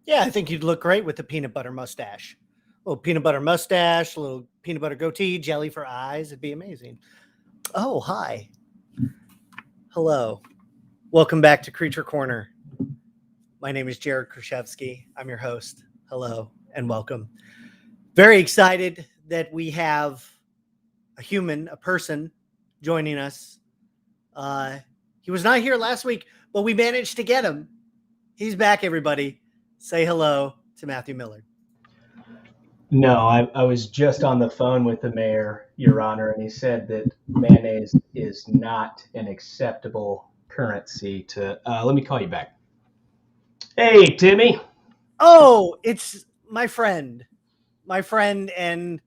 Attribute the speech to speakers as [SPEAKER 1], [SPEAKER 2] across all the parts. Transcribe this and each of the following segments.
[SPEAKER 1] Yeah, I think you'd look great with the peanut butter mustache. A little peanut butter mustache, a little peanut butter goatee, jelly for eyes. It'd be amazing. Oh, hi. Hello. Welcome back to Creature Corner. My name is Jared Krichevsky. I'm your host. Hello and welcome. Very excited that we have a human, a person joining us. He was not here last week, but we managed to get him. He's back, everybody. Say hello to Matthew Millard.
[SPEAKER 2] No, I was just on the phone with the mayor, Your Honor, and he said that mayonnaise is not an acceptable currency to. Let me call you back. Hey, Timmy.
[SPEAKER 1] Oh, it's my friend and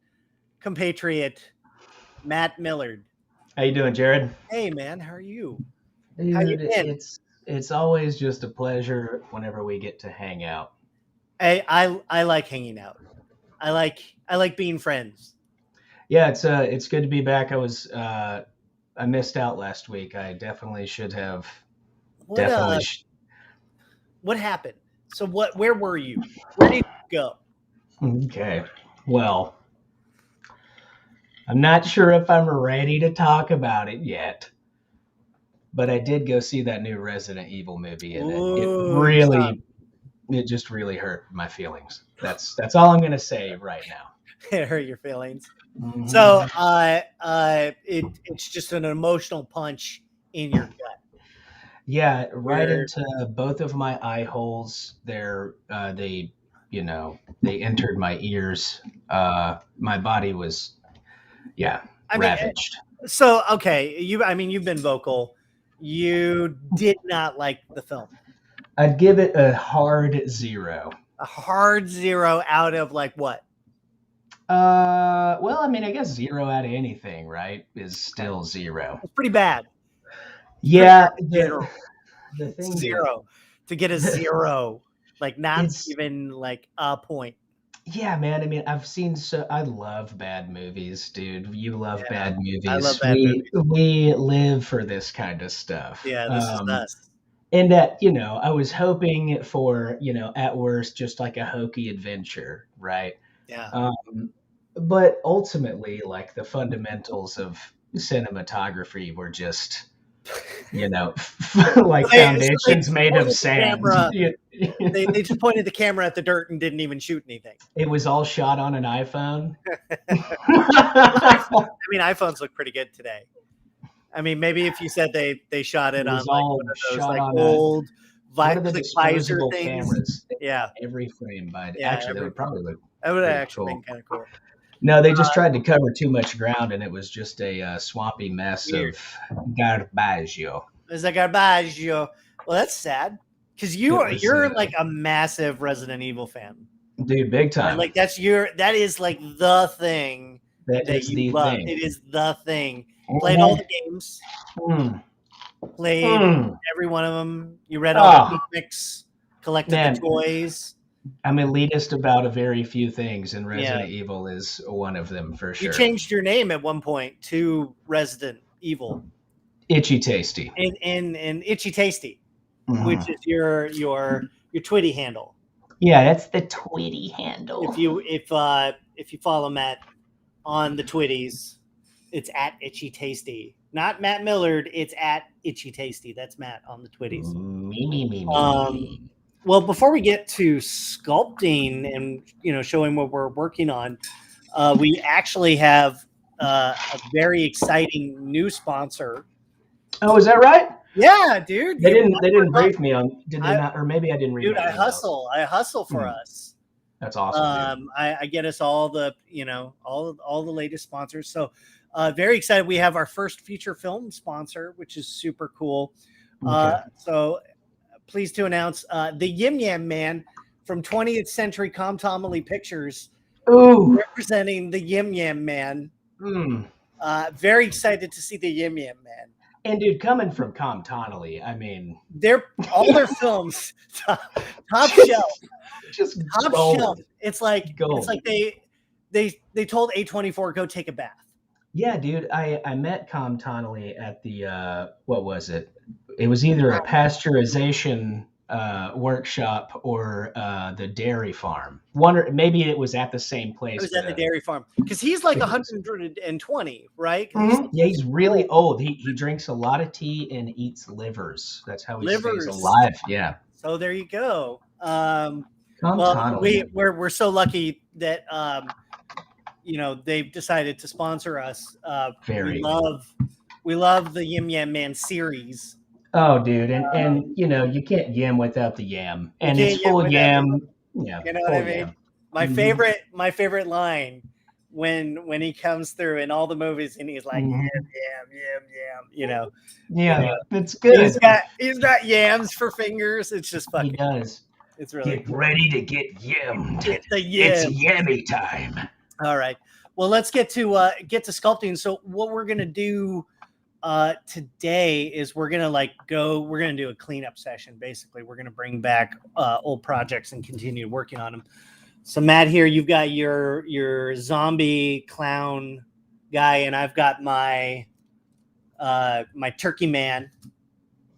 [SPEAKER 1] compatriot, Matt Millard.
[SPEAKER 2] How you doing, Jared?
[SPEAKER 1] Hey, man, how are you?
[SPEAKER 2] Dude,
[SPEAKER 1] How you been?
[SPEAKER 2] it's always just a pleasure whenever we get to hang out.
[SPEAKER 1] I like hanging out. I like being friends.
[SPEAKER 2] Yeah, it's good to be back. I missed out last week. I definitely should have.
[SPEAKER 1] What
[SPEAKER 2] Definitely.
[SPEAKER 1] What happened? So where were you? Where did you go?
[SPEAKER 2] Okay. Well, I'm not sure if I'm ready to talk about it yet, but I did go see that new Resident Evil movie, and it just really hurt my feelings. That's all I'm gonna say right now.
[SPEAKER 1] It hurt your feelings.
[SPEAKER 2] Mhm.
[SPEAKER 1] So it's just an emotional punch in your gut.
[SPEAKER 2] Yeah, right
[SPEAKER 1] Weird.
[SPEAKER 2] into both of my eye holes. They entered my ears. My body was, ravaged.
[SPEAKER 1] So okay, you've been vocal. You did not like the film.
[SPEAKER 2] I'd give it a hard 0.
[SPEAKER 1] A hard 0 out of like what?
[SPEAKER 2] Well, I mean, I guess 0 out of anything, right, is still 0.
[SPEAKER 1] It's pretty bad.
[SPEAKER 2] Yeah,
[SPEAKER 1] the thing 0 to get a 0, like not even like a point.
[SPEAKER 2] Yeah, man. I mean, I love bad movies, dude. You love bad movies.
[SPEAKER 1] I love bad movies.
[SPEAKER 2] We live for this kind of stuff.
[SPEAKER 1] Yeah, this is us.
[SPEAKER 2] And that, I was hoping for, at worst, just like a hokey adventure, right?
[SPEAKER 1] Yeah.
[SPEAKER 2] But ultimately, like the fundamentals of cinematography were just, like foundations made of sand.
[SPEAKER 1] They just pointed the camera at the dirt and didn't even shoot anything.
[SPEAKER 2] It was all shot on an iPhone.
[SPEAKER 1] I mean, iPhones look pretty good today. I mean, maybe if you said they shot it on like one of those like old visor
[SPEAKER 2] cameras.
[SPEAKER 1] Yeah,
[SPEAKER 2] every frame. But actually, that would probably look.
[SPEAKER 1] That would actually been kind of cool.
[SPEAKER 2] No, they just tried to cover too much ground, and it was just a swampy mess of garbaggio.
[SPEAKER 1] It's a garbaggio. Well, that's sad because you're like a massive Resident Evil fan,
[SPEAKER 2] dude, big time.
[SPEAKER 1] And, like that is like the thing that you love.
[SPEAKER 2] Thing.
[SPEAKER 1] It is the thing. Played all the games. Played every one of them. You read all the comics, collected the toys.
[SPEAKER 2] I'm elitist about a very few things, and Resident Evil is one of them for sure.
[SPEAKER 1] You changed your name at one point to Resident Evil.
[SPEAKER 2] Itchy Tasty.
[SPEAKER 1] And Itchy Tasty, which is your Twitty handle.
[SPEAKER 2] Yeah, that's the Twitty handle.
[SPEAKER 1] If you follow Matt on the Twitties, it's at Itchy Tasty. Not Matt Millard, it's at Itchy Tasty. That's Matt on the Twitties.
[SPEAKER 2] Me.
[SPEAKER 1] Well, before we get to sculpting and showing what we're working on, we actually have a very exciting new sponsor.
[SPEAKER 2] Oh, is that right?
[SPEAKER 1] Yeah, dude.
[SPEAKER 2] They didn't brief me on. Did they not? Or maybe I didn't read.
[SPEAKER 1] Dude, I hustle for us.
[SPEAKER 2] That's awesome.
[SPEAKER 1] I get us all the all the latest sponsors. So very excited. We have our first feature film sponsor, which is super cool.
[SPEAKER 2] Okay.
[SPEAKER 1] So. Pleased to announce the Yim Yam Man from 20th Century Comtomily Pictures.
[SPEAKER 2] Ooh.
[SPEAKER 1] Representing the Yim Yam Man. Very excited to see the Yim Yam Man.
[SPEAKER 2] And dude, coming from Comtomily, I mean,
[SPEAKER 1] all their films top shelf.
[SPEAKER 2] Just
[SPEAKER 1] top
[SPEAKER 2] gold.
[SPEAKER 1] Shelf. It's like
[SPEAKER 2] gold.
[SPEAKER 1] It's like they told A24 go take a bath.
[SPEAKER 2] Yeah, dude. I met Comtomily at the what was it? It was either a pasteurization workshop or the dairy farm. Wonder maybe it was at the same place.
[SPEAKER 1] It was at the dairy farm because he's like 120, right?
[SPEAKER 2] Yeah, he's really old. He drinks a lot of tea and eats livers. That's how he stays alive. Yeah.
[SPEAKER 1] So there you go. Well,
[SPEAKER 2] Totally.
[SPEAKER 1] we're so lucky that they've decided to sponsor us. We love the Yim Yam Man series.
[SPEAKER 2] Oh, dude, and you can't yam without the yam, and it's full yam. Yeah,
[SPEAKER 1] you know what I mean. Yam. My favorite line when he comes through in all the movies and he's like yam.
[SPEAKER 2] Yeah, it's good.
[SPEAKER 1] He's got yams for fingers. It's just fucking.
[SPEAKER 2] He does.
[SPEAKER 1] It's really
[SPEAKER 2] get ready to get yammed.
[SPEAKER 1] It's
[SPEAKER 2] yammy time.
[SPEAKER 1] All right. Well, let's get to sculpting. So what we're gonna do today is we're gonna do a cleanup session. Basically, we're gonna bring back old projects and continue working on them. So Matt, here you've got your zombie clown guy, and I've got my my turkey man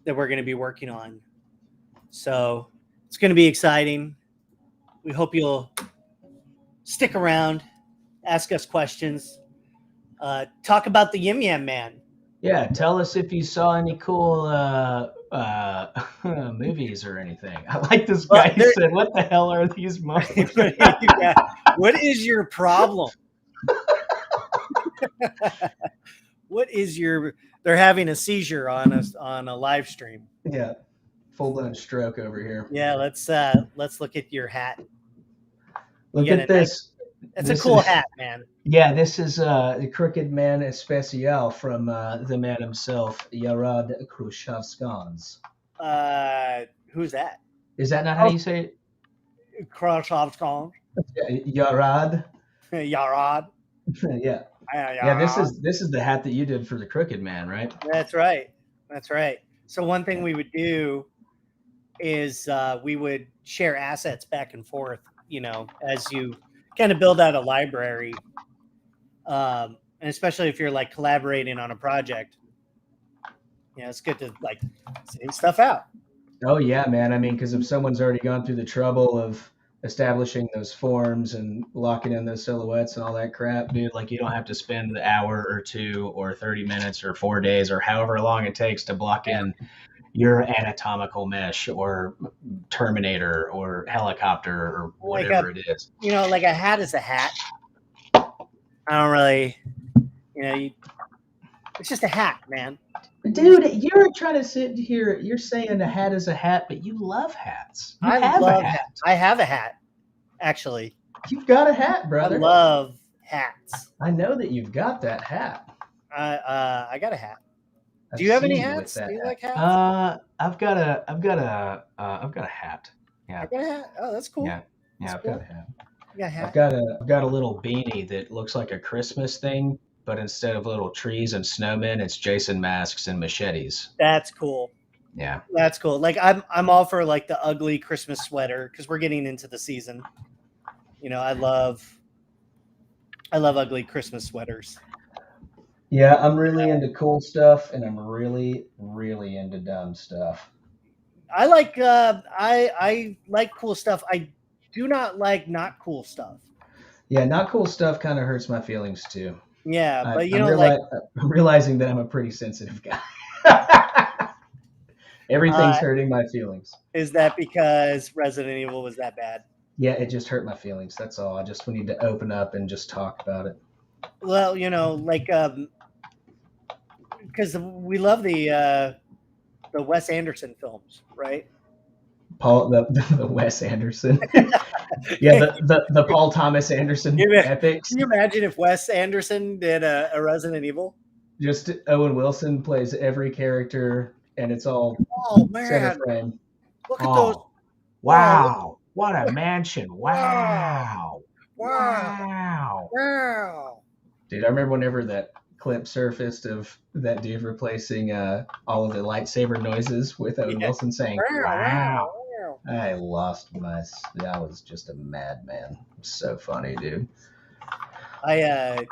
[SPEAKER 1] that we're gonna be working on. So it's gonna be exciting. We hope you'll stick around, ask us questions, talk about the Yim Yam Man.
[SPEAKER 2] Yeah, tell us if you saw any cool movies or anything. I like this guy who said, "What the hell are these movies?"
[SPEAKER 1] What is your problem? What is your? They're having a seizure on us on a live stream.
[SPEAKER 2] Yeah, full-blown stroke over here.
[SPEAKER 1] Yeah, let's look at your hat.
[SPEAKER 2] Look at this.
[SPEAKER 1] It's a cool hat, man.
[SPEAKER 2] Yeah, this is the Crooked Man Especial from the man himself, Hdri Krichevsky.
[SPEAKER 1] Who's that?
[SPEAKER 2] Is that not how you say it?
[SPEAKER 1] Krichevsky.
[SPEAKER 2] Hdri.
[SPEAKER 1] Hdri.
[SPEAKER 2] Yeah. Yeah, this is the hat that you did for the Crooked Man, right?
[SPEAKER 1] That's right. So one thing we would do is we would share assets back and forth, as you kind of build out a library, and especially if you're like collaborating on a project, it's good to like save stuff out.
[SPEAKER 2] Oh yeah, man. I mean, because if someone's already gone through the trouble of establishing those forms and locking in those silhouettes and all that crap, dude, like you don't have to spend the hour or 2 or 30 minutes or 4 days or however long it takes to block in your anatomical mesh or Terminator or helicopter or whatever it is.
[SPEAKER 1] Like a hat is a hat. I don't really, it's just a hat, man.
[SPEAKER 2] Dude, you're trying to sit here. You're saying a hat is a hat, but you love hats. I love hats.
[SPEAKER 1] I have a hat, actually.
[SPEAKER 2] You've got a hat, brother.
[SPEAKER 1] I love hats.
[SPEAKER 2] I know that you've got that hat.
[SPEAKER 1] I got a hat. Do you have any hats? Do you like hats?
[SPEAKER 2] I've got a hat. Yeah.
[SPEAKER 1] I got a hat. Oh, that's cool.
[SPEAKER 2] Yeah. I've got a hat.
[SPEAKER 1] You got a hat?
[SPEAKER 2] I've got a little beanie that looks like a Christmas thing, but instead of little trees and snowmen, it's Jason masks and machetes.
[SPEAKER 1] That's cool.
[SPEAKER 2] Yeah.
[SPEAKER 1] That's cool. Like I'm all for like the ugly Christmas sweater because we're getting into the season. I love ugly Christmas sweaters.
[SPEAKER 2] Yeah, I'm really into cool stuff, and I'm really, really into dumb stuff.
[SPEAKER 1] I like I like cool stuff. I do not like not cool stuff.
[SPEAKER 2] Yeah, not cool stuff kind of hurts my feelings too.
[SPEAKER 1] Yeah, but
[SPEAKER 2] I'm realizing that I'm a pretty sensitive guy. Everything's hurting my feelings.
[SPEAKER 1] Is that because Resident Evil was that bad?
[SPEAKER 2] Yeah, it just hurt my feelings. That's all. I just need to open up and just talk about it.
[SPEAKER 1] Well, because we love the Wes Anderson films, right?
[SPEAKER 2] The Wes Anderson. Yeah, the Paul Thomas Anderson epics.
[SPEAKER 1] Can you imagine if Wes Anderson did a Resident Evil?
[SPEAKER 2] Just Owen Wilson plays every character, and it's all center frame.
[SPEAKER 1] Look at those!
[SPEAKER 2] Wow! What a mansion! Wow! Dude, I remember whenever that clip surfaced of that dude replacing all of the lightsaber noises with Owen Wilson saying "Wow." I lost I was just a madman. So funny, dude.
[SPEAKER 1] I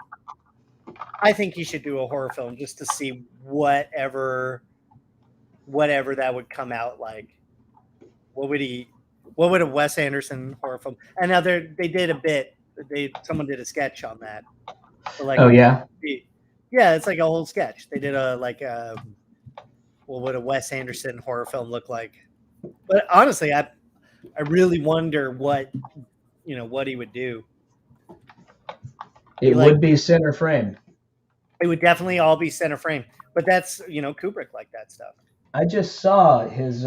[SPEAKER 1] think he should do a horror film just to see whatever that would come out like. what would a Wes Anderson horror film? And now they did a bit. Someone did a sketch on that. So like,
[SPEAKER 2] Oh yeah.
[SPEAKER 1] Yeah, it's like a whole sketch. They did what would a Wes Anderson horror film look like? But honestly, I really wonder what he would do.
[SPEAKER 2] It would be center frame.
[SPEAKER 1] It would definitely all be center frame. But that's Kubrick like that stuff.
[SPEAKER 2] I just saw his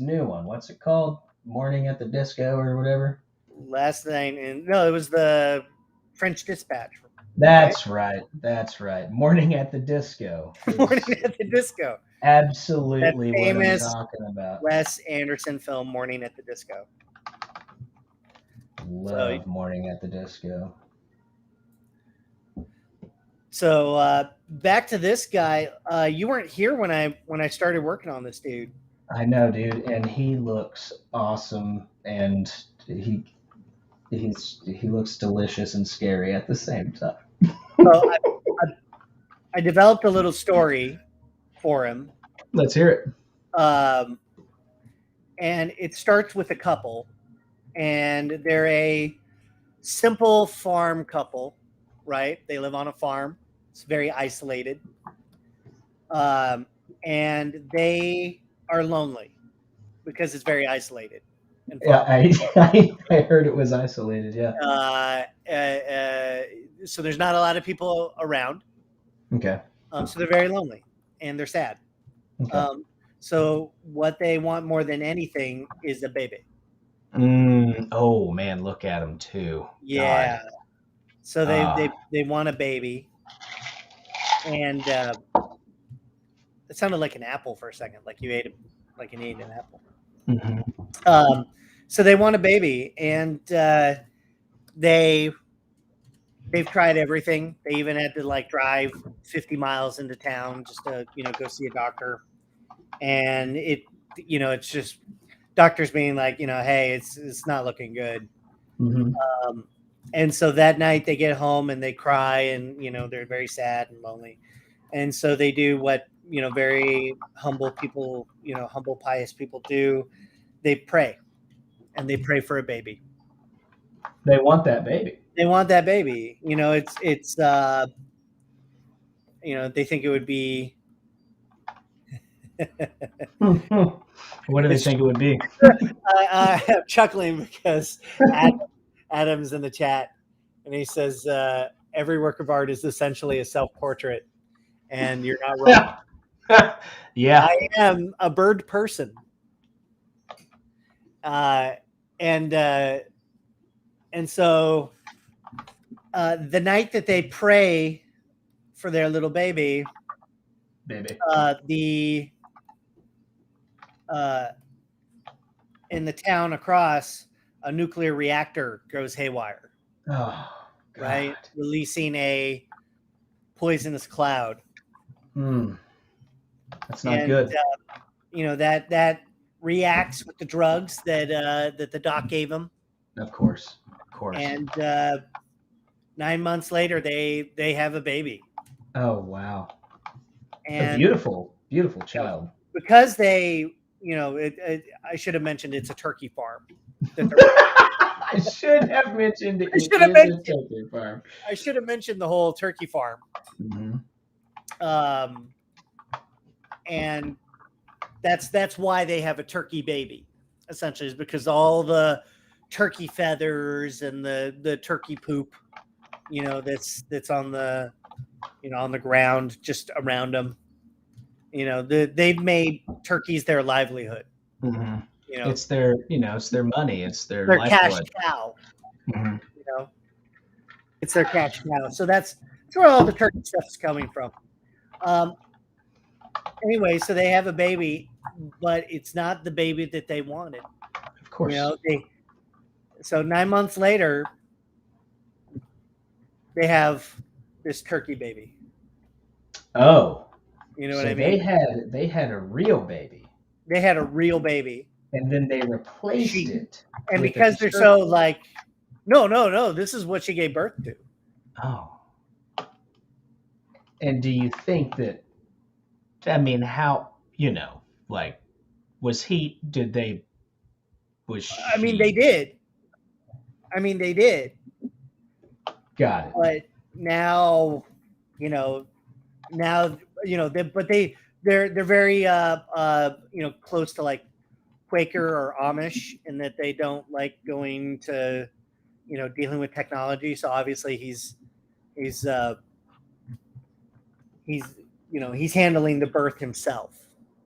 [SPEAKER 2] new one. What's it called? Morning at the Disco or whatever.
[SPEAKER 1] Last night, no, it was the French Dispatch.
[SPEAKER 2] That's right. That's right. Morning at the Disco.
[SPEAKER 1] Morning at the Disco.
[SPEAKER 2] Absolutely
[SPEAKER 1] that famous
[SPEAKER 2] what I'm talking about.
[SPEAKER 1] Wes Anderson film, Morning at the Disco.
[SPEAKER 2] Love Morning at the Disco.
[SPEAKER 1] So back to this guy. You weren't here when I started working on this dude.
[SPEAKER 2] I know, dude, and he looks awesome, and he looks delicious and scary at the same time.
[SPEAKER 1] So I developed a little story for him.
[SPEAKER 2] Let's hear it.
[SPEAKER 1] And it starts with a couple, and they're a simple farm couple, right? They live on a farm. It's very isolated. And they are lonely because it's very isolated.
[SPEAKER 2] Yeah, I heard it was isolated, yeah.
[SPEAKER 1] So there's not a lot of people around.
[SPEAKER 2] Okay.
[SPEAKER 1] So they're very lonely and they're sad.
[SPEAKER 2] Okay.
[SPEAKER 1] So what they want more than anything is a baby.
[SPEAKER 2] Oh man, look at them too.
[SPEAKER 1] Yeah.
[SPEAKER 2] God.
[SPEAKER 1] So they want a baby, and it sounded like an apple for a second, like you ate an apple.
[SPEAKER 2] Mm-hmm.
[SPEAKER 1] So they want a baby, and they've tried everything. They even had to like drive 50 miles into town just to go see a doctor, and it's just doctors being like, hey, it's not looking good.
[SPEAKER 2] Mm-hmm.
[SPEAKER 1] And so that night they get home and they cry, and they're very sad and lonely, and so they do what very humble people, humble pious people do. They pray, and they pray for a baby.
[SPEAKER 2] They want that baby.
[SPEAKER 1] They want that baby. It's they think it would be.
[SPEAKER 2] What do they think it would be?
[SPEAKER 1] I'm chuckling because Adam's in the chat, and he says every work of art is essentially a self-portrait, and you're not wrong.
[SPEAKER 2] Yeah,
[SPEAKER 1] I am a bird person, and so the night that they pray for their little baby, in the town across, a nuclear reactor goes haywire.
[SPEAKER 2] Oh, God.
[SPEAKER 1] Right? Releasing a poisonous cloud.
[SPEAKER 2] That's not good.
[SPEAKER 1] That reacts with the drugs that the doc gave him.
[SPEAKER 2] Of course.
[SPEAKER 1] And 9 months later, they have a baby.
[SPEAKER 2] Oh, wow.
[SPEAKER 1] And
[SPEAKER 2] a beautiful, beautiful child.
[SPEAKER 1] Because they, I should have mentioned it's a turkey farm.
[SPEAKER 2] I should have mentioned it. Turkey farm.
[SPEAKER 1] I should have mentioned the whole turkey farm.
[SPEAKER 2] Mm-hmm.
[SPEAKER 1] And that's why they have a turkey baby, essentially, is because all the turkey feathers and the turkey poop, that's on the on the ground just around them. They've made turkeys their livelihood.
[SPEAKER 2] Mm-hmm. It's their money. It's their
[SPEAKER 1] cash cow.
[SPEAKER 2] Mm-hmm.
[SPEAKER 1] It's their cash cow. So that's where all the turkey stuff is coming from. Anyway, so they have a baby, but it's not the baby that they wanted.
[SPEAKER 2] Of course.
[SPEAKER 1] So 9 months later, they have this turkey baby.
[SPEAKER 2] Oh.
[SPEAKER 1] You know what I mean?
[SPEAKER 2] They had a real baby.
[SPEAKER 1] They had a real baby.
[SPEAKER 2] And then they replaced it.
[SPEAKER 1] And because they're so like, no, this is what she gave birth to.
[SPEAKER 2] Oh. And do you think how, did they Was
[SPEAKER 1] I mean, they did.
[SPEAKER 2] Got it.
[SPEAKER 1] But now, they're very close to like Quaker or Amish in that they don't like going to, dealing with technology. So obviously he's handling the birth himself.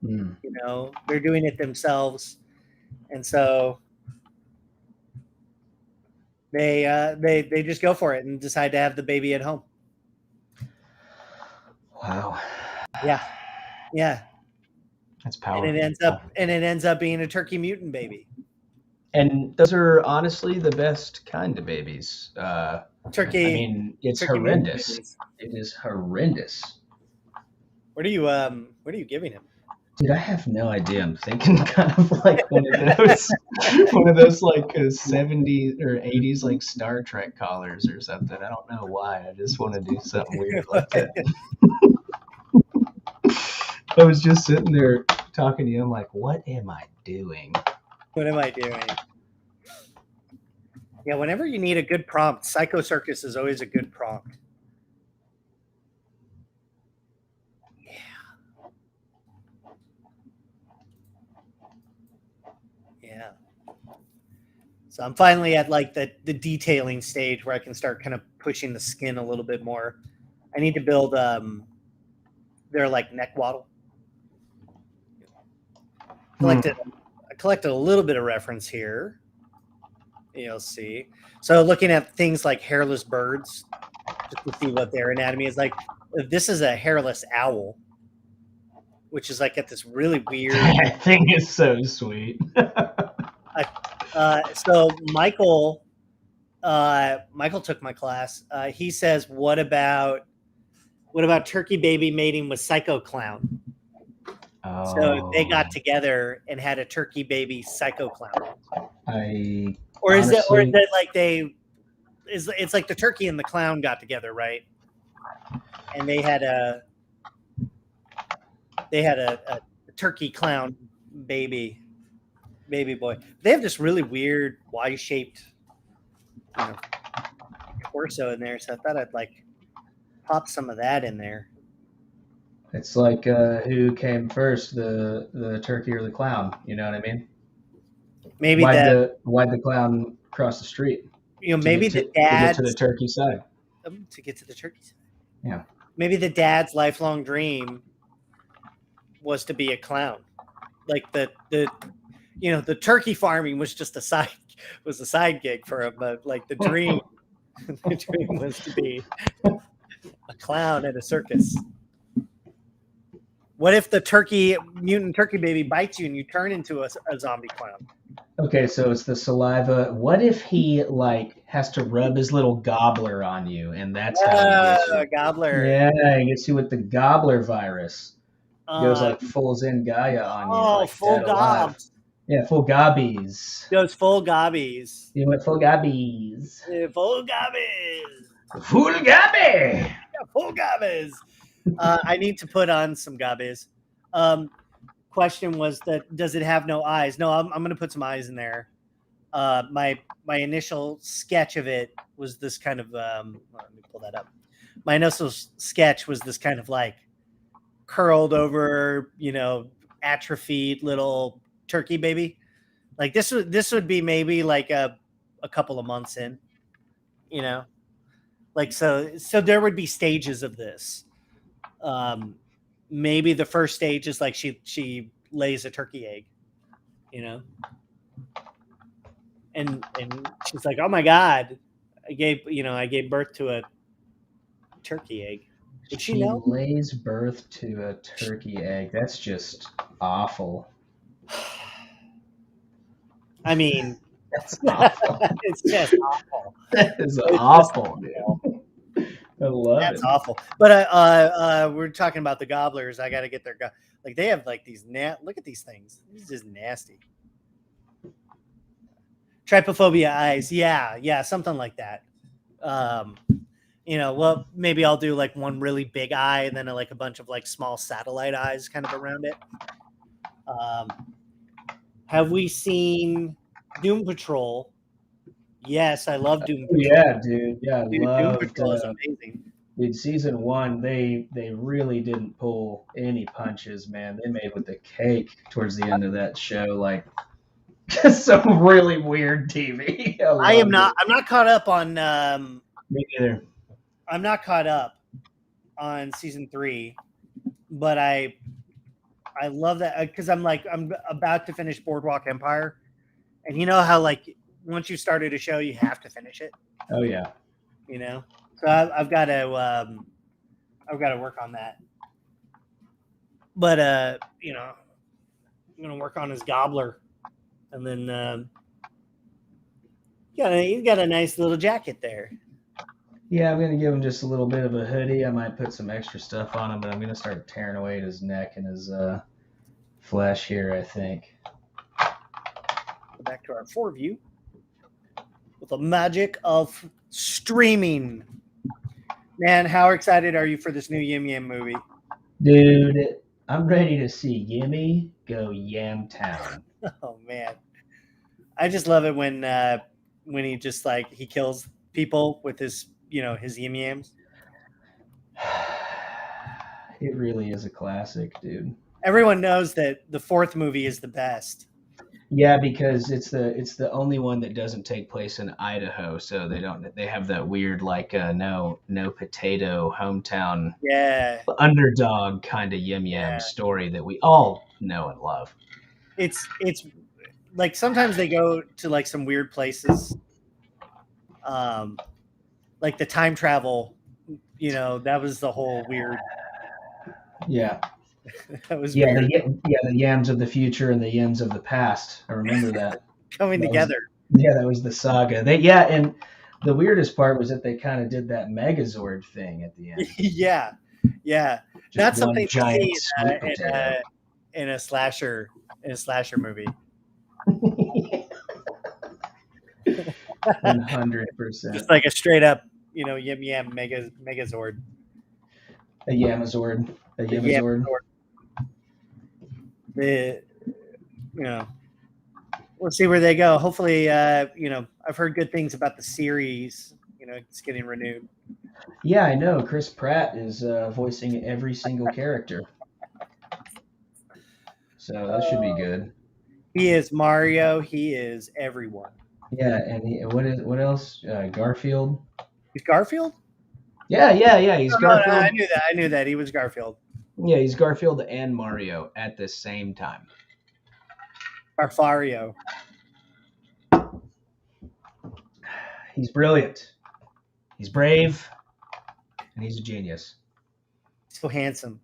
[SPEAKER 1] They're doing it themselves, and so they just go for it and decide to have the baby at home.
[SPEAKER 2] Wow.
[SPEAKER 1] Yeah.
[SPEAKER 2] That's powerful.
[SPEAKER 1] And it ends up being a turkey mutant baby.
[SPEAKER 2] And those are honestly the best kind of babies.
[SPEAKER 1] Turkey.
[SPEAKER 2] I mean, it's
[SPEAKER 1] turkey
[SPEAKER 2] horrendous. It is horrendous.
[SPEAKER 1] What are you giving him?
[SPEAKER 2] Dude, I have no idea. I'm thinking kind of like one of those like 70s or 80s like Star Trek collars or something. I don't know why. I just want to do something weird like that. I was just sitting there talking to you. I'm like, what am I doing?
[SPEAKER 1] What am I doing? Yeah, whenever you need a good prompt, Psycho Circus is always a good prompt. Yeah. So I'm finally at like the detailing stage where I can start kind of pushing the skin a little bit more. I need to build their like neck waddle. I collected a little bit of reference here. You'll see. So looking at things like hairless birds, just to see what their anatomy is like. This is a hairless owl, which is like at this really weird.
[SPEAKER 2] That thing is so sweet.
[SPEAKER 1] So Michael took my class. He says, "What about turkey baby mating with psycho clown?"
[SPEAKER 2] Oh.
[SPEAKER 1] So they got together and had a turkey baby psycho clown. Is it like it's like the turkey and the clown got together, right? And they had a turkey clown baby boy. They have this really weird Y-shaped torso in there, so I thought I'd like pop some of that in there.
[SPEAKER 2] It's like who came first, the turkey or the clown? You know what I mean?
[SPEAKER 1] Maybe
[SPEAKER 2] why'd the clown cross the street?
[SPEAKER 1] Maybe the dad
[SPEAKER 2] to get to the turkey side.
[SPEAKER 1] To get to the turkey side.
[SPEAKER 2] Yeah.
[SPEAKER 1] Maybe the dad's lifelong dream was to be a clown. Like the turkey farming was just a side gig for him, but like the dream was to be a clown at a circus. What if the mutant turkey baby bites you and you turn into a zombie clown?
[SPEAKER 2] Okay, so it's the saliva. What if he like has to rub his little gobbler on you, and that's how he gets you?
[SPEAKER 1] Gobbler.
[SPEAKER 2] Yeah, he gets you with the gobbler virus. Goes like full Zen Gaia on you.
[SPEAKER 1] Oh,
[SPEAKER 2] like
[SPEAKER 1] full gobs.
[SPEAKER 2] Yeah, full gobbies.
[SPEAKER 1] Goes full gobbies.
[SPEAKER 2] You went full gobbies.
[SPEAKER 1] Full gobbies.
[SPEAKER 2] Full gobby.
[SPEAKER 1] Yeah, full gobbies. I need to put on some gobbies. Question was that does it have no eyes? No, I'm going to put some eyes in there. My initial sketch of it was this kind of let me pull that up. My initial sketch was this kind of like curled over, atrophied little turkey baby. Like this would be maybe like a couple of months in, like so there would be stages of this. Maybe the first stage is like she lays a turkey egg, and she's like, oh my God, I gave birth to a turkey egg. Did she know?
[SPEAKER 2] Lays birth to a turkey egg. That's just awful.
[SPEAKER 1] I mean,
[SPEAKER 2] that's awful.
[SPEAKER 1] It's just awful.
[SPEAKER 2] That is awful, dude. I love
[SPEAKER 1] That's
[SPEAKER 2] it.
[SPEAKER 1] awful. But we're talking about the gobblers. I got to get their like they have like these look at these things. This is nasty. Trypophobia eyes. Yeah, something like that. Well, maybe I'll do like one really big eye and then like a bunch of like small satellite eyes kind of around it. Have we seen Doom Patrol. Yes, I love Doom Patrol.
[SPEAKER 2] Yeah, dude. Yeah, I
[SPEAKER 1] Dude, Doom
[SPEAKER 2] loved.
[SPEAKER 1] Patrol is amazing.
[SPEAKER 2] Dude, season 1, they really didn't pull any punches, man. They made with the cake towards the end of that show, like just some really weird TV.
[SPEAKER 1] I'm not caught up on.
[SPEAKER 2] Me neither.
[SPEAKER 1] I'm not caught up on season 3, but I love that because I'm about to finish Boardwalk Empire, and you know how like once you started a show, you have to finish it.
[SPEAKER 2] Oh yeah.
[SPEAKER 1] You know, so I've got to work on that. But you know, I'm gonna work on his Gobbler, and then he's got a nice little jacket there.
[SPEAKER 2] Yeah, I'm gonna give him just a little bit of a hoodie. I might put some extra stuff on him, but I'm gonna start tearing away at his neck and his flesh here, I think.
[SPEAKER 1] Go back to our 4 view with the magic of streaming. Man, how excited are you for this new Yim Yam movie?
[SPEAKER 2] Dude, I'm ready to see Yimmy go Yam Town.
[SPEAKER 1] Oh man, I just love it when he just like he kills people with his his Yim Yams.
[SPEAKER 2] It really is a classic, dude.
[SPEAKER 1] Everyone knows that the 4th movie is the best.
[SPEAKER 2] Yeah, because it's the only one that doesn't take place in Idaho, so they have that weird like no potato hometown underdog kind of Yim Yam story that we all know and love.
[SPEAKER 1] It's like sometimes they go to like some weird places, like the time travel. That was the whole weird.
[SPEAKER 2] Yeah.
[SPEAKER 1] That was weird.
[SPEAKER 2] The yams of the future and the yams of the past. I remember that
[SPEAKER 1] coming together.
[SPEAKER 2] That was the saga. And the weirdest part was that they kind of did that Megazord thing at the end.
[SPEAKER 1] Yeah. Not something
[SPEAKER 2] giant
[SPEAKER 1] to see in a slasher movie.
[SPEAKER 2] 100%.
[SPEAKER 1] Just like a straight up, Yim Yam Megazord.
[SPEAKER 2] A Yamazord.
[SPEAKER 1] We'll see where they go. Hopefully, I've heard good things about the series. It's getting renewed.
[SPEAKER 2] Yeah, I know. Chris Pratt is voicing every single character, so that should be good.
[SPEAKER 1] He is Mario. He is everyone.
[SPEAKER 2] Yeah, and what else? Garfield.
[SPEAKER 1] He's Garfield.
[SPEAKER 2] Yeah. He's Garfield.
[SPEAKER 1] No, I knew that he was Garfield.
[SPEAKER 2] Yeah, he's Garfield and Mario at the same time.
[SPEAKER 1] Garfario.
[SPEAKER 2] He's brilliant. He's brave, and he's a genius.
[SPEAKER 1] So handsome.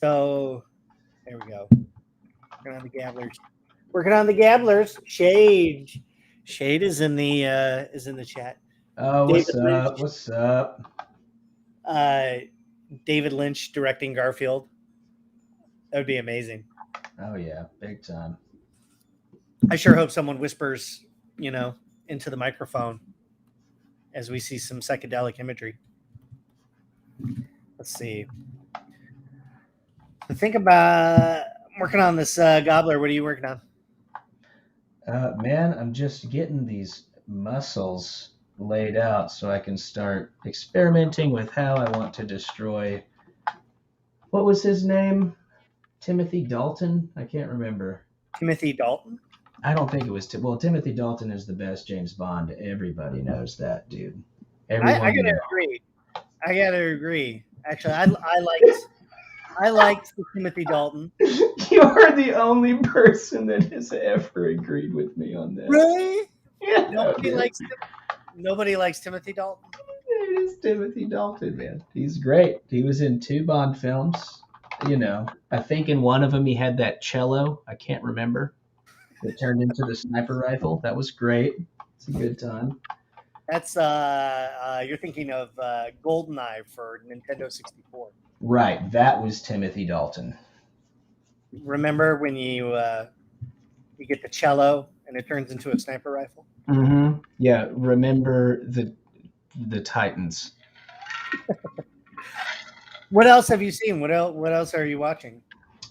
[SPEAKER 1] So there we go. Working on the Gabblers. Shade is in the chat.
[SPEAKER 2] Oh, what's up?
[SPEAKER 1] David Lynch directing Garfield. That would be amazing.
[SPEAKER 2] Oh yeah, big time.
[SPEAKER 1] I sure hope someone whispers, into the microphone as we see some psychedelic imagery. Let's see. Think about working on this gobbler. What are you working on?
[SPEAKER 2] Man, I'm just getting these muscles laid out so I can start experimenting with how I want to destroy. What was his name? Timothy Dalton? I can't remember.
[SPEAKER 1] Timothy Dalton?
[SPEAKER 2] I don't think it was. Timothy Dalton is the best James Bond. Everybody knows that, dude.
[SPEAKER 1] I gotta agree. Actually, I liked Timothy Dalton.
[SPEAKER 2] You're the only person that has ever agreed with me on that.
[SPEAKER 1] Really?
[SPEAKER 2] Yeah.
[SPEAKER 1] Nobody likes Timothy Dalton.
[SPEAKER 2] It is Timothy Dalton, man. He's great. He was in 2 Bond films. I think in one of them he had that cello. I can't remember. That turned into the sniper rifle. That was great. It's a good time.
[SPEAKER 1] That's you're thinking of GoldenEye for Nintendo 64.
[SPEAKER 2] Right, that was Timothy Dalton.
[SPEAKER 1] Remember when you get the cello and it turns into a sniper rifle?
[SPEAKER 2] Mm-hmm. Yeah, remember the Titans.
[SPEAKER 1] What else have you seen? What else are you watching?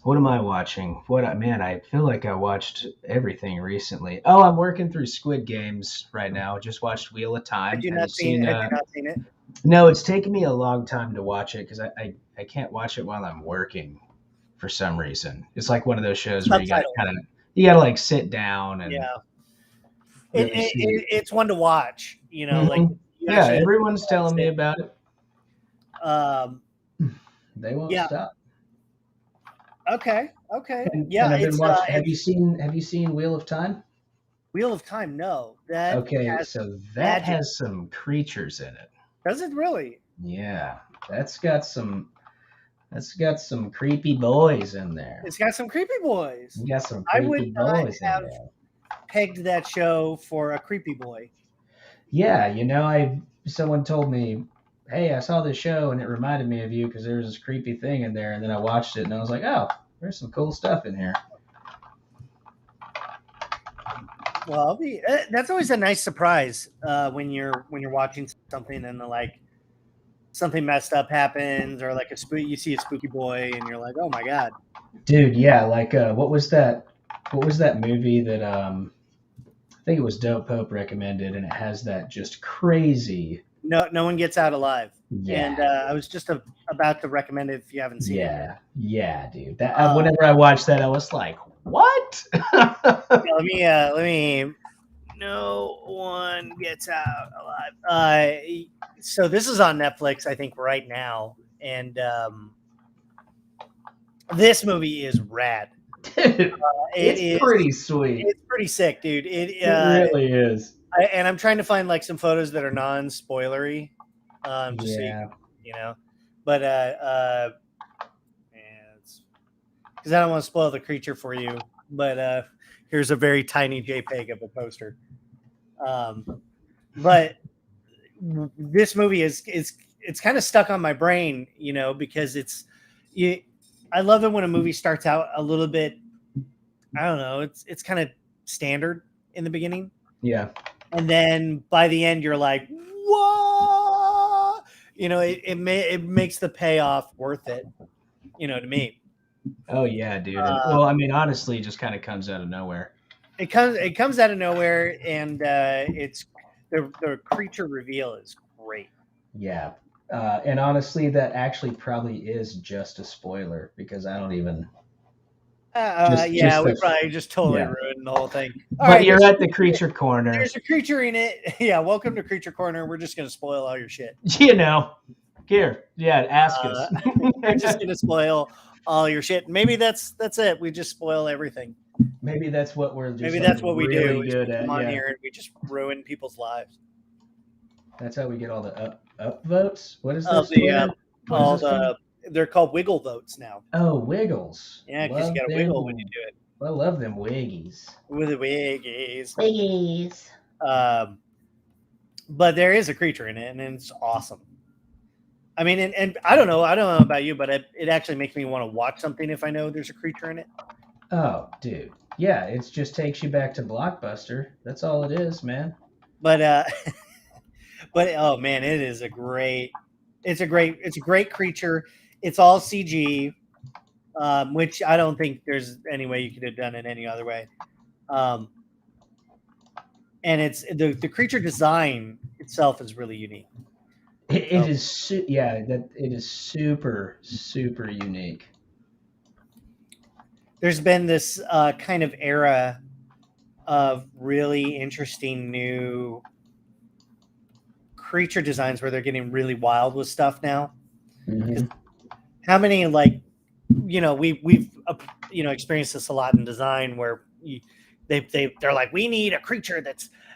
[SPEAKER 2] What am I watching? Man, I feel like I watched everything recently. Oh, I'm working through Squid Games right now. Just watched Wheel of Time. Have you seen?
[SPEAKER 1] Have you not seen it?
[SPEAKER 2] No, it's taken me a long time to watch it because I can't watch it while I'm working for some reason. It's like one of those shows where you gotta like sit down and really
[SPEAKER 1] it's one to watch. You know, like
[SPEAKER 2] yeah, everyone's telling me about it. They won't stop.
[SPEAKER 1] Okay.
[SPEAKER 2] And I've been watching. Have you seen Wheel of Time?
[SPEAKER 1] Wheel of Time, no.
[SPEAKER 2] So that has some creatures in it.
[SPEAKER 1] Does it really?
[SPEAKER 2] Yeah, that's got some creepy boys in there.
[SPEAKER 1] It's got some creepy boys.
[SPEAKER 2] You got some creepy boys in there.
[SPEAKER 1] Pegged that show for a creepy boy.
[SPEAKER 2] Yeah, someone told me, hey, I saw this show and it reminded me of you because there was this creepy thing in there, and then I watched it and I was like, oh, there's some cool stuff in here.
[SPEAKER 1] Well, that's always a nice surprise when you're watching something and like something messed up happens, or like you see a spooky boy and you're like, oh my god,
[SPEAKER 2] dude. Yeah, like what was that movie that I think it was Dope Pope recommended, and it has that just crazy.
[SPEAKER 1] No one gets out alive. Yeah. And I was just about to recommend it if you haven't seen it.
[SPEAKER 2] Yeah, dude. That whenever I watched that, I was like, what?
[SPEAKER 1] let me. No one gets out alive. So this is on Netflix, I think, right now, and this movie is rad.
[SPEAKER 2] Dude, it's pretty sweet.
[SPEAKER 1] It's pretty sick, dude. It
[SPEAKER 2] really is.
[SPEAKER 1] And I'm trying to find like some photos that are non-spoilery, just so you know. But because I don't want to spoil the creature for you. But here's a very tiny JPEG of a poster. But this movie is kind of stuck on my brain, you know, because I love it when a movie starts out a little bit, I don't know, it's kind of standard in the beginning.
[SPEAKER 2] Yeah.
[SPEAKER 1] And then by the end, you're like, whoa, you know, it makes the payoff worth it, you know, to me.
[SPEAKER 2] Oh yeah, dude. Well, I mean, honestly, it just kind of comes out of nowhere.
[SPEAKER 1] It comes out of nowhere, and it's the creature reveal is great.
[SPEAKER 2] Yeah. And honestly, that actually probably is just a spoiler because I don't even.
[SPEAKER 1] We probably just totally ruined the whole thing.
[SPEAKER 2] But you're at the creature corner.
[SPEAKER 1] There's a creature in it. Yeah, welcome to Creature Corner. We're just gonna spoil all your shit.
[SPEAKER 2] You know, here, ask us.
[SPEAKER 1] We're just gonna spoil all your shit. Maybe that's it. We just spoil everything.
[SPEAKER 2] Maybe that's what we're.
[SPEAKER 1] Maybe that's what we
[SPEAKER 2] really
[SPEAKER 1] do.
[SPEAKER 2] Good at.
[SPEAKER 1] Come on here and we just ruin people's lives.
[SPEAKER 2] That's how we get all the up votes. What is this?
[SPEAKER 1] They're called wiggle votes now.
[SPEAKER 2] Oh, wiggles.
[SPEAKER 1] Yeah, because you got to wiggle when you do it.
[SPEAKER 2] I love them wiggies.
[SPEAKER 1] With the wiggies.
[SPEAKER 3] Wiggies.
[SPEAKER 1] But there is a creature in it, and it's awesome. I mean, and I don't know about you, but it actually makes me want to watch something if I know there's a creature in it.
[SPEAKER 2] Oh, dude. Yeah, it just takes you back to Blockbuster. That's all it is, man.
[SPEAKER 1] But oh man, it's a great creature. It's all CG, which I don't think there's any way you could have done it any other way. And it's the creature design itself is really unique.
[SPEAKER 2] It is super, super unique.
[SPEAKER 1] There's been this kind of era of really interesting new creature designs where they're getting really wild with stuff now.
[SPEAKER 2] Mm-hmm.
[SPEAKER 1] How many, like, you know, we've experienced this a lot in design where they're like, we need a creature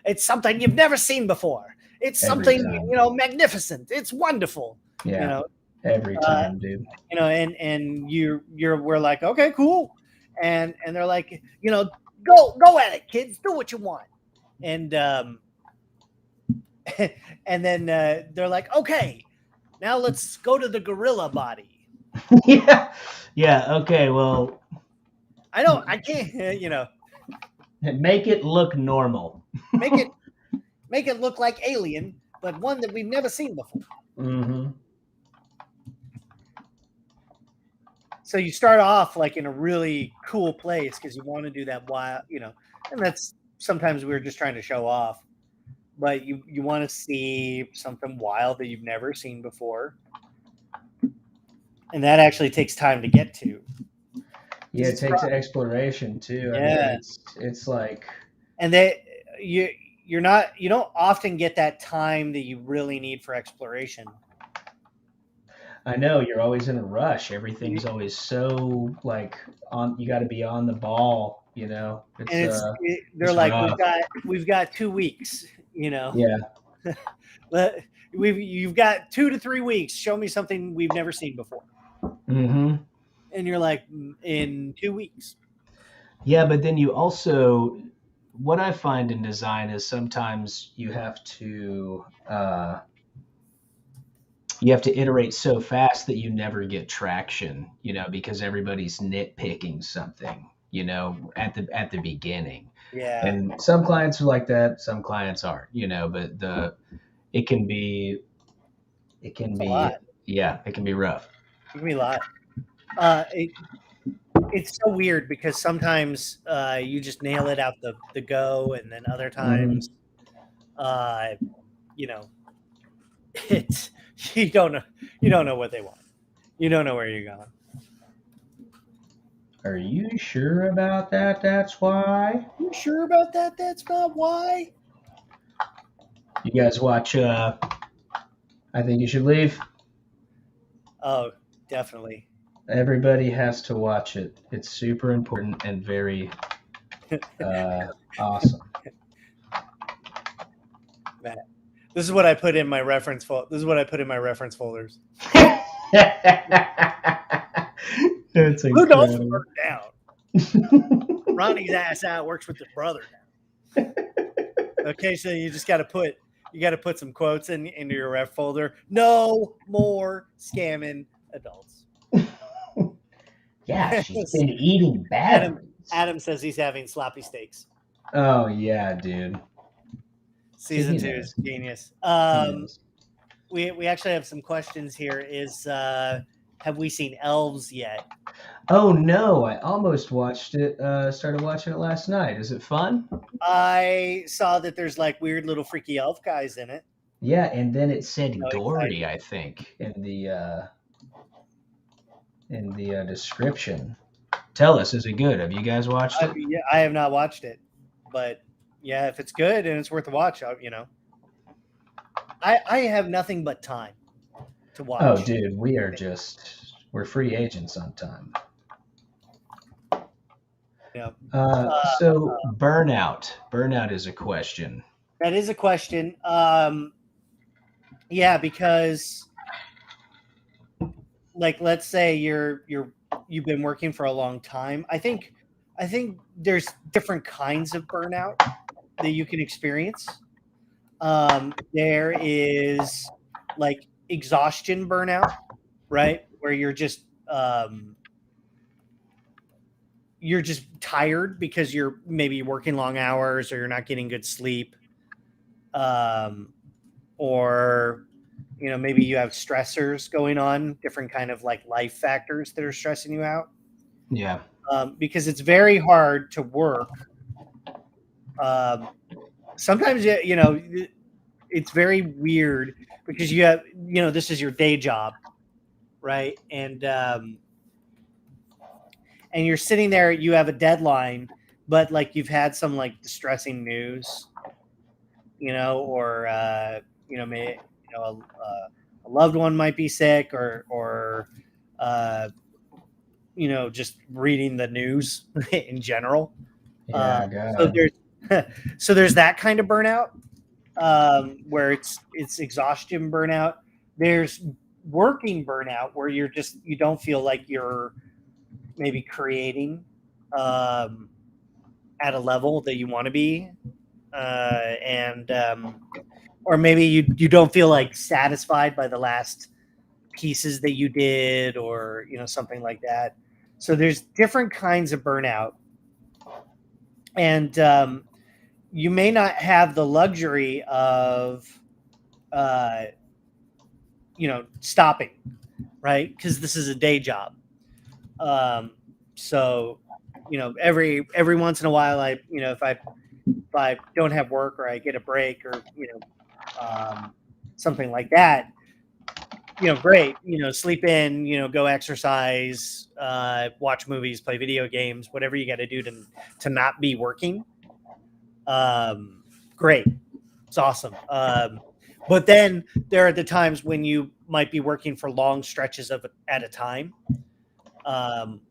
[SPEAKER 1] it's something you've never seen before. It's something, magnificent. It's wonderful.
[SPEAKER 2] Yeah.
[SPEAKER 1] You know,
[SPEAKER 2] every time, dude.
[SPEAKER 1] You know, and we're like, okay, cool. And they're like, go at it, kids. Do what you want. And and then they're like, okay, now let's go to the gorilla body.
[SPEAKER 2] Yeah. Okay. Well,
[SPEAKER 1] I can't.
[SPEAKER 2] Make it look normal.
[SPEAKER 1] make it look like Alien, but one that we've never seen before.
[SPEAKER 2] Mm-hmm.
[SPEAKER 1] So you start off like in a really cool place because you want to do that wild, and that's sometimes we're just trying to show off, but you want to see something wild that you've never seen before, and that actually takes time to get to.
[SPEAKER 2] Yeah, it takes exploration too. I mean, it's like,
[SPEAKER 1] and you don't often get that time that you really need for exploration.
[SPEAKER 2] I know you're always in a rush. Everything's always so like on. You got to be on the ball. They're
[SPEAKER 1] like, we've got 2 weeks.
[SPEAKER 2] Yeah.
[SPEAKER 1] But you've got 2 to 3 weeks. Show me something we've never seen before.
[SPEAKER 2] Mm-hmm.
[SPEAKER 1] And you're like, in 2 weeks.
[SPEAKER 2] Yeah, but then you also, what I find in design is sometimes you have to iterate so fast that you never get traction, because everybody's nitpicking something, at the beginning.
[SPEAKER 1] Yeah.
[SPEAKER 2] And some clients are like that, some clients aren't, but it can be
[SPEAKER 1] a lot.
[SPEAKER 2] Yeah, it can be rough.
[SPEAKER 1] It can be a lot. It's so weird because sometimes you just nail it out the go, and then other times, it's you don't know what they want. You don't know where you're going.
[SPEAKER 2] Are you sure about that? That's why.
[SPEAKER 1] You sure about that? That's not why.
[SPEAKER 2] You guys watch I Think You Should Leave?
[SPEAKER 1] Oh, definitely.
[SPEAKER 2] Everybody has to watch it. It's super important and very awesome.
[SPEAKER 1] Matt, this is what I put in my reference folder. This is what I put in my reference folders.
[SPEAKER 2] It's
[SPEAKER 1] Rudolph burned down. Ronnie's ass out works with his brother now. Okay, so you just got to put some quotes into your ref folder. No more scamming adults.
[SPEAKER 2] Yeah, she's been eating bad.
[SPEAKER 1] Adam says he's having sloppy steaks.
[SPEAKER 2] Oh yeah, dude.
[SPEAKER 1] Season 2 is genius. We actually have some questions here. Have we seen Elves yet?
[SPEAKER 2] Oh no, I almost watched it. Started watching it last night. Is it fun?
[SPEAKER 1] I saw that there's like weird little freaky elf guys in it.
[SPEAKER 2] Yeah, and then it said gory, I think, in the description. Tell us, is it good? Have you guys watched it?
[SPEAKER 1] Yeah, I have not watched it, but yeah, if it's good and it's worth a watch, I have nothing but time to watch.
[SPEAKER 2] Oh, dude, we're free agents on time.
[SPEAKER 1] Yeah.
[SPEAKER 2] So Burnout is a question.
[SPEAKER 1] That is a question. Yeah, because like, let's say you've been working for a long time. I think there's different kinds of burnout that you can experience. There is like exhaustion burnout, right? Where you're just tired because you're maybe working long hours or you're not getting good sleep. Or maybe you have stressors going on, different kind of like life factors that are stressing you out.
[SPEAKER 2] Yeah.
[SPEAKER 1] Because it's very hard to work. Sometimes, it's very weird because you have, this is your day job, right? And you're sitting there, you have a deadline, but like you've had some like distressing news, or maybe a loved one might be sick, or just reading the news in general.
[SPEAKER 2] Yeah,
[SPEAKER 1] so there's that kind of burnout, where it's exhaustion burnout. There's working burnout where you don't feel like you're maybe creating at a level that you want to be, or maybe you don't feel like satisfied by the last pieces that you did, or something like that. So there's different kinds of burnout, and you may not have the luxury of stopping, right? Because this is a day job. So, every once in a while, if I don't have work or I get a break or something like that, great. Sleep in. Go exercise, watch movies, play video games, whatever you got to do to not be working. Great, it's awesome. But then there are the times when you might be working for long stretches at a time.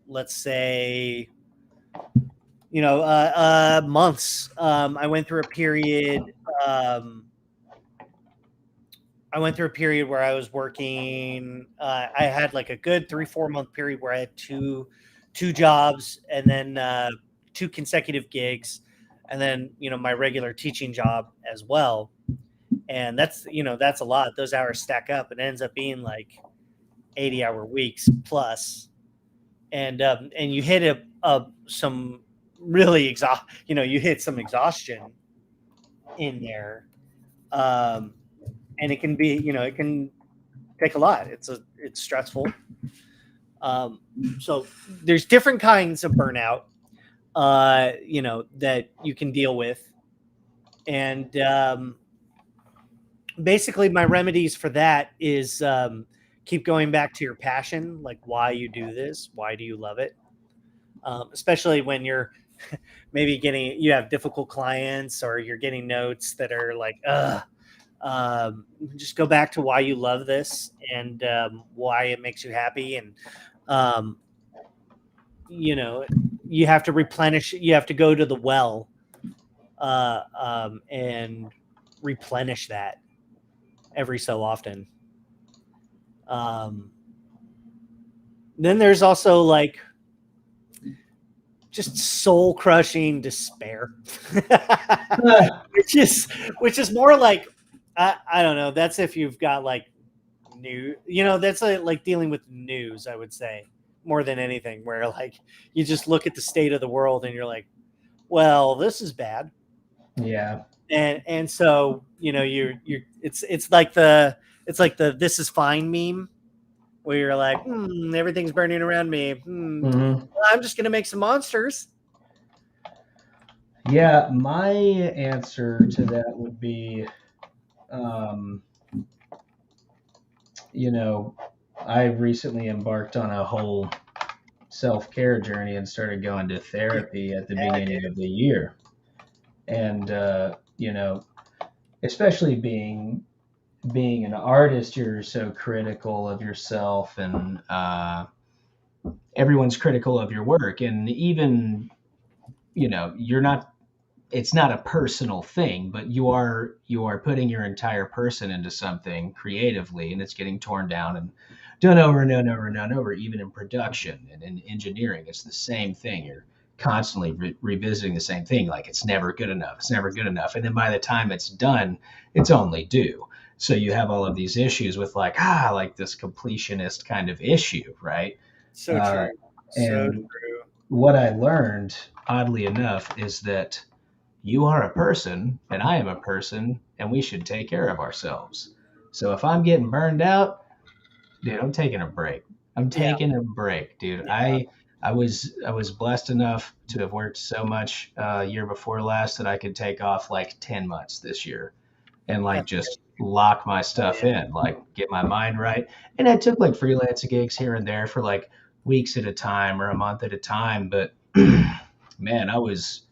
[SPEAKER 1] Let's say, months. I went through a period. Where I was working. I had like a good 3-4 month period where I had two jobs, and then 2 consecutive gigs, and then my regular teaching job as well. And that's a lot. Those hours stack up. It ends up being like 80-hour weeks plus, and you hit some really you hit some exhaustion in there, and it can be it can take a lot. It's stressful. So there's different kinds of burnout that you can deal with, and basically my remedies for that is keep going back to your passion, like why you do this, why do you love it, especially when you're maybe you have difficult clients or you're getting notes that are like just go back to why you love this and why it makes you happy, and you have to replenish. You have to go to the well and replenish that every so often. Then there's also like just soul crushing despair, which is more like I don't know. That's if you've got like that's like dealing with news, I would say, more than anything, where like you just look at the state of the world and you're like, well, this is bad.
[SPEAKER 2] Yeah.
[SPEAKER 1] And so it's like the this is fine meme, where you're like, everything's burning around me. Well, I'm just gonna make some monsters.
[SPEAKER 2] Yeah, my answer to that would be, I recently embarked on a whole self-care journey and started going to therapy at the beginning of the year. And, especially being an artist, you're so critical of yourself, and everyone's critical of your work. And even, you're not, it's not a personal thing, but you are putting your entire person into something creatively, and it's getting torn down and done over and done over and done over. Even in production and in engineering, it's the same thing. You're constantly revisiting the same thing, like it's never good enough, it's never good enough, and then by the time it's done, it's only due. So you have all of these issues with like this completionist kind of issue, right?
[SPEAKER 1] So true. So true.
[SPEAKER 2] What I learned, oddly enough, is that you are a person and I am a person, and we should take care of ourselves. So if I'm getting burned out, dude, I'm taking a break. I'm taking a break, dude. Yeah. I was blessed enough to have worked so much year before last that I could take off like 10 months this year and like just lock my stuff in, like get my mind right. And I took like freelance gigs here and there for like weeks at a time or a month at a time. But man, I was,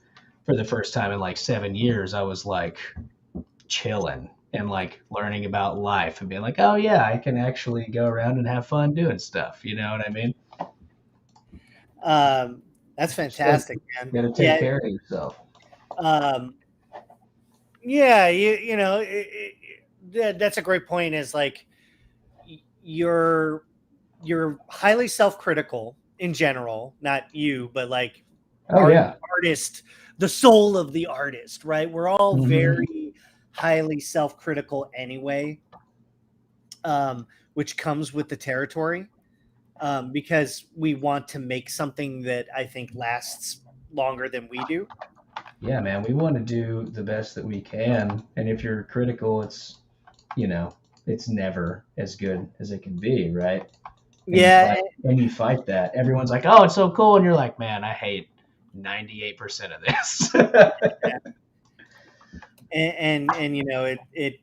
[SPEAKER 2] for the first time in like 7 years, I was like chilling and like learning about life and being like, oh yeah, I can actually go around and have fun doing stuff. You know what I mean?
[SPEAKER 1] That's fantastic, man.
[SPEAKER 2] You gotta take care of yourself.
[SPEAKER 1] That's a great point. Is like you're highly self-critical in general, not you, but like artist, the soul of the artist, right? We're all very highly self-critical anyway, which comes with the territory, because we want to make something that I think lasts longer than we do.
[SPEAKER 2] Yeah, man, we want to do the best that we can, and if you're critical, it's it's never as good as it can be, right?
[SPEAKER 1] Yeah,
[SPEAKER 2] And you fight that. Everyone's like, "Oh, it's so cool," and you're like, "Man, I hate 98% of this."
[SPEAKER 1] and you know it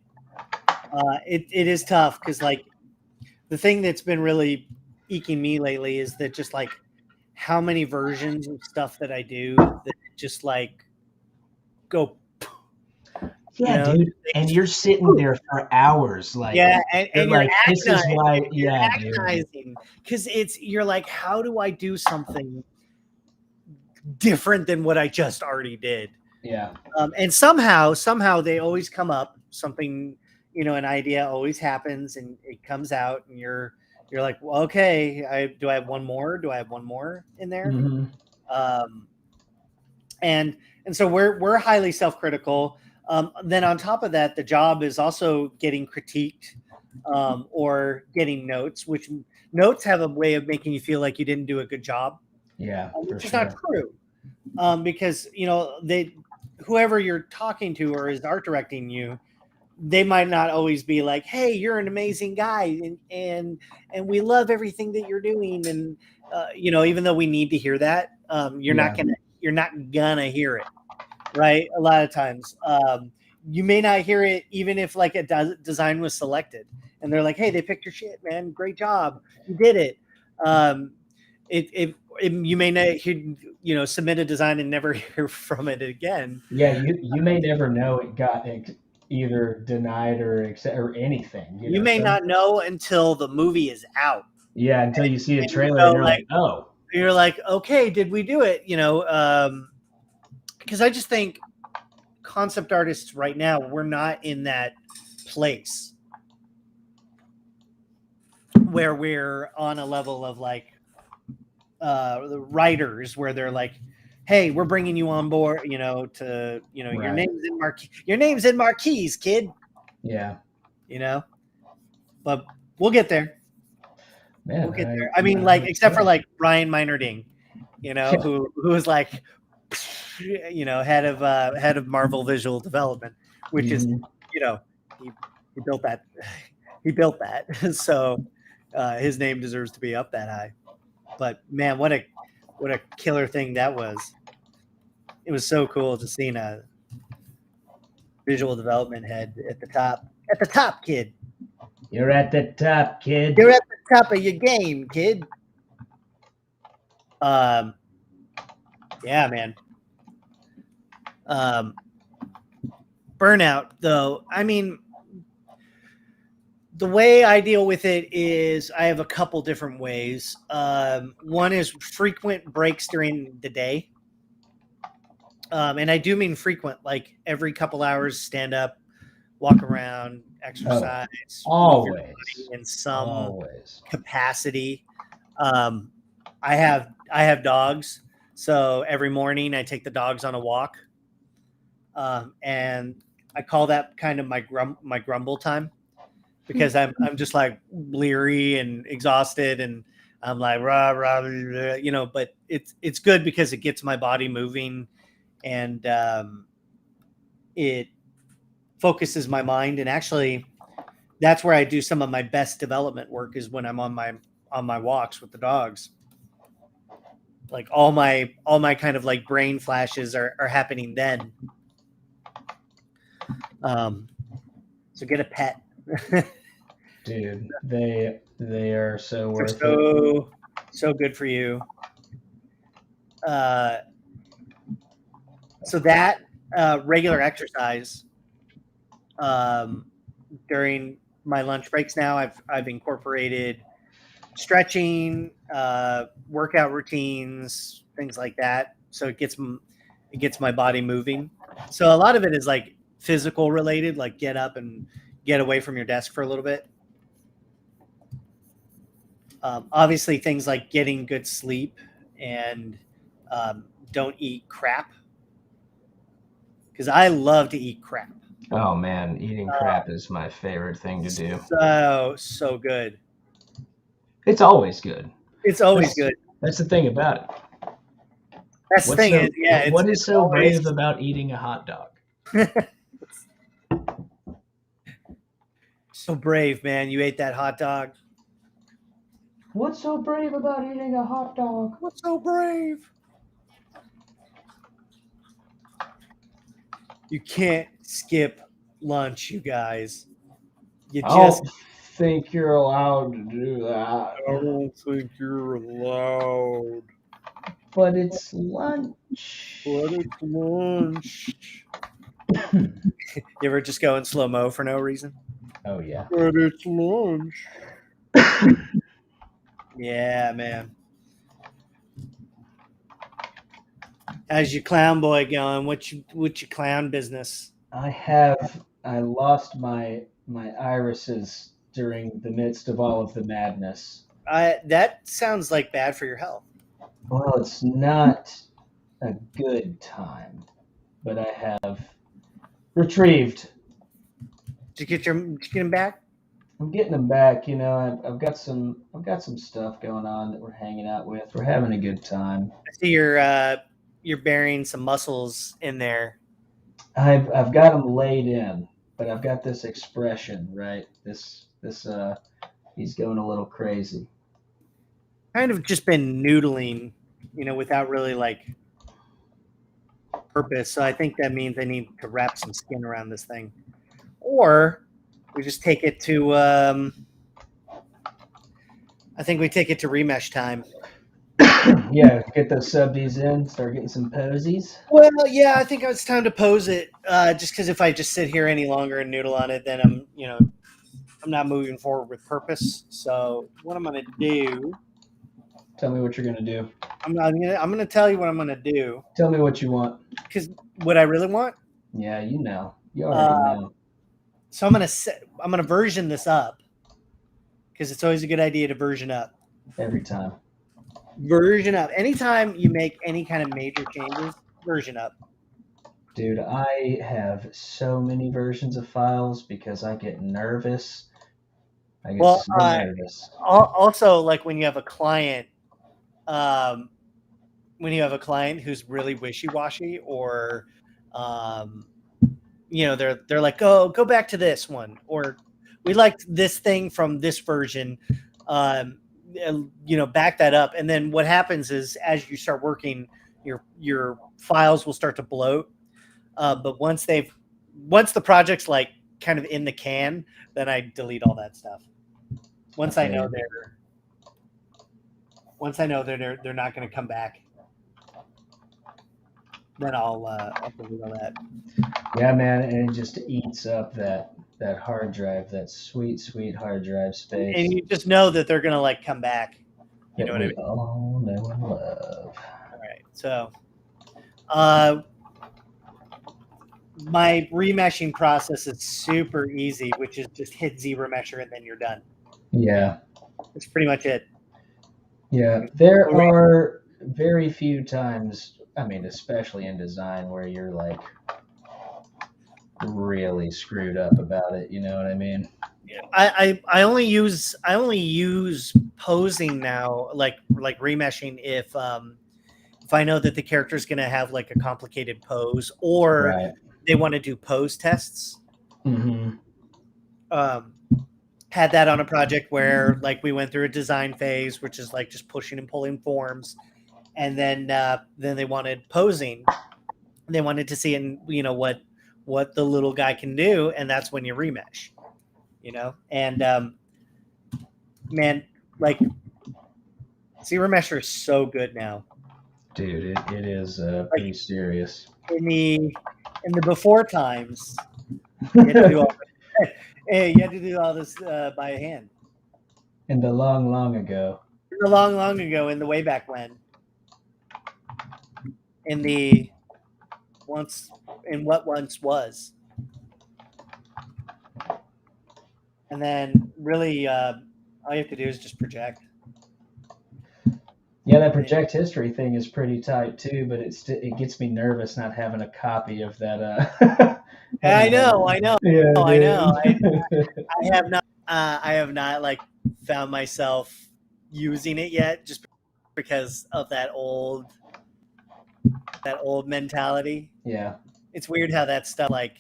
[SPEAKER 1] is tough because like the thing that's been really eking me lately is that just like how many versions of stuff that I do that just like go, you
[SPEAKER 2] Yeah,
[SPEAKER 1] know,
[SPEAKER 2] dude. And you're sitting there for hours, like
[SPEAKER 1] yeah,
[SPEAKER 2] you're
[SPEAKER 1] and you're
[SPEAKER 2] like, "This is why." Yeah, dude.
[SPEAKER 1] agonizing because you're like, how do I do something different than what I just already did?
[SPEAKER 2] Yeah.
[SPEAKER 1] And somehow they always come up. Something, you know, an idea always happens, and it comes out, and you're like, well, okay, do I have one more? Do I have one more in there?
[SPEAKER 2] Hmm.
[SPEAKER 1] Um, and so we're highly self-critical. Then on top of that, the job is also getting critiqued or getting notes, which notes have a way of making you feel like you didn't do a good job,
[SPEAKER 2] Yeah, for
[SPEAKER 1] which is not
[SPEAKER 2] sure.
[SPEAKER 1] true. Because you know whoever you're talking to or is art directing you, they might not always be like, hey, you're an amazing guy, and we love everything that you're doing, and you know, even though we need to hear that,
[SPEAKER 2] Yeah.
[SPEAKER 1] you're not gonna hear it, right? A lot of times you may not hear it even if like a design was selected and they're like, hey, they picked your shit, man, great job, you did it. um, you may not hear, you know, submit a design and never hear from it again.
[SPEAKER 2] Yeah, you may never know it got either denied or accept or anything,
[SPEAKER 1] You may not know until the movie is out.
[SPEAKER 2] Yeah, until you see a
[SPEAKER 1] And you
[SPEAKER 2] trailer and
[SPEAKER 1] go
[SPEAKER 2] you're
[SPEAKER 1] like,
[SPEAKER 2] like, "Oh."
[SPEAKER 1] you're like, okay, did we do it? You know, because I just think concept artists right now, we're not in that place where we're on a level of like the writers where they're like, hey, we're bringing you on board, you know, to, you know,
[SPEAKER 2] Right.
[SPEAKER 1] your name's in marquees, kid,
[SPEAKER 2] Yeah.
[SPEAKER 1] you know, but we'll get there.
[SPEAKER 2] Man,
[SPEAKER 1] We'll get there. I mean, like,
[SPEAKER 2] hope
[SPEAKER 1] except for
[SPEAKER 2] so.
[SPEAKER 1] like Brian Minerding, you know,
[SPEAKER 2] Yeah.
[SPEAKER 1] who was like, you know, head of Marvel Visual Development, which is,
[SPEAKER 2] Mhm.
[SPEAKER 1] you know, he built that, he built that, so his name deserves to be up that high. But man, what a killer thing that was! It was so cool to see a visual development head at the top, kid.
[SPEAKER 2] You're at the top, kid.
[SPEAKER 1] You're at the top of your game, kid. Yeah, man. Burnout, though, I mean, the way I deal with it is I have a couple different ways. One is frequent breaks during the day. And I do mean frequent, like every couple hours, stand up, walk around,
[SPEAKER 2] Oh,
[SPEAKER 1] exercise, move your
[SPEAKER 2] always.
[SPEAKER 1] body in some
[SPEAKER 2] Always.
[SPEAKER 1] capacity. Um, I have dogs, so every morning I take the dogs on a walk, and I call that kind of my grumble time, because I'm just like bleary and exhausted, and I'm like rah rah, rah, you know. But it's good because it gets my body moving, and it focuses my mind. And actually, that's where I do some of my best development work, is when I'm on my walks with the dogs. Like all my kind of like brain flashes are happening then. So get a pet.
[SPEAKER 2] Dude, they are so
[SPEAKER 1] They're
[SPEAKER 2] worth it.
[SPEAKER 1] so good for you. Uh, so that regular exercise um, during my lunch breaks now, I've incorporated stretching, workout routines, things like that. So it gets my body moving. So a lot of it is like physical related, like get up and get away from your desk for a little bit. Obviously, things like getting good sleep and don't eat crap, because I love to eat crap.
[SPEAKER 2] Oh man, eating crap is my favorite thing to do.
[SPEAKER 1] So good.
[SPEAKER 2] It's always good.
[SPEAKER 1] It's always
[SPEAKER 2] That's
[SPEAKER 1] good.
[SPEAKER 2] that's the thing about it.
[SPEAKER 1] That's the thing is, yeah,
[SPEAKER 2] What is
[SPEAKER 1] it's
[SPEAKER 2] so
[SPEAKER 1] always
[SPEAKER 2] brave about eating a hot dog?
[SPEAKER 1] so brave, man. You ate that hot dog.
[SPEAKER 2] What's so brave about eating a hot dog?
[SPEAKER 1] What's so brave? You can't skip lunch, you guys. You
[SPEAKER 2] I
[SPEAKER 1] just
[SPEAKER 2] don't think you're allowed to do that.
[SPEAKER 1] don't think you're allowed.
[SPEAKER 2] But it's lunch.
[SPEAKER 1] But it's lunch. You ever just go in slow mo for no reason?
[SPEAKER 2] Oh, yeah.
[SPEAKER 1] But it's lunch. Yeah, man. How's your clown boy going? What's your clown business?
[SPEAKER 2] I lost my irises during the midst of all of the madness.
[SPEAKER 1] That sounds like bad for your health.
[SPEAKER 2] Well, it's not a good time, but I have retrieved.
[SPEAKER 1] Did you get him back?
[SPEAKER 2] I'm getting them back. I've got some stuff going on that we're hanging out with. We're having a good time.
[SPEAKER 1] I see you're burying some muscles in there.
[SPEAKER 2] I've got them laid in, but I've got this expression, right? This he's going a little crazy.
[SPEAKER 1] Kind of just been noodling, without really like purpose. So I think that means I need to wrap some skin around this thing, or we just take it to. I think we take it to remesh time.
[SPEAKER 2] Yeah, get those subdies in, start getting some posies.
[SPEAKER 1] Well, yeah, I think it's time to pose it. Just because if I just sit here any longer and noodle on it, then I'm not moving forward with purpose. So what I'm gonna do?
[SPEAKER 2] Tell me what you're gonna do.
[SPEAKER 1] I'm gonna tell you what I'm gonna do.
[SPEAKER 2] Tell me what you want.
[SPEAKER 1] Because what I really want.
[SPEAKER 2] Yeah, you know. You already know.
[SPEAKER 1] So I'm gonna version this up because it's always a good idea to version up.
[SPEAKER 2] Every time.
[SPEAKER 1] Version up. Anytime you make any kind of major changes, version up.
[SPEAKER 2] Dude, I have so many versions of files because I get nervous. I get so nervous.
[SPEAKER 1] Also, like when you have a client, who's really wishy-washy, or they're like, go back to this one, or we liked this thing from this version, back that up. And then what happens is as you start working, your files will start to bloat. But once the project's like kind of in the can, then I delete all that stuff. Once I know they're not going to come back, then I'll delete all that.
[SPEAKER 2] Yeah, man, and it just eats up that hard drive, that sweet hard drive space.
[SPEAKER 1] And you just know that they're going to like come back. You know what I mean?
[SPEAKER 2] Oh, know and love.
[SPEAKER 1] All right. So, my remeshing process is super easy, which is just hit Z remesher and then you're done.
[SPEAKER 2] Yeah.
[SPEAKER 1] That's pretty much it.
[SPEAKER 2] Yeah. There are very few times, I mean, especially in design, where you're like really screwed up about it. You know what I mean?
[SPEAKER 1] I only use posing now, like remeshing if I know that the character is going to have like a complicated pose, or they want to do pose tests.
[SPEAKER 2] Mm-hmm.
[SPEAKER 1] Had that on a project where like we went through a design phase, which is like just pushing and pulling forms, and then they wanted posing. They wanted to see what the little guy can do, and that's when you remesh. And man, like Z remesher is so good now.
[SPEAKER 2] Dude, it is pretty serious.
[SPEAKER 1] In the before times, you had to do all this by hand.
[SPEAKER 2] In the long ago.
[SPEAKER 1] Long ago, in the way back when. In what once was. And then really all you have to do is just project.
[SPEAKER 2] Yeah, that project history thing is pretty tight too, but it gets me nervous not having a copy of that.
[SPEAKER 1] I know.
[SPEAKER 2] Yeah,
[SPEAKER 1] I know. I have not like found myself using it yet, just because of that old mentality.
[SPEAKER 2] Yeah.
[SPEAKER 1] It's weird how that stuff like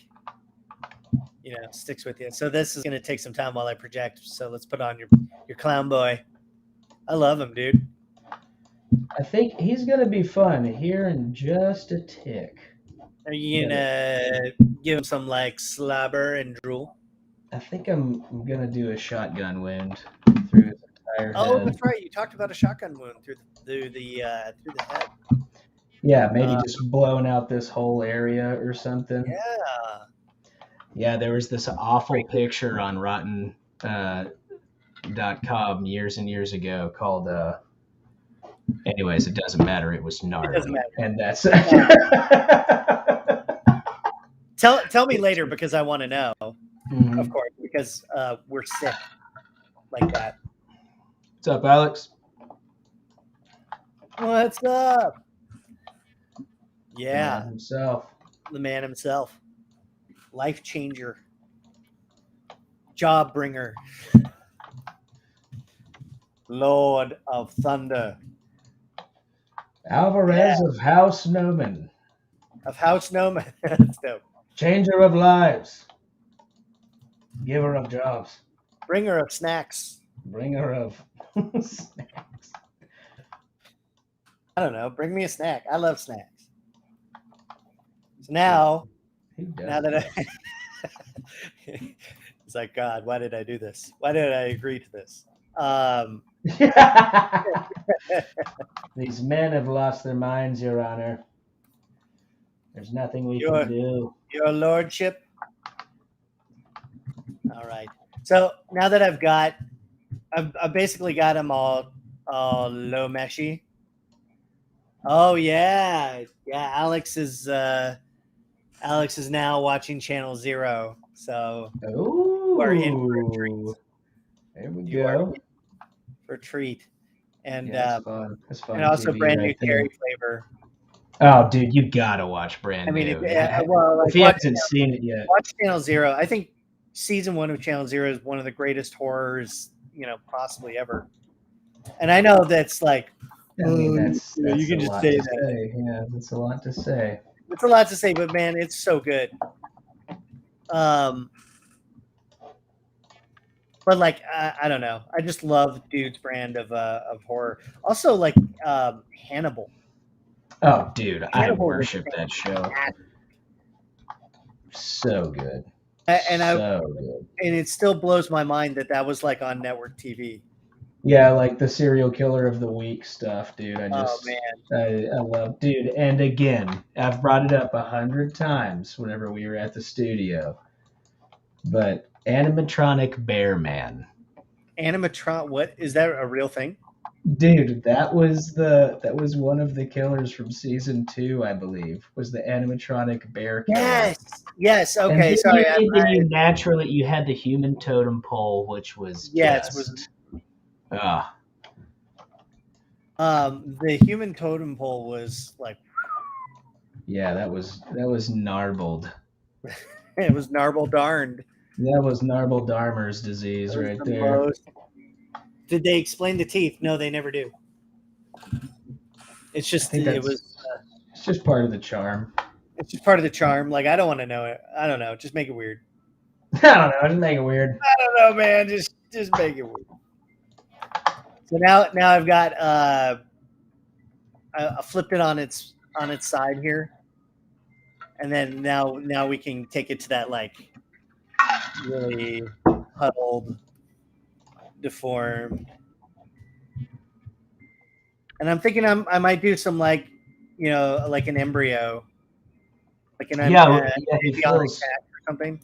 [SPEAKER 1] sticks with you. So this is going to take some time while I project. So let's put on your clown boy. I love him, dude.
[SPEAKER 2] I think he's gonna be fun here in just a tick.
[SPEAKER 1] Are you gonna give him some like slobber and drool?
[SPEAKER 2] I think I'm gonna do a shotgun wound through his entire
[SPEAKER 1] Oh,
[SPEAKER 2] head.
[SPEAKER 1] that's right. You talked about a shotgun wound through the head.
[SPEAKER 2] Yeah, maybe just blowing out this whole area or something.
[SPEAKER 1] Yeah.
[SPEAKER 2] Yeah, there was this awful picture on Rotten.com years and years ago called. Anyways, it doesn't matter. It was gnarly.
[SPEAKER 1] It doesn't matter.
[SPEAKER 2] And that's.
[SPEAKER 1] Tell me later because I want to know.
[SPEAKER 2] Mhm.
[SPEAKER 1] Of course, because we're sick like that.
[SPEAKER 2] What's up, Alex?
[SPEAKER 1] What's up? Yeah,
[SPEAKER 2] Himself.
[SPEAKER 1] the man himself. Life changer. Job bringer. Lord of Thunder.
[SPEAKER 2] Alvarez of House Noman.
[SPEAKER 1] Of House Gnome. That's dope.
[SPEAKER 2] Changer of lives. Giver of jobs.
[SPEAKER 1] Bringer of snacks.
[SPEAKER 2] Bringer of snacks.
[SPEAKER 1] I don't know. Bring me a snack. I love snacks. So now that I it's like, God, why did I do this? Why did I agree to this?
[SPEAKER 2] These men have lost their minds, Your Honor. There's nothing we can do.
[SPEAKER 1] Your Lordship. All right. So now that I've basically got them all low meshy. Oh yeah. Yeah. Alex is now watching Channel 0. So we're in for a treat.
[SPEAKER 2] There we go.
[SPEAKER 1] For a treat. And
[SPEAKER 2] that's fun. That's fun.
[SPEAKER 1] And also
[SPEAKER 2] TV
[SPEAKER 1] brand new
[SPEAKER 2] right
[SPEAKER 1] Terry flavor.
[SPEAKER 2] Oh, dude, you gotta watch brand new.
[SPEAKER 1] If
[SPEAKER 2] you haven't seen it yet,
[SPEAKER 1] watch Channel 0. I think season 1 of Channel 0 is one of the greatest horrors, possibly ever. And I know that's like,
[SPEAKER 2] that's
[SPEAKER 1] you can just say that.
[SPEAKER 2] Yeah, that's a lot to say.
[SPEAKER 1] It's a lot to say, but man, it's so good. But like, I don't know. I just love Dude's brand of horror. Also, like Hannibal.
[SPEAKER 2] Oh, dude,
[SPEAKER 1] Hannibal
[SPEAKER 2] I worship that show. So good.
[SPEAKER 1] And it still blows my mind that was like on network TV.
[SPEAKER 2] Yeah, like the serial killer of the week stuff, dude. I love, dude. And again, I've brought it up 100 times whenever we were at the studio. But Animatronic Bear Man.
[SPEAKER 1] What is that a real thing?
[SPEAKER 2] Dude, that was one of the killers from season 2, I believe. Was the animatronic bear killer.
[SPEAKER 1] Yes. Okay, sorry.
[SPEAKER 2] You had the human totem pole, which was
[SPEAKER 1] the human totem pole was like.
[SPEAKER 2] Yeah, that was narbled.
[SPEAKER 1] It was narble darned.
[SPEAKER 2] That was narble Darmer's disease right there.
[SPEAKER 1] Did they explain the teeth? No, they never do. It's just it's
[SPEAKER 2] just part of the charm.
[SPEAKER 1] It's just part of the charm. Like I don't want to know it. I don't know. Just make it weird.
[SPEAKER 2] I don't know. Just make it weird.
[SPEAKER 1] I don't know, man. Just make it weird. So now I've got I flipped it on its side here, and then now we can take it to that like really huddled, deformed. And I'm thinking I might do some like like an embryo, like an embryonic cat or something.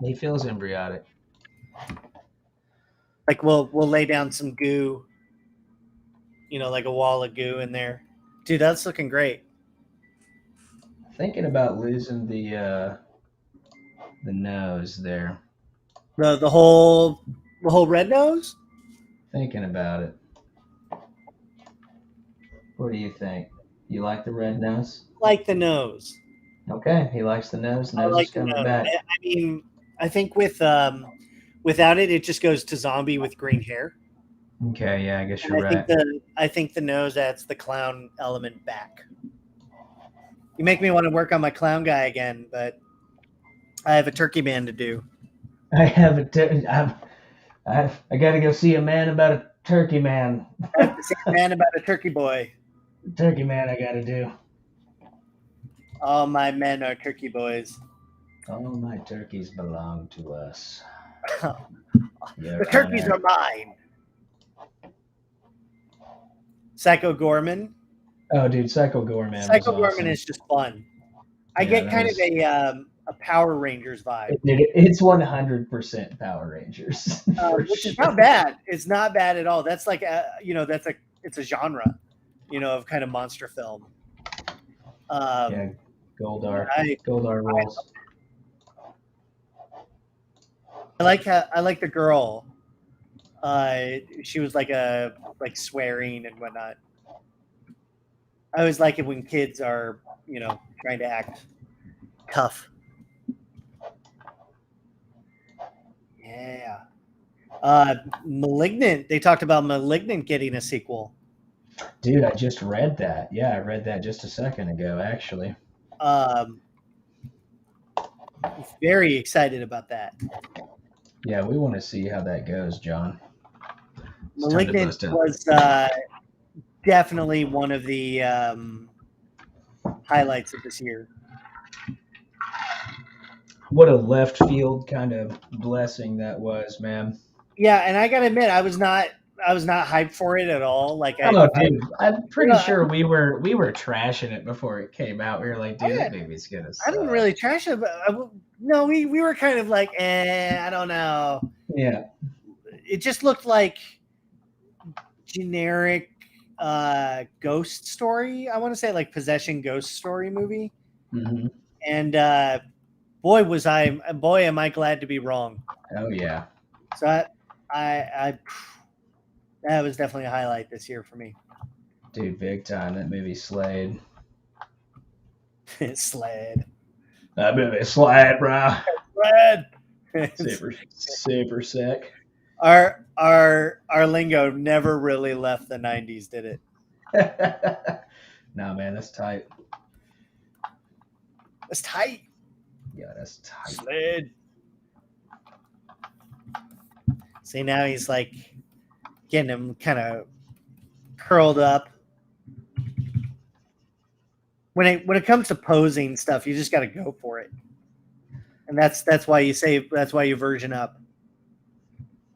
[SPEAKER 2] He feels embryonic.
[SPEAKER 1] Like we'll lay down some goo, like a wall of goo in there. Dude, that's looking great.
[SPEAKER 2] Thinking about losing the nose there.
[SPEAKER 1] The whole red nose?
[SPEAKER 2] Thinking about it. What do you think? You like the red nose?
[SPEAKER 1] Like the nose.
[SPEAKER 2] Okay, he likes the nose. Nose is coming back.
[SPEAKER 1] I mean, I think without it just goes to zombie with green hair.
[SPEAKER 2] Okay, yeah, I guess you're right.
[SPEAKER 1] I think the nose adds the clown element back. You make me want to work on my clown guy again, but I have a turkey man to do.
[SPEAKER 2] I got to go see a man about a Turkey man.
[SPEAKER 1] That's the same man about a turkey boy.
[SPEAKER 2] Turkey man, I gotta do.
[SPEAKER 1] All my men are turkey boys.
[SPEAKER 2] All my turkeys belong to us.
[SPEAKER 1] The turkeys are mine. Psycho Gorman.
[SPEAKER 2] Oh, dude, Psycho Gorman.
[SPEAKER 1] Psycho
[SPEAKER 2] was
[SPEAKER 1] Gorman
[SPEAKER 2] awesome.
[SPEAKER 1] is just fun. I
[SPEAKER 2] Yeah,
[SPEAKER 1] get
[SPEAKER 2] that
[SPEAKER 1] kind
[SPEAKER 2] was-
[SPEAKER 1] of a Power Rangers vibe,
[SPEAKER 2] It's 100% Power Rangers, for
[SPEAKER 1] which
[SPEAKER 2] sure.
[SPEAKER 1] is not bad. It's not bad at all. That's like it's a genre, of kind of monster film.
[SPEAKER 2] Yeah, Goldar.
[SPEAKER 1] I
[SPEAKER 2] Goldar rules.
[SPEAKER 1] like the girl. She was like swearing and whatnot. I always like it when kids are, trying to act tough. Yeah. Malignant. They talked about Malignant getting a sequel.
[SPEAKER 2] Dude, I just read that. Yeah, I read that just a second ago, actually.
[SPEAKER 1] Very excited about that.
[SPEAKER 2] Yeah, we want to see how that goes, John.
[SPEAKER 1] Malignant was definitely one of the highlights of this year.
[SPEAKER 2] What a left field kind of blessing that was, man.
[SPEAKER 1] Yeah, and I gotta admit, I was not hyped for it at all. Like,
[SPEAKER 2] I'm pretty sure we were trashing it before it came out. We were like, dude, that movie's gonna suck.
[SPEAKER 1] I didn't really trash it, but we were kind of like, I don't know.
[SPEAKER 2] Yeah.
[SPEAKER 1] It just looked like generic ghost story. I want to say like possession ghost story movie.
[SPEAKER 2] Mm-hmm.
[SPEAKER 1] And boy, am I glad to be wrong.
[SPEAKER 2] Oh yeah.
[SPEAKER 1] So I that was definitely a highlight this year for me.
[SPEAKER 2] Dude, big time. That movie slayed.
[SPEAKER 1] Sled.
[SPEAKER 2] That movie slayed, bro.
[SPEAKER 1] Sled.
[SPEAKER 2] Super sick.
[SPEAKER 1] Our lingo never really left the 90s, did it?
[SPEAKER 2] No, man, that's tight.
[SPEAKER 1] That's tight.
[SPEAKER 2] Yeah, that's tight.
[SPEAKER 1] Sled. See, now he's like getting him kind of curled up. When it comes to posing stuff, you just got to go for it, and that's why you version up.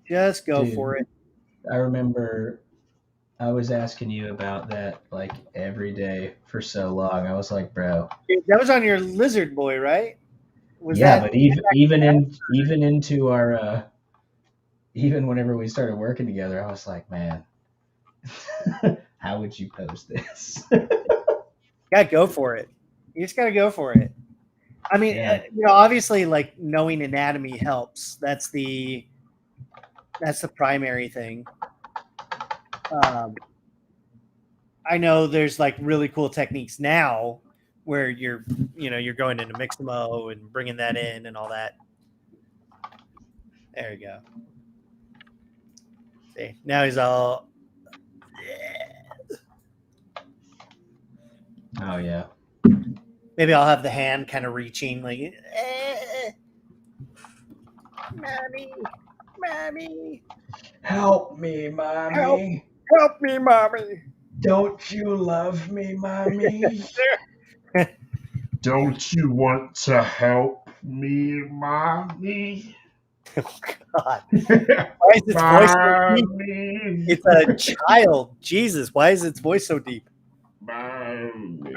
[SPEAKER 1] Just go for it.
[SPEAKER 2] I remember I was asking you about that like every day for so long. I was like, bro,
[SPEAKER 1] that was on your Lizard Boy, right?
[SPEAKER 2] But even into our even whenever we started working together, I was like, man, how would you pose this?
[SPEAKER 1] Gotta go for it. You just gotta go for it. I mean, obviously, like knowing anatomy helps. That's the primary thing. I know there's like really cool techniques now where you're going into Mixamo and bringing that in and all that. There you go. See, now he's all.
[SPEAKER 2] Oh yeah.
[SPEAKER 1] Maybe I'll have the hand kind of reaching, like, mommy,
[SPEAKER 2] help me, mommy.
[SPEAKER 1] Help me, mommy.
[SPEAKER 2] Don't you love me, mommy?
[SPEAKER 3] Don't you want to help me, mommy?
[SPEAKER 1] Oh, God. Why is its voice so deep? It's a child. Jesus, why is its voice so deep?
[SPEAKER 3] Mommy.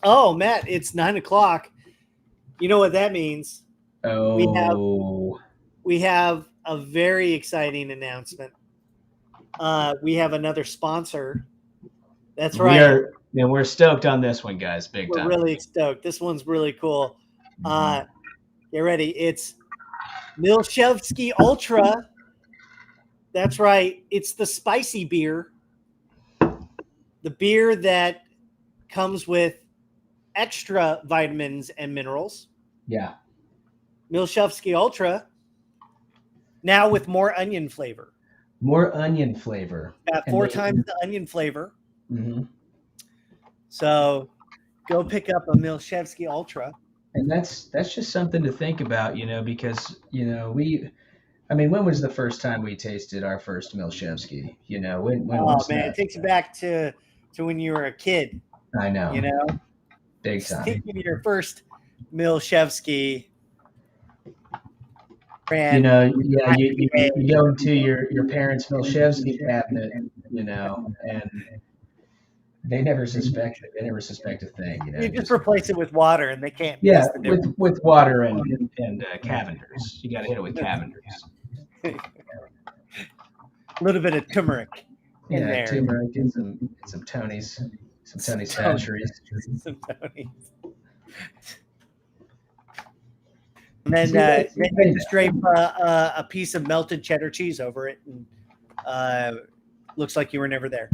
[SPEAKER 1] Oh, Matt, it's 9:00. You know what that means?
[SPEAKER 2] Oh.
[SPEAKER 1] We have a very exciting announcement. We have another sponsor. That's right.
[SPEAKER 2] We're stoked on this one, guys. Big time.
[SPEAKER 1] We're really stoked. This one's really cool. Get ready. It's Krichevsky Ultra. That's right. It's the spicy beer. The beer that comes with extra vitamins and minerals.
[SPEAKER 2] Yeah.
[SPEAKER 1] Krichevsky Ultra. Now with more onion flavor.
[SPEAKER 2] More onion flavor.
[SPEAKER 1] Got 4 times the onion flavor.
[SPEAKER 2] Mm-hmm.
[SPEAKER 1] So go pick up a Krichevsky Ultra.
[SPEAKER 2] And that's just something to think about, because, I mean, when was the first time we tasted our first Milchevsky? You know, when
[SPEAKER 1] Oh
[SPEAKER 2] was
[SPEAKER 1] man,
[SPEAKER 2] that?
[SPEAKER 1] it takes you back to when you were a kid.
[SPEAKER 2] I know.
[SPEAKER 1] You know,
[SPEAKER 2] Big
[SPEAKER 1] just
[SPEAKER 2] time.
[SPEAKER 1] thinking of your first Milchevsky.
[SPEAKER 2] You know, yeah, you go into your parents' Milchevsky cabinet, you know, and they never suspect it. They never suspect a thing, you know.
[SPEAKER 1] You just replace it with water, and they can't
[SPEAKER 2] Yeah,
[SPEAKER 1] taste the difference.
[SPEAKER 2] with water and Cavenders. You got to hit it with Cavenders.
[SPEAKER 1] A little bit of turmeric in
[SPEAKER 2] Yeah,
[SPEAKER 1] there.
[SPEAKER 2] turmeric and some Tony's hatcheries.
[SPEAKER 1] Some Tonys. And then you just drape a piece of melted cheddar cheese over it, and looks like you were never there.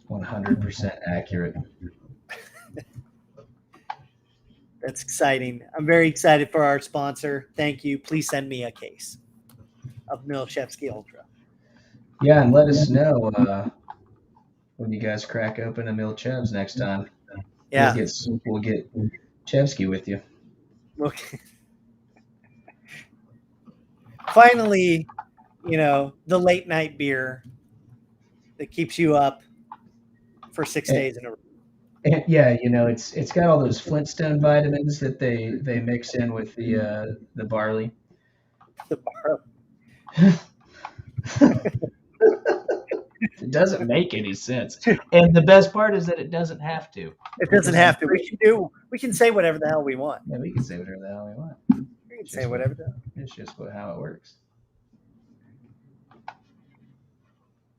[SPEAKER 2] 100% accurate.
[SPEAKER 1] That's exciting. I'm very excited for our sponsor. Thank you. Please send me a case of Milchevsky Ultra.
[SPEAKER 2] Yeah, and let us know when you guys crack open a Milchevs next time.
[SPEAKER 1] Yeah.
[SPEAKER 2] We'll get Chevsky with you.
[SPEAKER 1] Okay. Finally, the late night beer that keeps you up for 6 days in a row.
[SPEAKER 2] And yeah, it's got all those Flintstone vitamins that they mix in with the barley.
[SPEAKER 1] The bar.
[SPEAKER 2] It doesn't make any sense. And the best part is that it doesn't have to.
[SPEAKER 1] It doesn't have to. We can say whatever the hell we want.
[SPEAKER 2] Yeah, we can say whatever the hell we want.
[SPEAKER 1] We can say whatever the hell.
[SPEAKER 2] It's just how it works.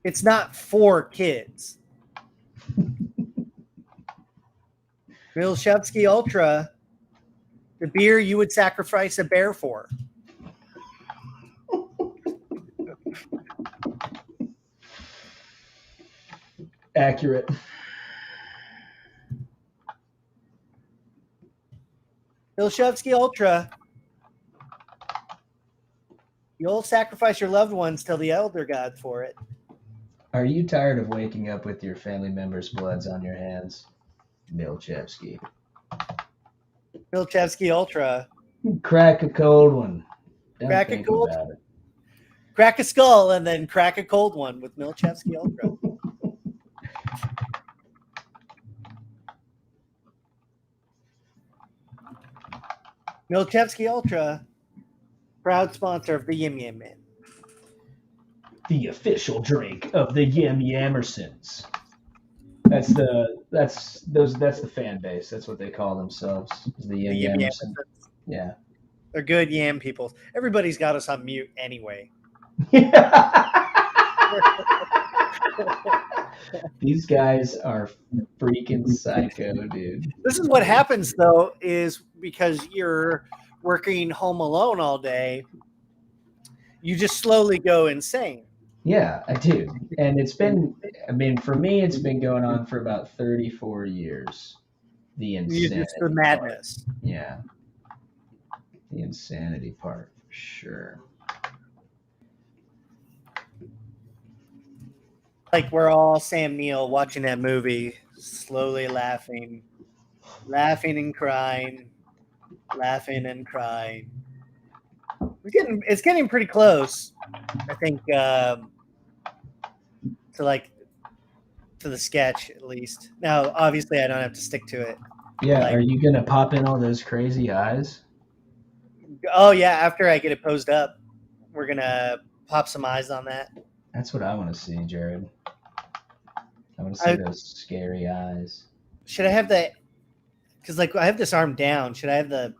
[SPEAKER 1] It's not for kids. Milchevsky Ultra, the beer you would sacrifice a bear for.
[SPEAKER 2] Accurate.
[SPEAKER 1] Milchevsky Ultra. You'll sacrifice your loved ones till the elder god for it.
[SPEAKER 2] Are you tired of waking up with your family members' bloods on your hands? Milchevsky.
[SPEAKER 1] Milchevsky Ultra.
[SPEAKER 2] Crack a cold one.
[SPEAKER 1] Crack a cold. Crack a skull and then crack a cold one with Milchevsky Ultra. Milchevsky Ultra, proud sponsor of the Yim Yam Men.
[SPEAKER 2] The official drink of the Yim Yamersons. That's the fan base. That's what they call themselves. The Yim Yamersons. Yeah.
[SPEAKER 1] They're good yam people. Everybody's got us on mute anyway.
[SPEAKER 2] These guys are freaking psycho, dude.
[SPEAKER 1] This is what happens, though, is because you're working home alone all day, you just slowly go insane.
[SPEAKER 2] Yeah, I do. And for me, it's been going on for about 34 years. The insanity.
[SPEAKER 1] It's the madness.
[SPEAKER 2] Part. Yeah. The insanity part, for sure.
[SPEAKER 1] Like we're all Sam Neill watching that movie, slowly laughing and crying, laughing and crying. It's getting pretty close, I think, to the sketch at least. Now, obviously, I don't have to stick to it.
[SPEAKER 2] Yeah, are you gonna pop in all those crazy eyes?
[SPEAKER 1] Oh yeah, after I get it posed up, we're gonna pop some eyes on that.
[SPEAKER 2] That's what I want to see, Jared. I want to see those scary eyes.
[SPEAKER 1] Should I have that? Because I have this arm down. Should I have do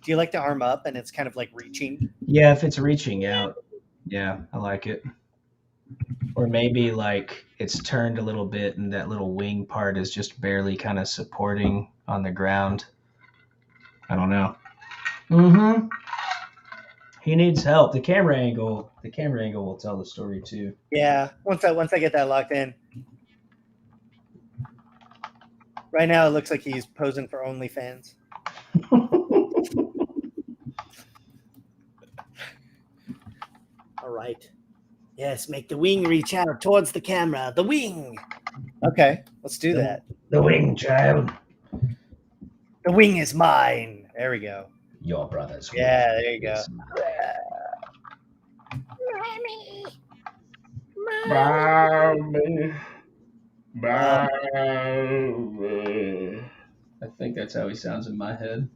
[SPEAKER 1] you like the arm up and it's kind of like reaching?
[SPEAKER 2] Yeah, if it's reaching out. Yeah, I like it. Or maybe it's turned a little bit and that little wing part is just barely kind of supporting on the ground. I don't know. Mm-hmm. He needs help. The camera angle will tell the story too.
[SPEAKER 1] Yeah, once I get that locked in. Right now, it looks like he's posing for OnlyFans. All right. Yes, make the wing reach out towards the camera. The wing. Okay, let's do that.
[SPEAKER 2] The wing, child.
[SPEAKER 1] The wing is mine. There we go.
[SPEAKER 2] Your brother's wing.
[SPEAKER 1] Yeah, there you go.
[SPEAKER 3] Mommy. Mommy.
[SPEAKER 2] I think that's how he sounds in my head.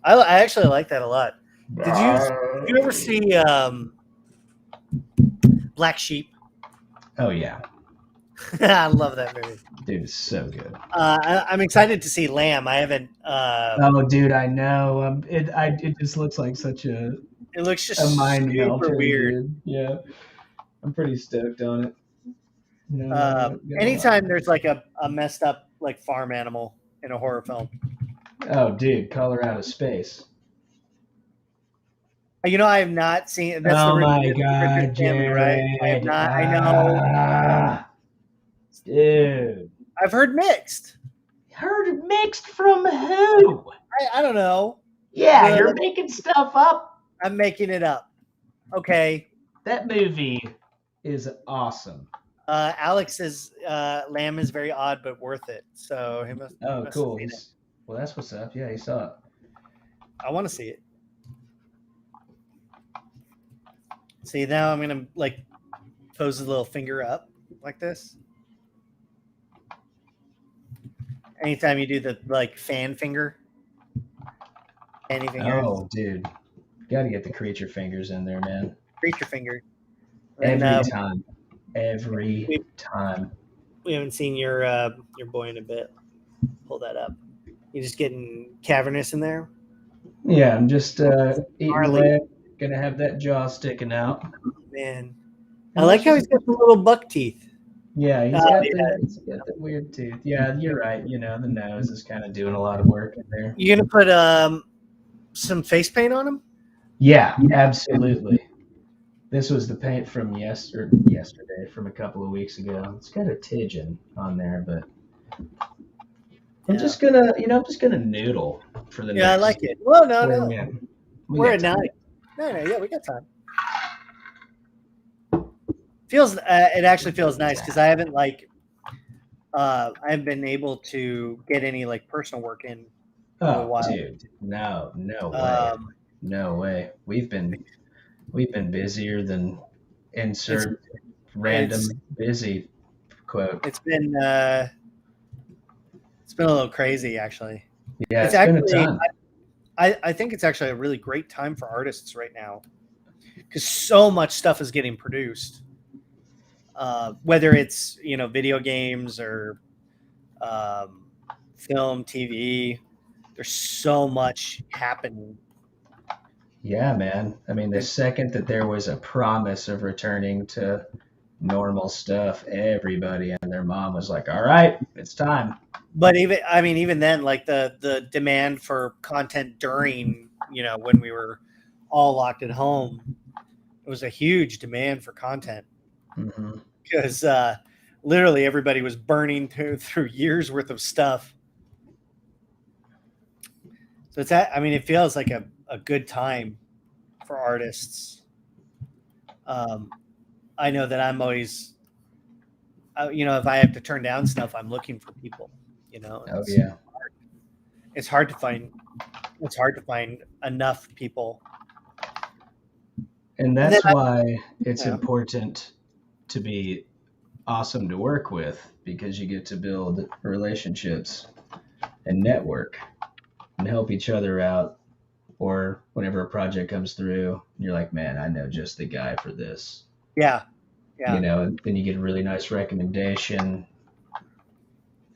[SPEAKER 1] I actually like that a lot. Did you ever see Black Sheep?
[SPEAKER 2] Oh yeah,
[SPEAKER 1] I love that movie.
[SPEAKER 2] dude, it's so good.
[SPEAKER 1] I'm excited to see Lamb. I haven't.
[SPEAKER 2] Oh, dude, I know. It just looks like such a
[SPEAKER 1] It looks just
[SPEAKER 2] mind
[SPEAKER 1] super
[SPEAKER 2] melter,
[SPEAKER 1] weird.
[SPEAKER 2] dude. Yeah, I'm pretty stoked on it. No,
[SPEAKER 1] Anytime there's like a messed up like farm animal in a horror film.
[SPEAKER 2] Oh, dude, Color Out of Space.
[SPEAKER 1] You know, I have not seen. That's
[SPEAKER 2] Oh
[SPEAKER 1] the
[SPEAKER 2] my
[SPEAKER 1] Richard
[SPEAKER 2] God,
[SPEAKER 1] family, right? I have
[SPEAKER 2] Jared.
[SPEAKER 1] not. I know.
[SPEAKER 2] Dude.
[SPEAKER 1] I've heard mixed.
[SPEAKER 2] Heard mixed from who?
[SPEAKER 1] I don't know.
[SPEAKER 2] Yeah,
[SPEAKER 1] But
[SPEAKER 2] you're making stuff up.
[SPEAKER 1] I'm making it up. Okay.
[SPEAKER 2] That movie is awesome.
[SPEAKER 1] Alex says Lamb is very odd but worth it. So he must.
[SPEAKER 2] Oh,
[SPEAKER 1] must
[SPEAKER 2] cool.
[SPEAKER 1] have seen it.
[SPEAKER 2] Well, that's what's up. Yeah, he saw it.
[SPEAKER 1] I want to see it. See, now I'm gonna like pose a little finger up like this. Anytime you do the like fan finger, any finger,
[SPEAKER 2] Oh, dude. Got to get the creature fingers in there, man.
[SPEAKER 1] creature finger.
[SPEAKER 2] Every
[SPEAKER 1] And
[SPEAKER 2] time. Every time.
[SPEAKER 1] we haven't seen your boy in a bit. Pull that up. You just getting cavernous in there.
[SPEAKER 2] Yeah, I'm just eating
[SPEAKER 1] Gnarly.
[SPEAKER 2] away. Gonna have that jaw sticking out.
[SPEAKER 1] Man, I like how he's got the little buck teeth.
[SPEAKER 2] Yeah, he's
[SPEAKER 1] yeah.
[SPEAKER 2] got the weird tooth. Yeah, you're right. You know, the nose is kind of doing a lot of work in there.
[SPEAKER 1] You gonna put some face paint on him?
[SPEAKER 2] Yeah, absolutely. This was the paint from yesterday, from a couple of weeks ago. It's got a Tidgeon on there, but I'm just gonna noodle for the next.
[SPEAKER 1] Yeah, I like it. Well, no, we're at 9. No, yeah, we got time. It actually feels nice because I haven't been able to get any like personal work in a while.
[SPEAKER 2] Dude, no way, no way. We've been busier than insert random busy quote.
[SPEAKER 1] It's been a little crazy actually.
[SPEAKER 2] Yeah, it's been a ton.
[SPEAKER 1] I think it's actually a really great time for artists right now because so much stuff is getting produced. Whether it's video games or film, TV, there's so much happening.
[SPEAKER 2] Yeah, man. I mean, the second that there was a promise of returning to normal stuff, everybody and their mom was like, "All right, it's time."
[SPEAKER 1] But even then, like the demand for content during when we were all locked at home, it was a huge demand for content.
[SPEAKER 2] Mm-hmm.
[SPEAKER 1] Because literally everybody was burning through years worth of stuff. So it feels like a good time for artists. I know that I'm always, if I have to turn down stuff, I'm looking for people.
[SPEAKER 2] Oh yeah.
[SPEAKER 1] It's hard to find enough people.
[SPEAKER 2] And that's why it's important to be awesome to work with, because you get to build relationships and network and help each other out. Or whenever a project comes through, you're like, man, I know just the guy for this.
[SPEAKER 1] Yeah.
[SPEAKER 2] And then you get a really nice recommendation.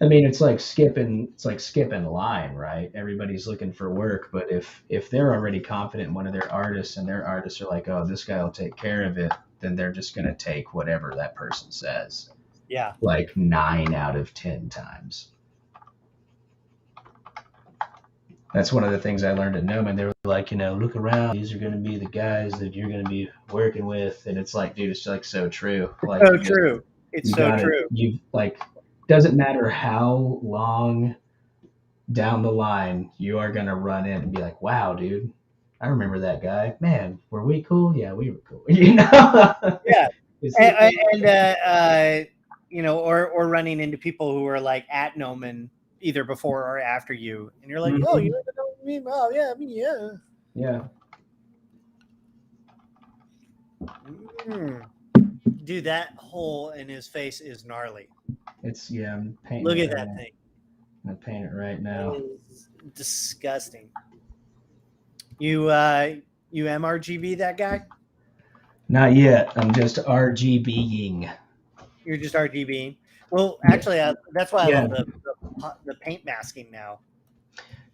[SPEAKER 2] I mean, it's like skipping a line, right? Everybody's looking for work, but if they're already confident in one of their artists and their artists are like, oh, this guy will take care of it, then they're just going to take whatever that person says.
[SPEAKER 1] Yeah.
[SPEAKER 2] Like 9 out of 10 times. That's one of the things I learned at Noman. They were like, look around. These are going to be the guys that you're going to be working with. And it's like, dude, it's like so true. Like,
[SPEAKER 1] so true. It's so true.
[SPEAKER 2] You like, doesn't matter how long down the line you are going to run in and be like, wow, dude, I remember that guy. Man, were we cool? Yeah, we were cool.
[SPEAKER 1] Yeah. Or running into people who are like at Noman either before or after you, and you're like,
[SPEAKER 2] Mm-hmm.
[SPEAKER 1] oh, you never know me? Oh, yeah, I mean, yeah.
[SPEAKER 2] Yeah.
[SPEAKER 1] Dude, that hole in his face is gnarly.
[SPEAKER 2] I'm painting.
[SPEAKER 1] Look
[SPEAKER 2] it
[SPEAKER 1] at
[SPEAKER 2] right
[SPEAKER 1] that
[SPEAKER 2] now.
[SPEAKER 1] thing.
[SPEAKER 2] I'm gonna paint it right now.
[SPEAKER 1] It is disgusting. You MRGB that guy?
[SPEAKER 2] Not yet. I'm just RGBing.
[SPEAKER 1] You're just RGBing. Well,
[SPEAKER 2] Yeah.
[SPEAKER 1] actually, that's why I
[SPEAKER 2] Yeah.
[SPEAKER 1] love the paint masking now.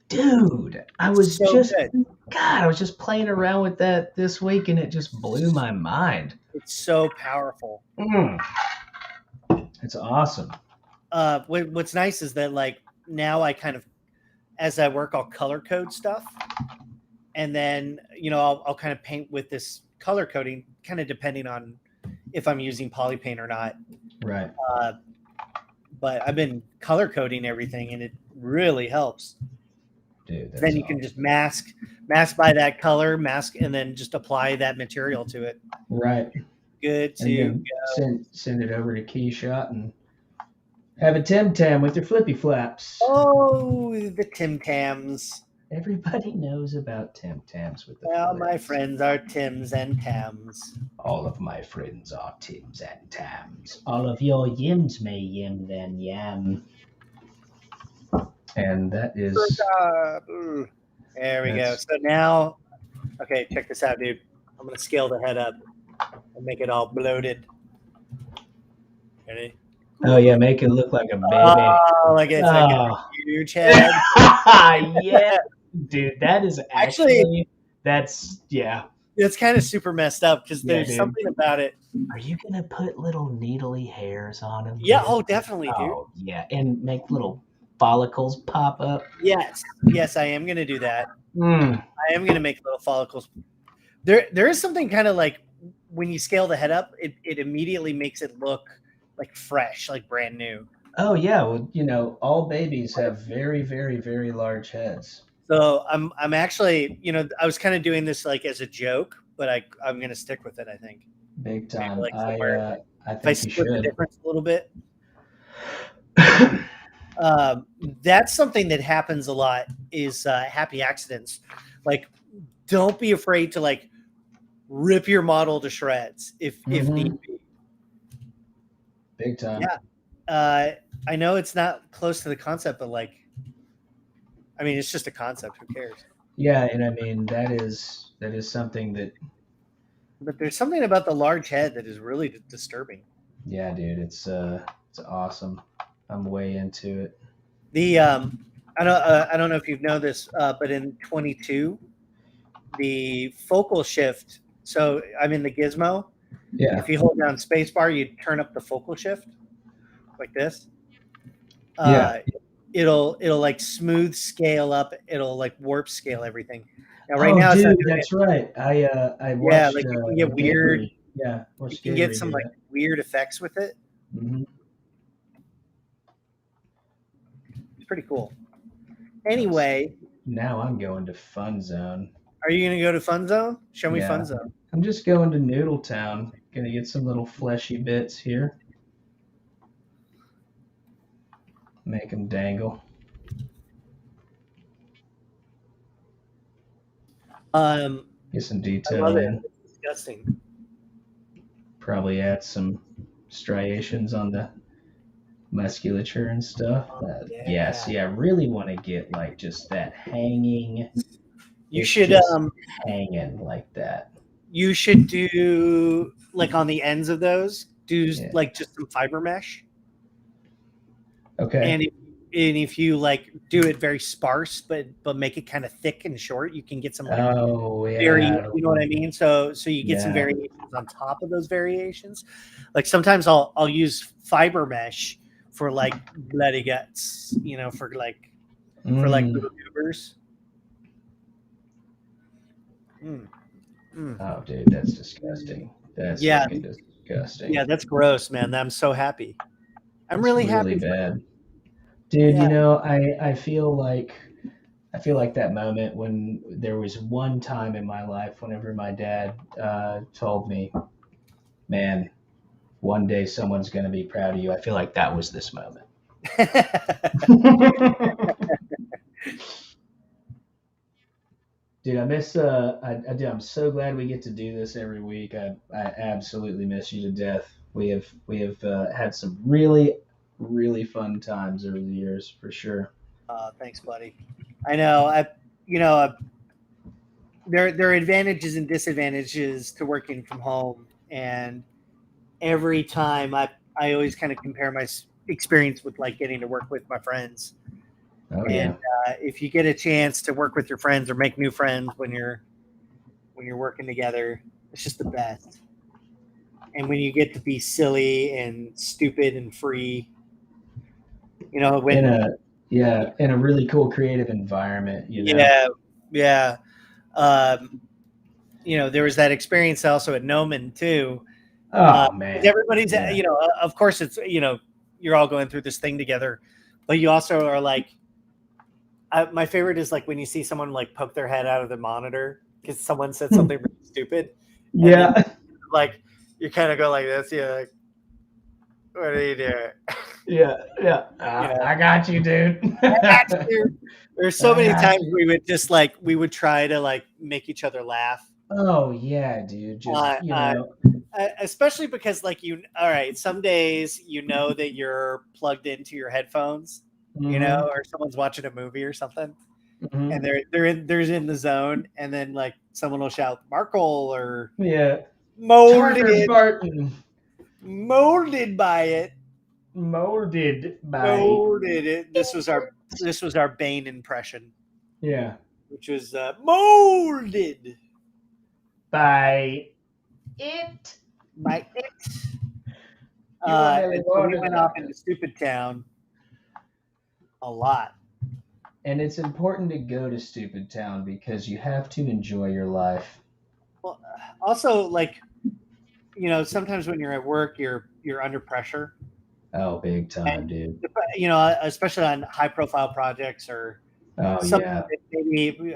[SPEAKER 2] Dude, I was
[SPEAKER 1] So good.
[SPEAKER 2] I was just playing around with that this week, and it just blew my mind.
[SPEAKER 1] It's so powerful.
[SPEAKER 2] It's awesome.
[SPEAKER 1] What's nice is that like now I kind of, as I work, I'll color code stuff, and then I'll kind of paint with this color coding, kind of depending on if I'm using poly paint or not.
[SPEAKER 2] Right.
[SPEAKER 1] But I've been color coding everything, and it really helps.
[SPEAKER 2] Dude,
[SPEAKER 1] Then you can just mask by that color, and then just apply that material to it.
[SPEAKER 2] Right.
[SPEAKER 1] Good to
[SPEAKER 2] send it over to Keyshot and have a Tim Tam with your flippy flaps.
[SPEAKER 1] Oh, the Tim Tams.
[SPEAKER 2] Everybody knows about Tim Tams with the
[SPEAKER 1] Well,
[SPEAKER 2] flips.
[SPEAKER 1] my friends are Tims and Tams.
[SPEAKER 2] All of my friends are Tims and Tams. All of your yims may yim then yam. And that is...
[SPEAKER 1] There we go. So now, okay, check this out, dude. I'm going to scale the head up and make it all bloated. Ready?
[SPEAKER 2] Oh, yeah, make it look like a baby.
[SPEAKER 1] Oh, like it's like a huge head.
[SPEAKER 2] Yeah, dude, that is actually that's
[SPEAKER 1] It's kind of super messed up because there's something about it.
[SPEAKER 2] Are you going to put little needly hairs on him?
[SPEAKER 1] Yeah, definitely, dude.
[SPEAKER 2] Oh, yeah, and make little follicles pop up.
[SPEAKER 1] Yes, I am going to do that.
[SPEAKER 2] I
[SPEAKER 1] am going to make little follicles. There is something kind of like when you scale the head up, it immediately makes it look like fresh, like brand new.
[SPEAKER 2] Oh yeah, well, all babies have very, very, very large heads.
[SPEAKER 1] So I'm actually, I was kind of doing this like as a joke, but I'm going to stick with it. I think
[SPEAKER 2] big time.
[SPEAKER 1] Like
[SPEAKER 2] I think
[SPEAKER 1] if I
[SPEAKER 2] you
[SPEAKER 1] split
[SPEAKER 2] should.
[SPEAKER 1] the difference a little bit. That's something that happens a lot is happy accidents. Like, don't be afraid to like rip your model to shreds if need be.
[SPEAKER 2] Big time.
[SPEAKER 1] Yeah. I know it's not close to the concept, but like, I mean, it's just a concept. Who cares?
[SPEAKER 2] Yeah, and I mean that is something that.
[SPEAKER 1] But there's something about the large head that is really disturbing.
[SPEAKER 2] Yeah, dude, it's awesome. I'm way into it.
[SPEAKER 1] The I don't know if you know this, but in 22, the focal shift. So I'm in the gizmo.
[SPEAKER 2] Yeah.
[SPEAKER 1] If you hold down spacebar, you turn up the focal shift like this. It'll like smooth scale up. It'll like warp scale everything. Now right now,
[SPEAKER 2] dude, that's right. I watched.
[SPEAKER 1] Like you can get weird.
[SPEAKER 2] Yeah,
[SPEAKER 1] you can get some like weird effects with it.
[SPEAKER 2] Mm-hmm.
[SPEAKER 1] It's pretty cool. Anyway,
[SPEAKER 2] now I'm going to Fun Zone.
[SPEAKER 1] Are you gonna go to Fun Zone? Show me Fun Zone.
[SPEAKER 2] I'm just going to Noodle Town. Gonna get some little fleshy bits here. Make them dangle. Get some detail in.
[SPEAKER 1] It's disgusting.
[SPEAKER 2] Probably add some striations on the musculature and stuff. See, I really want to get like just that hanging.
[SPEAKER 1] You should
[SPEAKER 2] hanging like that.
[SPEAKER 1] You should do like on the ends of those, like just some fiber mesh.
[SPEAKER 2] Okay.
[SPEAKER 1] And if you like do it very sparse, but make it kind of thick and short, you can get some like very, you know what I mean? So you get some variations on top of those variations. Like sometimes I'll use fiber mesh for like bloody guts, for like little goobers.
[SPEAKER 2] Oh, dude, that's disgusting. That's fucking disgusting.
[SPEAKER 1] Yeah, that's gross, man. I'm so happy. I'm really happy.
[SPEAKER 2] Bad. Dude, I feel like that moment when there was one time in my life whenever my dad told me, man, one day someone's going to be proud of you. I feel like that was this moment. Dude, I miss I do. I'm so glad we get to do this every week. I absolutely miss you to death. We have had some really fun times over the years for sure.
[SPEAKER 1] Thanks, buddy. I know. There are advantages and disadvantages to working from home, and every time I always kind of compare my experience with like getting to work with my friends.
[SPEAKER 2] Oh
[SPEAKER 1] And
[SPEAKER 2] yeah.
[SPEAKER 1] if you get a chance to work with your friends or make new friends when you're working together, it's just the best. And when you get to be silly and stupid and free,
[SPEAKER 2] In
[SPEAKER 1] when
[SPEAKER 2] a really cool creative environment,
[SPEAKER 1] yeah, yeah. Um, there was that experience also at Noman too.
[SPEAKER 2] Oh man.
[SPEAKER 1] Everybody's,
[SPEAKER 2] Yeah.
[SPEAKER 1] of course, it's you're all going through this thing together, but you also are like, my favorite is like when you see someone like poke their head out of the monitor because someone said something really stupid, and then
[SPEAKER 2] Yeah.
[SPEAKER 1] like you kind of go like this, like, what are you doing?
[SPEAKER 2] Yeah. I got you, dude.
[SPEAKER 1] There's so
[SPEAKER 2] I
[SPEAKER 1] many
[SPEAKER 2] got
[SPEAKER 1] times
[SPEAKER 2] you.
[SPEAKER 1] we would try to like make each other laugh.
[SPEAKER 2] Oh yeah, dude. Just
[SPEAKER 1] Especially because like all right, some days that you're plugged into your headphones,
[SPEAKER 2] mm-hmm,
[SPEAKER 1] or someone's watching a movie or something,
[SPEAKER 2] mm-hmm.
[SPEAKER 1] and they're in the zone, and then like someone will shout Markle or
[SPEAKER 2] Yeah. Tartar
[SPEAKER 1] molded
[SPEAKER 2] Barton.
[SPEAKER 1] molded by it.
[SPEAKER 2] Molded by.
[SPEAKER 1] Molded it. This was our Bane impression,
[SPEAKER 2] Yeah.
[SPEAKER 1] which was molded
[SPEAKER 2] By it.
[SPEAKER 1] by it.
[SPEAKER 2] You were never
[SPEAKER 1] And so we
[SPEAKER 2] born
[SPEAKER 1] went
[SPEAKER 2] enough.
[SPEAKER 1] off into Stupid Town a lot.
[SPEAKER 2] And it's important to go to Stupid Town because you have to enjoy your life.
[SPEAKER 1] Well, also like sometimes when you're at work, you're under pressure.
[SPEAKER 2] Oh, big time,
[SPEAKER 1] And,
[SPEAKER 2] dude.
[SPEAKER 1] especially on high profile projects or
[SPEAKER 2] Oh
[SPEAKER 1] something
[SPEAKER 2] yeah.
[SPEAKER 1] that maybe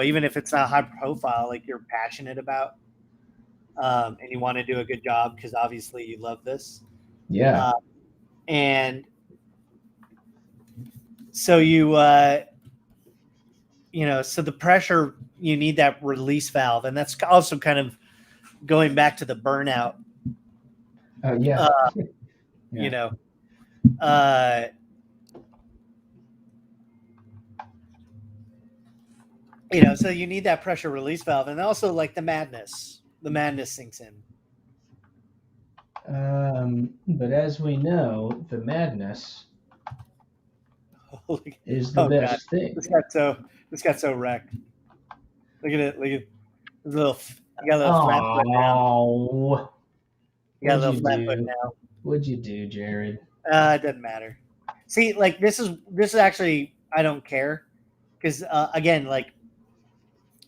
[SPEAKER 1] even if it's not high profile, like you're passionate about, and you want to do a good job because obviously you love this,
[SPEAKER 2] Yeah.
[SPEAKER 1] and so so the pressure, you need that release valve, and that's also kind of going back to the burnout.
[SPEAKER 2] Oh yeah.
[SPEAKER 1] Uh,
[SPEAKER 2] Yeah.
[SPEAKER 1] uh, so you need that pressure release valve, and also like the madness sinks in.
[SPEAKER 2] But as we know, the madness is the
[SPEAKER 1] Oh god,
[SPEAKER 2] best thing.
[SPEAKER 1] this got so wrecked. Look at it. Look at this little. You got a little flat foot now.
[SPEAKER 2] Oh.
[SPEAKER 1] You got a
[SPEAKER 2] What'd
[SPEAKER 1] little
[SPEAKER 2] you
[SPEAKER 1] flat foot
[SPEAKER 2] do?
[SPEAKER 1] now.
[SPEAKER 2] What'd you do, Jared?
[SPEAKER 1] It doesn't matter. See, like this is actually, I don't care because again, like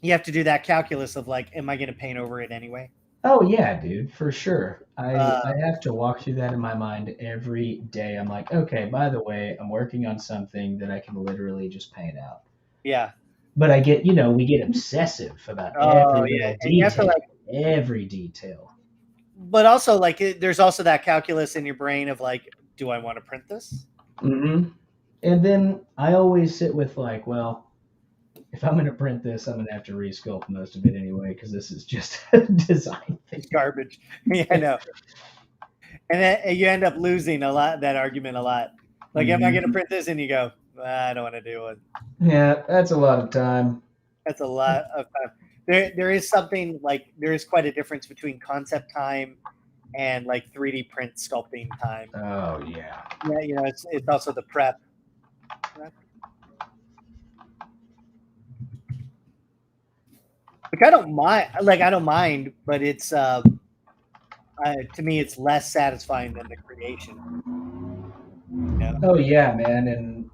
[SPEAKER 1] you have to do that calculus of like, am I going to paint over it anyway?
[SPEAKER 2] Oh yeah, dude, for sure.
[SPEAKER 1] Uh,
[SPEAKER 2] I have to walk through that in my mind every day. I'm like, okay, by the way, I'm working on something that I can literally just paint out.
[SPEAKER 1] yeah.
[SPEAKER 2] But we get obsessive about every
[SPEAKER 1] Oh yeah,
[SPEAKER 2] little
[SPEAKER 1] and you have to
[SPEAKER 2] detail,
[SPEAKER 1] like,
[SPEAKER 2] every detail.
[SPEAKER 1] but also like, there's also that calculus in your brain of like, do I want to print this?
[SPEAKER 2] Mm-hmm. And then I always sit with like, well, if I'm going to print this, I'm going to have to resculpt most of it anyway because this is just a design thing.
[SPEAKER 1] It's garbage. Yeah, I know. And then you end up losing that argument a lot. Like, am I going to print this? And you go, I don't want to do it.
[SPEAKER 2] Yeah, that's a lot of time.
[SPEAKER 1] That's a lot of time. There is something like, there is quite a difference between concept time and like 3D print sculpting time.
[SPEAKER 2] Oh yeah.
[SPEAKER 1] Yeah, it's also the prep. Like I don't mind, but it's to me it's less satisfying than the creation.
[SPEAKER 2] Oh yeah, man, and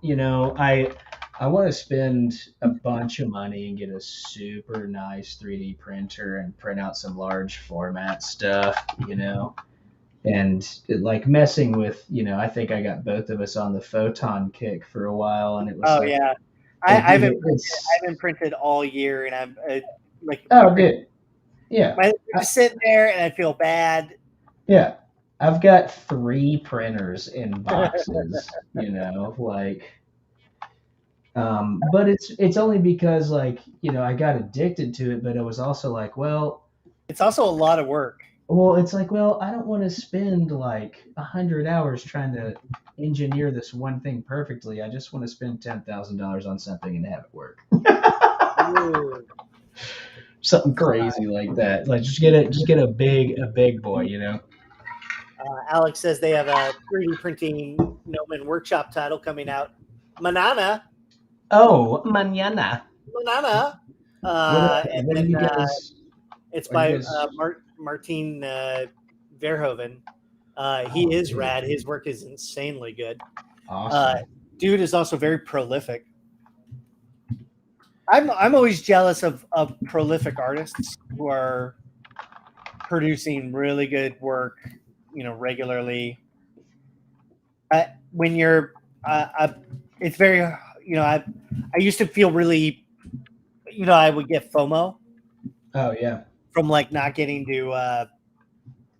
[SPEAKER 2] I want to spend a bunch of money and get a super nice 3D printer and print out some large format stuff, and like messing with, I think I got both of us on the photon kick for a while, and it was like,
[SPEAKER 1] yeah, I haven't printed all year, and I'm like,
[SPEAKER 2] oh, good, yeah,
[SPEAKER 1] I'm just sitting there and I feel bad.
[SPEAKER 2] Yeah, I've got 3 printers in boxes, like But it's only because like I got addicted to it, but it was also like, well,
[SPEAKER 1] It's also a lot of work.
[SPEAKER 2] it's like, well, I don't want to spend like 100 hours trying to engineer this one thing perfectly. I just want to spend $10,000 on something and have it work.
[SPEAKER 1] Ooh.
[SPEAKER 2] Something crazy like that. Like just get a big boy,
[SPEAKER 1] Alex says they have a 3D printing Gnomon workshop title coming out. Manana.
[SPEAKER 2] Oh, mañana.
[SPEAKER 1] And
[SPEAKER 2] What are
[SPEAKER 1] then
[SPEAKER 2] you guys?
[SPEAKER 1] it's
[SPEAKER 2] Are you
[SPEAKER 1] by
[SPEAKER 2] guys?
[SPEAKER 1] Martin Verhoeven. He is
[SPEAKER 2] Dude.
[SPEAKER 1] rad. His work is insanely good.
[SPEAKER 2] Awesome.
[SPEAKER 1] Dude is also very prolific. I'm always jealous of prolific artists who are producing really good work, regularly. When you're, it's very, I used to feel really, I would get FOMO
[SPEAKER 2] Oh yeah.
[SPEAKER 1] from like not getting to,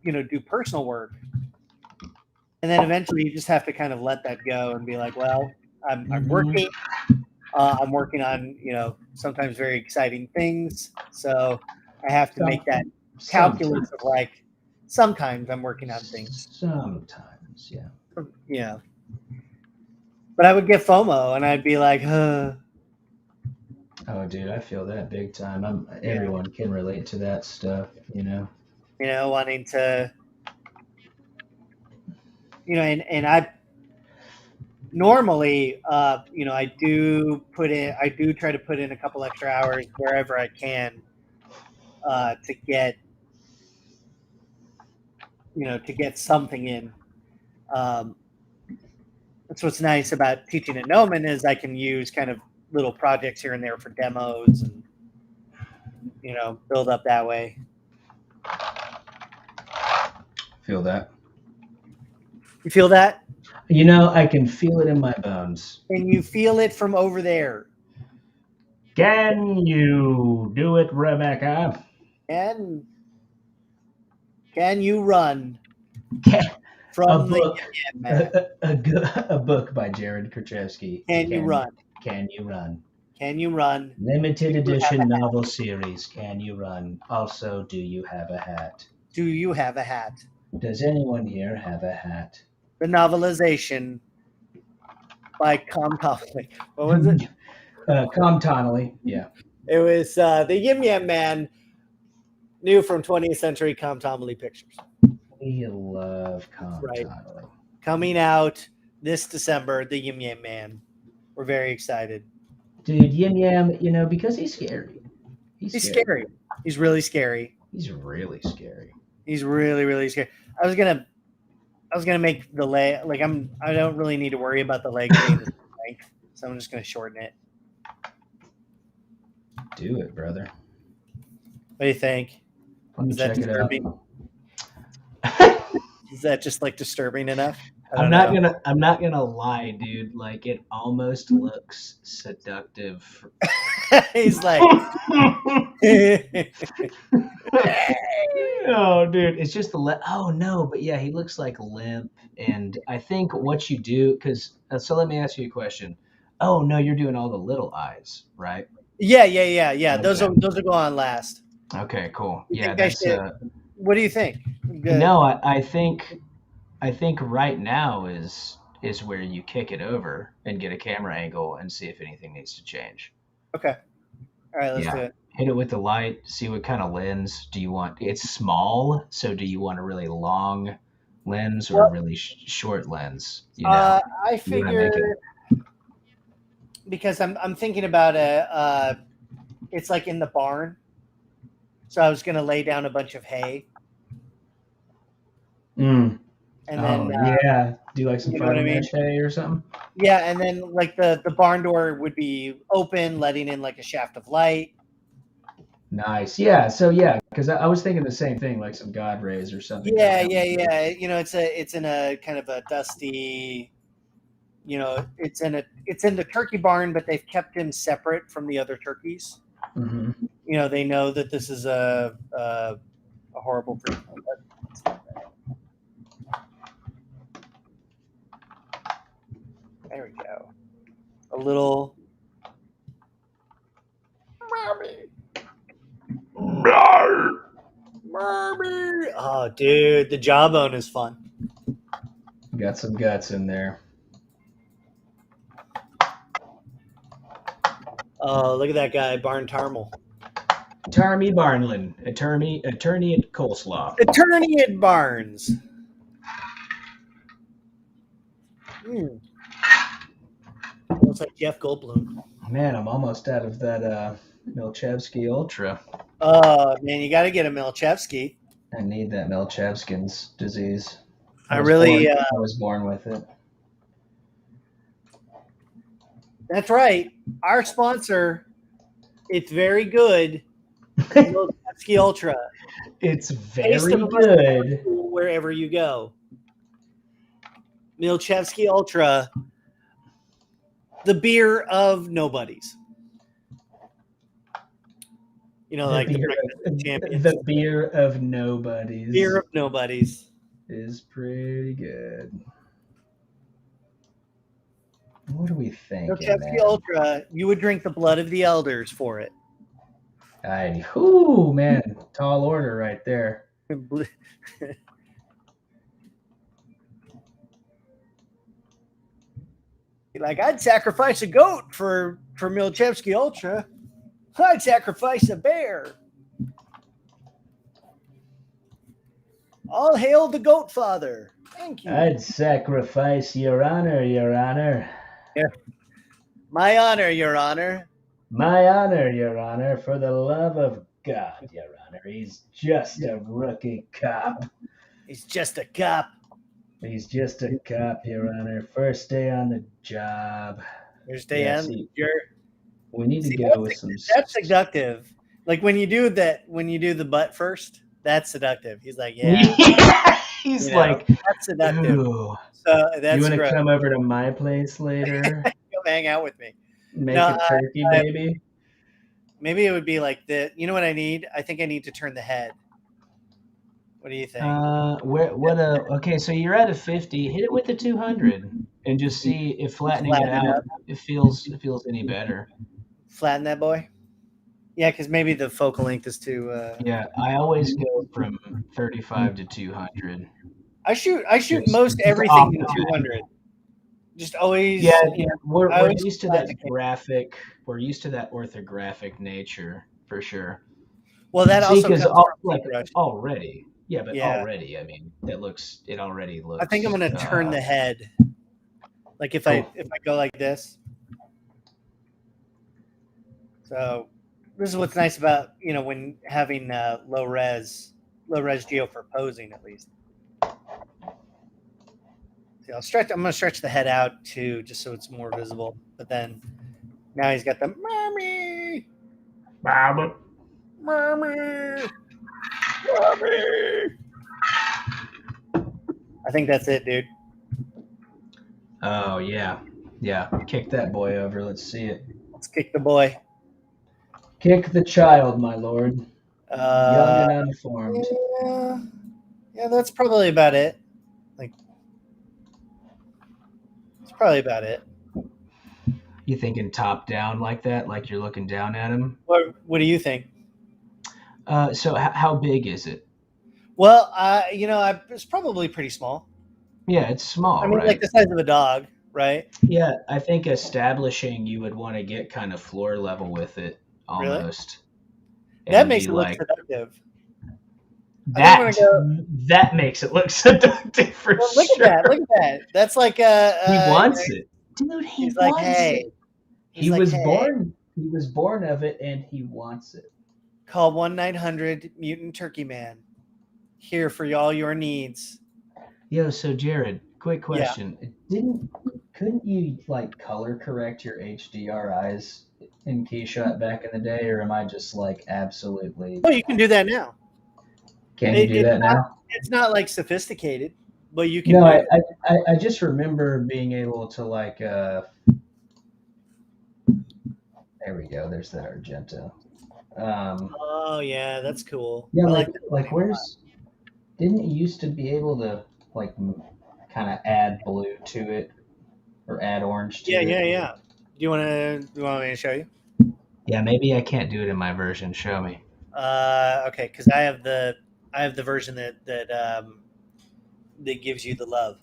[SPEAKER 1] do personal work. And then eventually you just have to kind of let that go and be like, well, I'm working. I'm working on, sometimes very exciting things. So I have to make that calculus of like, sometimes I'm working on things.
[SPEAKER 2] Sometimes, yeah.
[SPEAKER 1] But I would get FOMO and I'd be like,
[SPEAKER 2] Oh, dude, I feel that big time. Everyone can relate to that stuff,
[SPEAKER 1] wanting to, and I normally, I do try to put in a couple extra hours wherever I can to get, to get something in. That's what's nice about teaching at Gnomon is I can use kind of little projects here and there for demos and, build up that way.
[SPEAKER 2] Feel that.
[SPEAKER 1] You feel that?
[SPEAKER 2] I can feel it in my bones.
[SPEAKER 1] And you feel it from over there.
[SPEAKER 2] Can you do it, Rebecca?
[SPEAKER 1] And can you run
[SPEAKER 2] from a book by Hdri Krichevsky?
[SPEAKER 1] Can you run?
[SPEAKER 2] Can you run?
[SPEAKER 1] Can you run?
[SPEAKER 2] Limited edition novel series. Can you run? Also, do you have a hat?
[SPEAKER 1] Do you have a hat?
[SPEAKER 2] Does anyone here have a hat?
[SPEAKER 1] The novelization by Com Tonley. What was it?
[SPEAKER 2] Com Tonley. Yeah.
[SPEAKER 1] It was the Yim Yam Man, new from 20th Century Com Tonley Pictures.
[SPEAKER 2] We love Com Tonley.
[SPEAKER 1] Coming out this December, the Yim Yam Man. We're very excited.
[SPEAKER 2] Dude, Yim Yam, because he's scary.
[SPEAKER 1] He's scary. He's really scary.
[SPEAKER 2] He's really scary.
[SPEAKER 1] He's really, really scary. I was gonna make the leg like I don't really need to worry about the leg being the length, so I'm just gonna shorten it.
[SPEAKER 2] Do it, brother.
[SPEAKER 1] What do you think?
[SPEAKER 2] Is that disturbing?
[SPEAKER 1] Is that just like disturbing enough?
[SPEAKER 2] I'm not gonna lie, dude. Like it almost looks seductive.
[SPEAKER 1] He's like,
[SPEAKER 2] oh, dude, it's just oh no, but yeah, he looks like limp. And I think what you do, because so let me ask you a question. Oh no, you're doing all the little eyes, right?
[SPEAKER 1] Yeah. Okay. Those will go on last.
[SPEAKER 2] Okay, cool.
[SPEAKER 1] Yeah, that's. What do you think?
[SPEAKER 2] No, I think right now is where you kick it over and get a camera angle and see if anything needs to change.
[SPEAKER 1] Okay. All right, let's do it.
[SPEAKER 2] Hit it with the light, see what kind of lens do you want. It's small, so do you want a really long lens or a really short lens?
[SPEAKER 1] I figure because I'm thinking about it's like in the barn. So I was gonna lay down a bunch of hay. And then
[SPEAKER 2] do like some fiber mesh hay or something.
[SPEAKER 1] Yeah, and then like the barn door would be open, letting in like a shaft of light.
[SPEAKER 2] Nice. Yeah. So because I was thinking the same thing, like some God rays or something.
[SPEAKER 1] Yeah. It's in a kind of a dusty. It's in the turkey barn, but they've kept him separate from the other turkeys.
[SPEAKER 2] Mm-hmm.
[SPEAKER 1] They know that this is a horrible breed. There we go. A little Mommy. Oh, dude, the jawbone is fun.
[SPEAKER 2] Got some guts in there.
[SPEAKER 1] Oh, look at that guy, Barn Tarmel.
[SPEAKER 2] Tarmy Barnlin, attorney at Coleslaw.
[SPEAKER 1] Attorney at Barnes. Looks like Jeff Goldblum.
[SPEAKER 2] Man, I'm almost out of that Milchevsky Ultra.
[SPEAKER 1] Oh, man, you got to get a Milchevsky.
[SPEAKER 2] I need that Milchevsky's disease.
[SPEAKER 1] I
[SPEAKER 2] was born with it.
[SPEAKER 1] That's right. Our sponsor, it's very good. Milchevsky Ultra.
[SPEAKER 2] It's very good.
[SPEAKER 1] Wherever you go. Milchevsky Ultra, the beer of nobodies. You know, like the breakfast of champions.
[SPEAKER 2] The beer of nobodies.
[SPEAKER 1] Beer of nobodies
[SPEAKER 2] is pretty good. What do we think?
[SPEAKER 1] Krichevsky Ultra, you would drink the blood of the elders for it.
[SPEAKER 2] Ooh, man, tall order right there.
[SPEAKER 1] Like, I'd sacrifice a goat for Milchevsky Ultra. I'd sacrifice a bear. All hail the goat father. Thank you.
[SPEAKER 2] I'd sacrifice your honor, Your Honor.
[SPEAKER 1] Yeah. My honor, Your Honor.
[SPEAKER 2] My honor, Your Honor, for the love of God, Your Honor. He's just a rookie cop.
[SPEAKER 1] He's just a cop.
[SPEAKER 2] He's just a cop, Your Honor. First day on the job.
[SPEAKER 1] First day on the job.
[SPEAKER 2] We need to go with some.
[SPEAKER 1] That's seductive. Like when you do the butt first, that's seductive. He's like, yeah.
[SPEAKER 2] He's like,
[SPEAKER 1] that's seductive.
[SPEAKER 2] Ooh.
[SPEAKER 1] So that's
[SPEAKER 2] you want to come over to my place later?
[SPEAKER 1] Come hang out with me.
[SPEAKER 2] Make a turkey, baby.
[SPEAKER 1] Maybe it would be like the. You know what I need? I think I need to turn the head. What do you think?
[SPEAKER 2] Okay, so you're at a 50. Hit it with the 200 and just see if flattening it out it feels any better.
[SPEAKER 1] Flatten that boy. Yeah, because maybe the focal length is too.
[SPEAKER 2] Yeah, I always go from 35 to 200.
[SPEAKER 1] I shoot most everything to 200. Just always.
[SPEAKER 2] Yeah, we're used to that graphic. We're used to that orthographic nature for sure.
[SPEAKER 1] Well, that also comes
[SPEAKER 2] from already. Yeah, but already, I mean, it already looks.
[SPEAKER 1] I think I'm going to turn the head. Like if I go like this. So this is what's nice about, when having low res geo for posing at least. See, I'm going to stretch the head out too, just so it's more visible. But then now he's got the mommy.
[SPEAKER 3] Mama.
[SPEAKER 1] Mommy. Mommy. I think that's it, dude.
[SPEAKER 2] Oh, yeah. Yeah. Kick that boy over. Let's see it.
[SPEAKER 1] Let's kick the boy.
[SPEAKER 2] Kick the child, my lord. Young and unformed.
[SPEAKER 1] Yeah, that's probably about it. That's probably about it.
[SPEAKER 2] You thinking top down like that? Like you're looking down at him?
[SPEAKER 1] What do you think?
[SPEAKER 2] So how big is it?
[SPEAKER 1] Well, it's probably pretty small.
[SPEAKER 2] Yeah, it's small.
[SPEAKER 1] I mean,
[SPEAKER 2] right?
[SPEAKER 1] like the size of a dog, right?
[SPEAKER 2] Yeah, I think establishing you would want to get kind of floor level with it almost.
[SPEAKER 1] Really? That makes it look seductive.
[SPEAKER 2] That makes it look seductive for sure.
[SPEAKER 1] Look at that. That's like
[SPEAKER 2] he wants it. Dude, he wants it. He was born of it and he wants it.
[SPEAKER 1] Call 1-900 Turkey Man. Here for all your needs.
[SPEAKER 2] Yo, so Jared, quick question. Yeah. Couldn't you color correct your HDR eyes in Keyshot back in the day, or am I just absolutely?
[SPEAKER 1] Oh, you can do that now.
[SPEAKER 2] Can you do that now?
[SPEAKER 1] It's not sophisticated, but you can.
[SPEAKER 2] No, I just remember being able to there we go. There's that Argento.
[SPEAKER 1] Oh yeah, that's cool.
[SPEAKER 2] Yeah, where's? Didn't it used to be able to kind of add blue to it or add orange to it?
[SPEAKER 1] Yeah. Do you want me to show you?
[SPEAKER 2] Yeah, maybe I can't do it in my version. Show me.
[SPEAKER 1] Okay, because I have the version that gives you the love.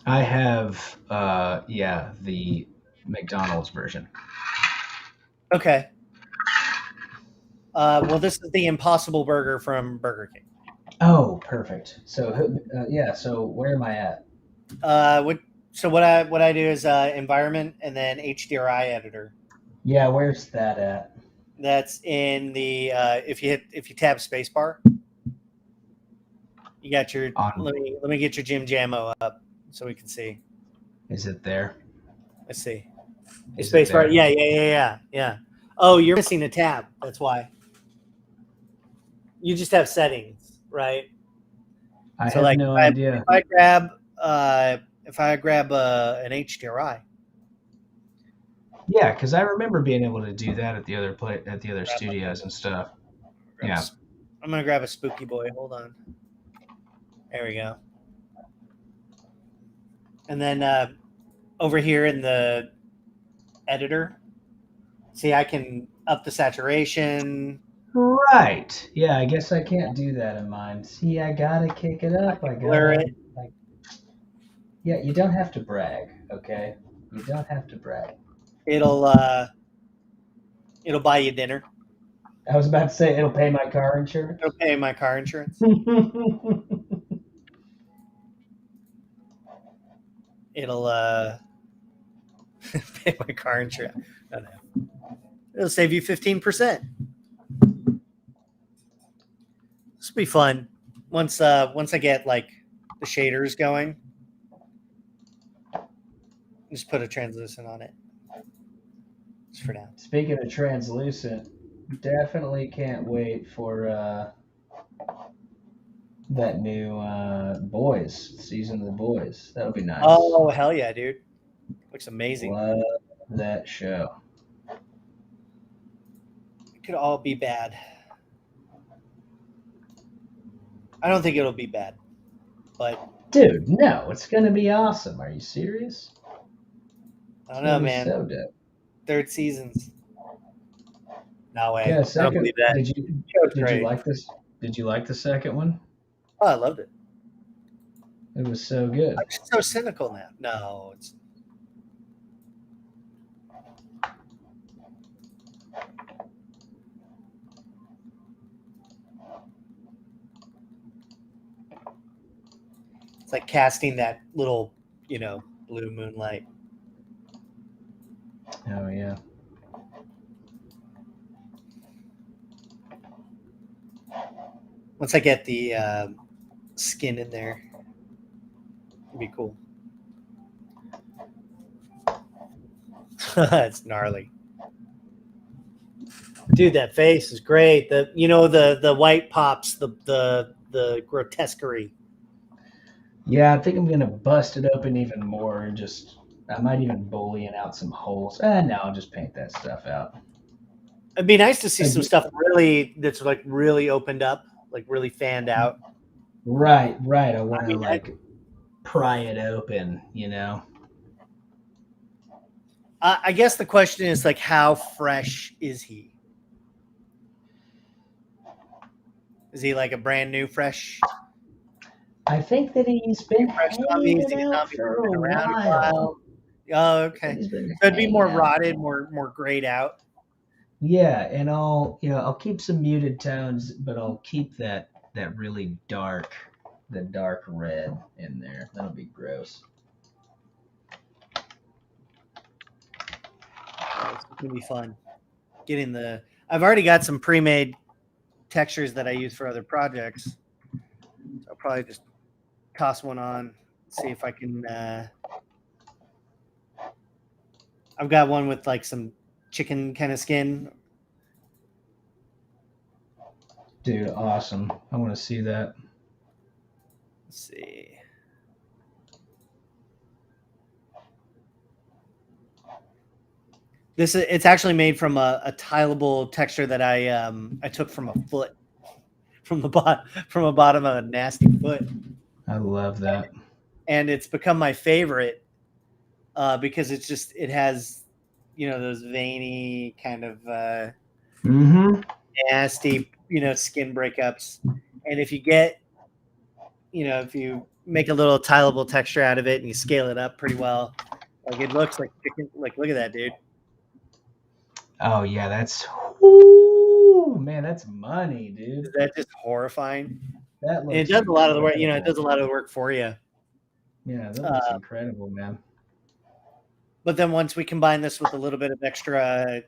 [SPEAKER 2] I have the McDonald's version.
[SPEAKER 1] Okay. Well, this is the Impossible Burger from Burger King.
[SPEAKER 2] Oh, perfect. So so where am I at?
[SPEAKER 1] What I do is environment and then HDRI editor.
[SPEAKER 2] Yeah, where's that at?
[SPEAKER 1] That's in the if you tab spacebar, you got your let me get your Jim Jammo up so we can see.
[SPEAKER 2] Is it there?
[SPEAKER 1] Let's see.
[SPEAKER 2] Spacebar.
[SPEAKER 1] Yeah. Oh, you're missing a tab. That's why. You just have settings, right?
[SPEAKER 2] I have no idea.
[SPEAKER 1] If I grab an HDRI.
[SPEAKER 2] Yeah, because I remember being able to do that at the other studios and stuff. Yeah.
[SPEAKER 1] I'm gonna grab a spooky boy. Hold on. There we go. And then over here in the editor, see, I can up the saturation.
[SPEAKER 2] Right. Yeah, I guess I can't do that in mine. See, I gotta kick it up. I
[SPEAKER 1] blur it.
[SPEAKER 2] Yeah, you don't have to brag, okay? You don't have to brag.
[SPEAKER 1] It'll buy you dinner.
[SPEAKER 2] I was about to say it'll pay my car insurance.
[SPEAKER 1] It'll pay my car insurance. It'll pay my car insurance. Oh, no. It'll save you 15%. This will be fun once I get like the shaders going. Just put a translucent on it. Just for now.
[SPEAKER 2] Speaking of translucent, definitely can't wait for that new Boys season of the Boys. That'll be nice.
[SPEAKER 1] Oh hell yeah, dude! Looks amazing.
[SPEAKER 2] Love that show.
[SPEAKER 1] It could all be bad. I don't think it'll be bad, but
[SPEAKER 2] dude, no, it's gonna be awesome. Are you serious?
[SPEAKER 1] I don't know, man.
[SPEAKER 2] So dope.
[SPEAKER 1] Third seasons. No way.
[SPEAKER 2] Yeah,
[SPEAKER 1] I don't believe that.
[SPEAKER 2] Did you like this? Did you like the second one?
[SPEAKER 1] Oh, I loved it.
[SPEAKER 2] It was so good.
[SPEAKER 1] I'm just so cynical now. No, it's. It's like casting that little, blue moonlight.
[SPEAKER 2] Oh yeah.
[SPEAKER 1] Once I get the skin in there, it'd be cool. It's gnarly, dude. That face is great. The white pops, the grotesquerie.
[SPEAKER 2] Yeah, I think I'm gonna bust it open even more and I might even boolean out some holes. No, I'll just paint that stuff out.
[SPEAKER 1] It'd be nice to see some stuff that's like really opened up, like really fanned out.
[SPEAKER 2] Right. I want to pry it open,
[SPEAKER 1] I guess the question is like, how fresh is he? Is he like a brand new fresh?
[SPEAKER 2] I think that he's been
[SPEAKER 1] hanging out for a while. Oh, okay. So it'd be more rotted, more grayed out.
[SPEAKER 2] Yeah, and I'll keep some muted tones, but I'll keep that really dark red in there. That'll be gross.
[SPEAKER 1] It's gonna be fun. I've already got some pre-made textures that I use for other projects. So I'll probably just toss one on, see if I can. I've got one with like some chicken kind of skin.
[SPEAKER 2] Dude, awesome. I want to see that.
[SPEAKER 1] Let's see. It's actually made from a tileable texture that I took from a foot, from a bottom of a nasty foot.
[SPEAKER 2] I love that.
[SPEAKER 1] And it's become my favorite because it has those veiny kind of
[SPEAKER 2] Mm-hmm.
[SPEAKER 1] nasty, skin breakups. And if you get, if you make a little tileable texture out of it and you scale it up pretty well, like it looks like chicken. Like, look at that, dude.
[SPEAKER 2] Oh yeah, ooh, man, that's money, dude.
[SPEAKER 1] Is that just horrifying?
[SPEAKER 2] That looks
[SPEAKER 1] And it does a lot of the work. It
[SPEAKER 2] incredible.
[SPEAKER 1] does a lot of the work for you.
[SPEAKER 2] Yeah, that looks incredible, man.
[SPEAKER 1] But then once we combine this with a little bit of extra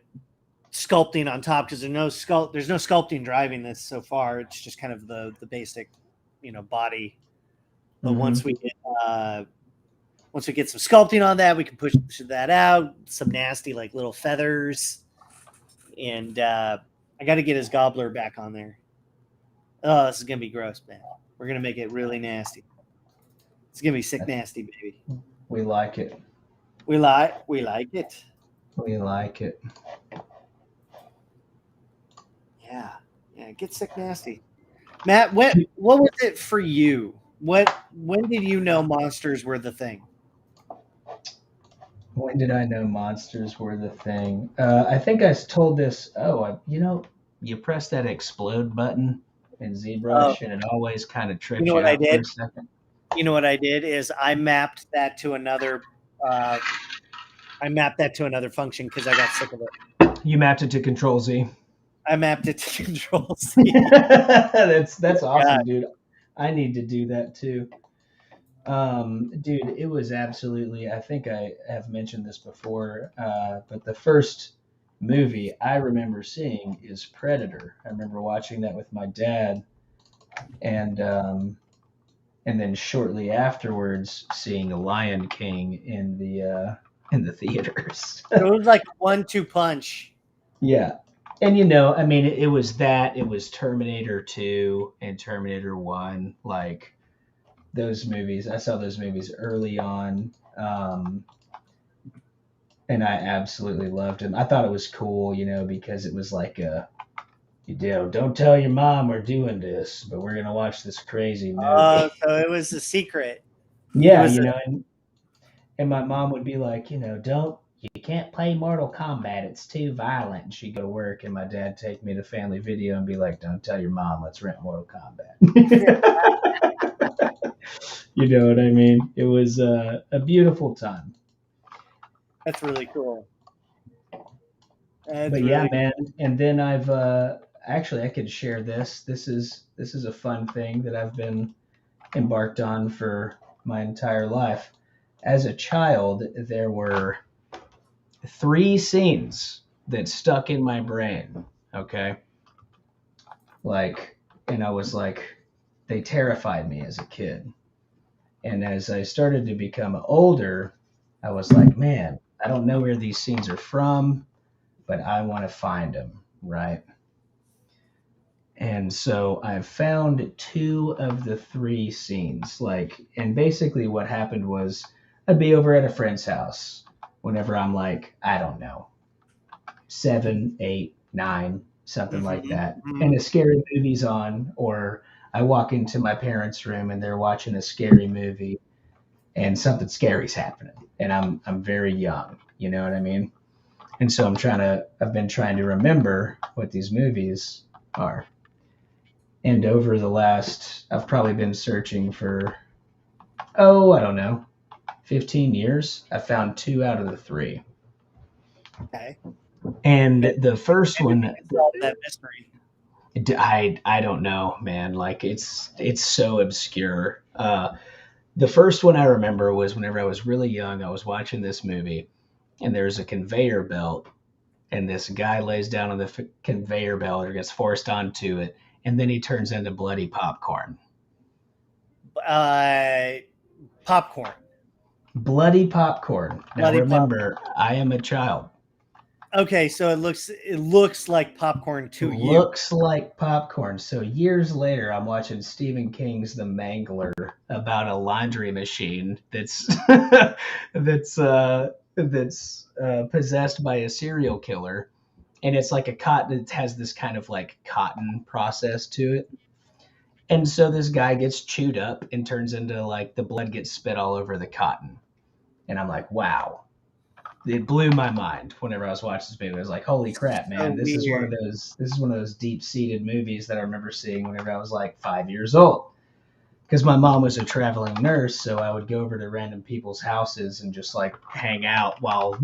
[SPEAKER 1] sculpting on top, because there's no sculpting driving this so far. It's just kind of the basic, body. But once we get some sculpting on that, we can push that out. Some nasty like little feathers, and I got to get his gobbler back on there. Oh, this is gonna be gross, man. We're gonna make it really nasty. It's gonna be sick, nasty, baby.
[SPEAKER 2] We like it.
[SPEAKER 1] We like it.
[SPEAKER 2] We like it.
[SPEAKER 1] Yeah, get sick, nasty. Matt, what was it for you? When did you know monsters were the thing?
[SPEAKER 2] When did I know monsters were the thing? I think I told this. You press that explode button in ZBrush, and it always kind of trips you out for a second.
[SPEAKER 1] You know what I did is I mapped that to another. I mapped that to another function because I got sick of it.
[SPEAKER 2] You mapped it to Control Z.
[SPEAKER 1] I mapped it to Control Z.
[SPEAKER 2] That's awesome, dude. I need to do that too. Dude, it was absolutely, I think I have mentioned this before, but the first movie I remember seeing is Predator. I remember watching that with my dad, and then shortly afterwards seeing Lion King in the theaters.
[SPEAKER 1] It was like a 1-2 punch.
[SPEAKER 2] Yeah. And it was that, it was Terminator 2 and Terminator 1, like those movies. I saw those movies early on, and I absolutely loved them. I thought it was cool, because it was like don't tell your mom we're doing this, but we're gonna watch this crazy movie.
[SPEAKER 1] So it was a secret.
[SPEAKER 2] Yeah, and my mom would be like, you can't play Mortal Kombat, it's too violent. And she'd go to work, and my dad take me to Family Video and be like, don't tell your mom, let's rent Mortal Kombat. You know what I mean? It was a beautiful time.
[SPEAKER 1] That's really cool.
[SPEAKER 2] Yeah, man. And then I've actually, I could share this. This is a fun thing that I've been embarked on for my entire life. As a child, there were 3 scenes that stuck in my brain. Okay. And I was like, they terrified me as a kid. And as I started to become older, I was like, man, I don't know where these scenes are from, but I want to find them, right? And so I've found 2 of the 3 scenes. And basically what happened was I'd be over at a friend's house whenever I'm like, I don't know, 7, 8, 9, something like that. And a scary movie's on, or I walk into my parents' room and they're watching a scary movie and something scary's happening. And I'm very young, you know what I mean? And so I've been trying to remember what these movies are. And over the last, I've probably been searching for, I don't know, 15 years. I found 2 out of the 3.
[SPEAKER 1] Okay.
[SPEAKER 2] And the first one,
[SPEAKER 1] that mystery.
[SPEAKER 2] I don't know, man. It's so obscure. The first one I remember was whenever I was really young. I was watching this movie, and there's a conveyor belt, and this guy lays down on the conveyor belt or gets forced onto it, and then he turns into bloody popcorn.
[SPEAKER 1] Popcorn.
[SPEAKER 2] Bloody popcorn. Now remember, I am a child.
[SPEAKER 1] Okay, so it looks like popcorn to you.
[SPEAKER 2] Looks like popcorn. So years later, I'm watching Stephen King's The Mangler about a laundry machine that's possessed by a serial killer, and it's like it has this kind of like cotton process to it. And so this guy gets chewed up and turns into the blood gets spit all over the cotton. And I'm like, wow, it blew my mind whenever I was watching this movie. I was like, holy crap, man,
[SPEAKER 1] So
[SPEAKER 2] this is one
[SPEAKER 1] weird.
[SPEAKER 2] of those deep-seated movies that I remember seeing whenever I was like 5 years old. Because my mom was a traveling nurse, so I would go over to random people's houses and just like hang out while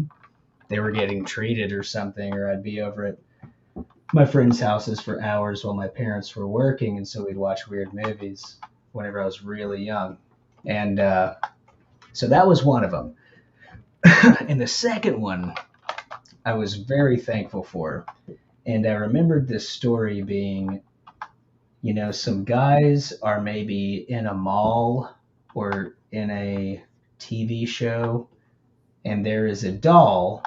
[SPEAKER 2] they were getting treated or something, or I'd be over at my friends' houses for hours while my parents were working, and so we'd watch weird movies whenever I was really young. And so that was one of them. And the second one I was very thankful for. And I remembered this story being, some guys are maybe in a mall or in a TV show, and there is a doll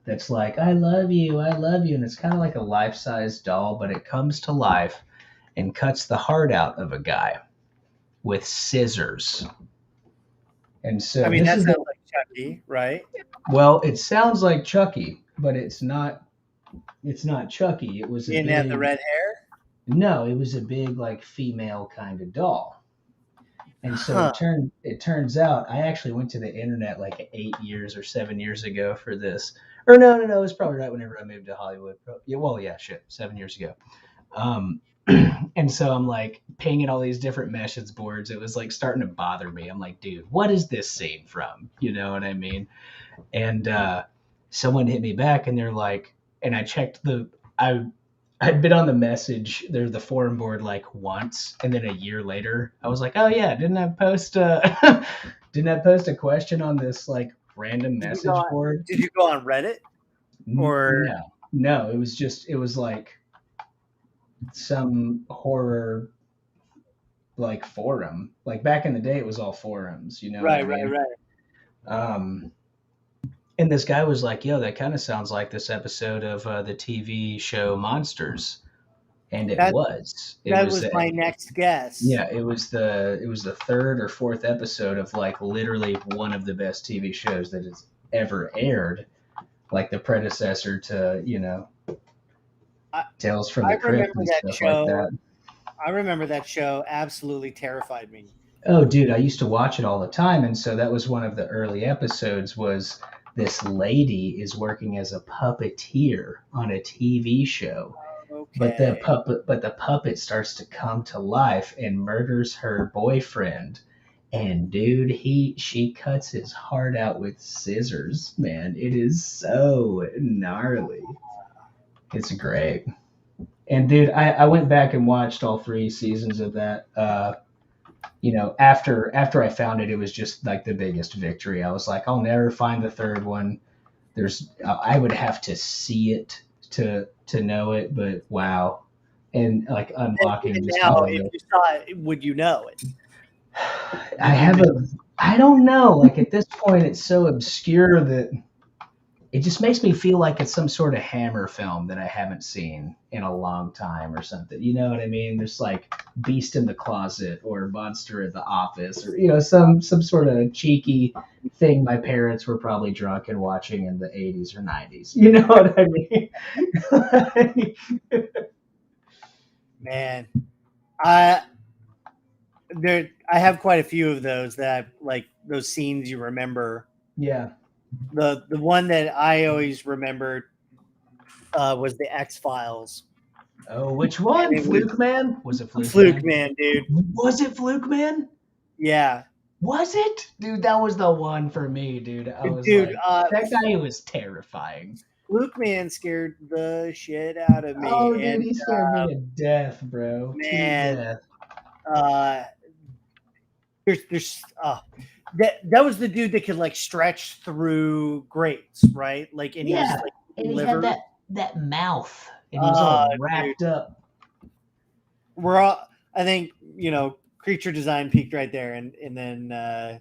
[SPEAKER 2] that's like, I love you, I love you. And it's kind of like a life-size doll, but it comes to life and cuts the heart out of a guy with scissors. And so
[SPEAKER 1] I mean,
[SPEAKER 2] this
[SPEAKER 1] that
[SPEAKER 2] is
[SPEAKER 1] sounds like Chucky, right?
[SPEAKER 2] well, it sounds like Chucky, but it's not Chucky. It was
[SPEAKER 1] He didn't have the red hair.
[SPEAKER 2] no, it was a big like female kind of doll. And so
[SPEAKER 1] Huh.
[SPEAKER 2] it turns out I actually went to the internet like 8 years or 7 years ago for this. Or no, it was probably right whenever I moved to Hollywood. Yeah, well, yeah, shit, 7 years ago. And so I'm like pinging all these different message boards. It was like starting to bother me. I'm like, dude, what is this scene from? You know what I mean? And someone hit me back, and they're like, and I checked I'd been on the forum board like once, and then a year later, I was like, oh yeah, didn't I post a question on this like random message board?
[SPEAKER 1] Did you go on Reddit? Or
[SPEAKER 2] No, it was like some horror like forum. Like back in the day, it was all forums, you know.
[SPEAKER 1] right.
[SPEAKER 2] And this guy was like, yo, that kind of sounds like this episode of the TV show Monsters. And it was.
[SPEAKER 1] That was my next guess.
[SPEAKER 2] Yeah, it was the third or fourth episode of like literally one of the best TV shows that has ever aired. Like the predecessor to, Tales from the Crypt and stuff like that.
[SPEAKER 1] I remember that show absolutely terrified me.
[SPEAKER 2] Oh, dude, I used to watch it all the time. And so that was one of the early episodes was this lady is working as a puppeteer on a TV show.
[SPEAKER 1] Okay.
[SPEAKER 2] But the puppet starts to come to life and murders her boyfriend. And dude, she cuts his heart out with scissors, man. It is so gnarly. It's great. And dude, I went back and watched all 3 seasons of that. After I found it, it was just like the biggest victory. I was like, I'll never find the third one. I would have to see it to know it, but wow. And like unlocking
[SPEAKER 1] and
[SPEAKER 2] just
[SPEAKER 1] now,
[SPEAKER 2] all
[SPEAKER 1] if
[SPEAKER 2] the,
[SPEAKER 1] you saw it, would you know it?
[SPEAKER 2] I don't know. Like at this point, it's so obscure that it just makes me feel like it's some sort of Hammer film that I haven't seen in a long time or something. You know what I mean? There's like Beast in the Closet or Monster at the Office or, some sort of cheeky thing my parents were probably drunk and watching in the 80s or 90s. You know what I mean?
[SPEAKER 1] Man, I have quite a few of those that like those scenes you remember.
[SPEAKER 2] Yeah.
[SPEAKER 1] The one that I always remembered was the X-Files.
[SPEAKER 2] Oh, which one? Fluke Man? Was it Fluke Man?
[SPEAKER 1] Fluke Man, dude.
[SPEAKER 2] Was it Fluke Man?
[SPEAKER 1] Yeah.
[SPEAKER 2] Was it? Dude, that was the one for me, dude. I was that guy was terrifying.
[SPEAKER 1] Fluke Man scared the shit out of me.
[SPEAKER 2] Oh, dude, he scared me to death, bro.
[SPEAKER 1] Man. That was the dude that could like stretch through grates, right? Like, and he was like,
[SPEAKER 2] and he had that mouth, and he was all wrapped up.
[SPEAKER 1] I think creature design peaked right there, and then there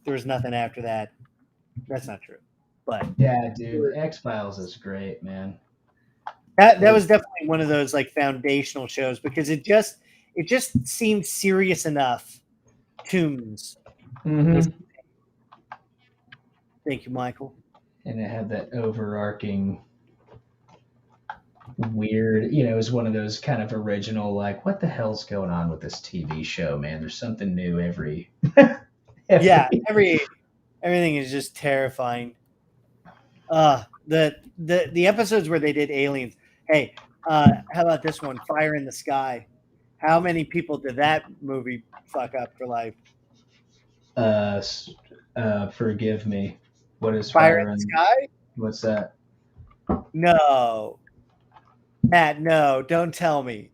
[SPEAKER 1] was nothing after that. That's not true, but
[SPEAKER 2] yeah, dude, X-Files is great, man.
[SPEAKER 1] That was definitely one of those like foundational shows because it just seemed serious enough. Tunes.
[SPEAKER 2] Mm-hmm.
[SPEAKER 1] Thank you, Michael.
[SPEAKER 2] And it had that overarching weird, it was one of those kind of original, like, what the hell's going on with this TV show, man? There's something new every
[SPEAKER 1] Everything is just terrifying. The episodes where they did aliens. Hey, how about this one? Fire in the Sky. How many people did that movie fuck up for life?
[SPEAKER 2] Forgive me. What is
[SPEAKER 1] Fire
[SPEAKER 2] fire
[SPEAKER 1] in the
[SPEAKER 2] and
[SPEAKER 1] Sky?
[SPEAKER 2] what's that?
[SPEAKER 1] No, Matt. No, don't tell me.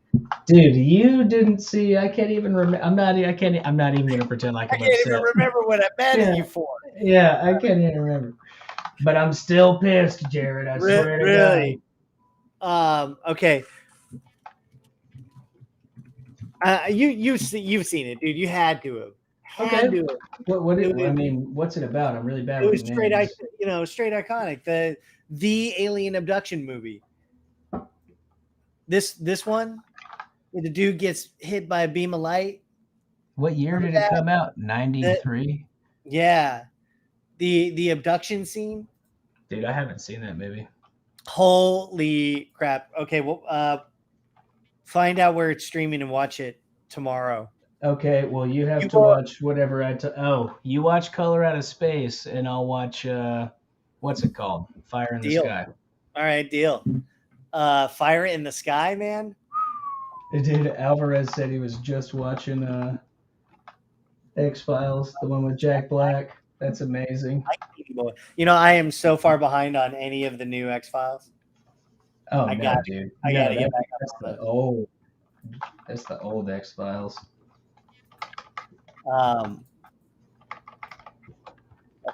[SPEAKER 2] Dude, you didn't see. I can't even remember. I'm not even gonna pretend like
[SPEAKER 1] I
[SPEAKER 2] I'm
[SPEAKER 1] can't
[SPEAKER 2] upset.
[SPEAKER 1] even remember what I'm mad at
[SPEAKER 2] Yeah.
[SPEAKER 1] you for.
[SPEAKER 2] Yeah, I can't even remember. But I'm still pissed, Jared. I swear to
[SPEAKER 1] Really?
[SPEAKER 2] God.
[SPEAKER 1] Okay. You've seen it, dude. You had to have. Had to have.
[SPEAKER 2] What's it about? I'm really bad
[SPEAKER 1] It
[SPEAKER 2] with
[SPEAKER 1] was straight,
[SPEAKER 2] names.
[SPEAKER 1] straight iconic. The alien abduction movie. This one, where the dude gets hit by a beam of light.
[SPEAKER 2] What year
[SPEAKER 1] Remember
[SPEAKER 2] did it
[SPEAKER 1] that?
[SPEAKER 2] come out? 93?
[SPEAKER 1] Yeah, the abduction scene.
[SPEAKER 2] Dude, I haven't seen that movie.
[SPEAKER 1] Holy crap! Okay, well, find out where it's streaming and watch it tomorrow.
[SPEAKER 2] Okay, well, you have to watch whatever you watch Color Out of Space, and I'll watch, what's it called? Fire in the Sky.
[SPEAKER 1] All right, deal. Fire in the Sky, man.
[SPEAKER 2] Dude, Alvarez said he was just watching X-Files, the one with Jack Black. That's amazing.
[SPEAKER 1] I am so far behind on any of the new X-Files.
[SPEAKER 2] Oh, dude.
[SPEAKER 1] I gotta get back
[SPEAKER 2] on that's the old X-Files.
[SPEAKER 1] I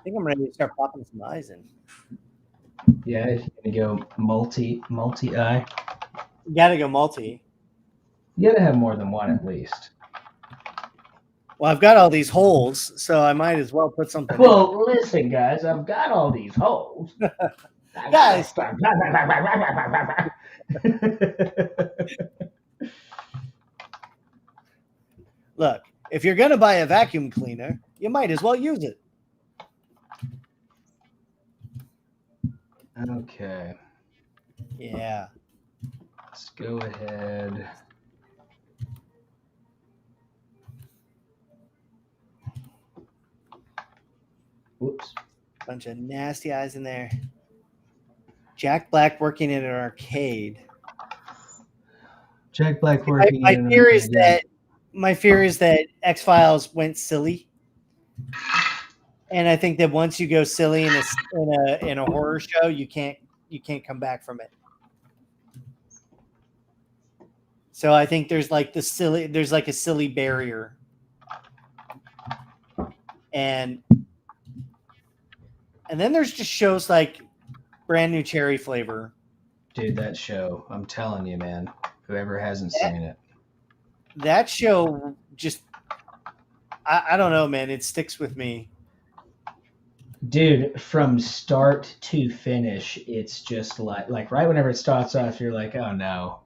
[SPEAKER 1] think I'm ready to start popping some eyes in.
[SPEAKER 2] Yeah, you're gonna go multi-eye.
[SPEAKER 1] You gotta go multi.
[SPEAKER 2] You gotta have more than one at least.
[SPEAKER 1] Well, I've got all these holes, so I might as well put something.
[SPEAKER 2] Well, listen, guys, I've got all these holes.
[SPEAKER 1] Guys. Look, if you're gonna buy a vacuum cleaner, you might as well use it.
[SPEAKER 2] Okay.
[SPEAKER 1] Yeah.
[SPEAKER 2] Let's go ahead. Whoops.
[SPEAKER 1] Bunch of nasty eyes in there. Jack Black working in an arcade.
[SPEAKER 2] Jack Black working in an
[SPEAKER 1] arcade. My fear is that X-Files went silly. And I think that once you go silly in a horror show, you can't come back from it. So I think there's like a silly barrier. And then there's just shows like Brand New Cherry Flavor.
[SPEAKER 2] Dude, that show, I'm telling you, man, whoever hasn't seen it.
[SPEAKER 1] That show just, I don't know, man. It sticks with me.
[SPEAKER 2] Dude, from start to finish, it's just like right whenever it starts off, you're like, oh no.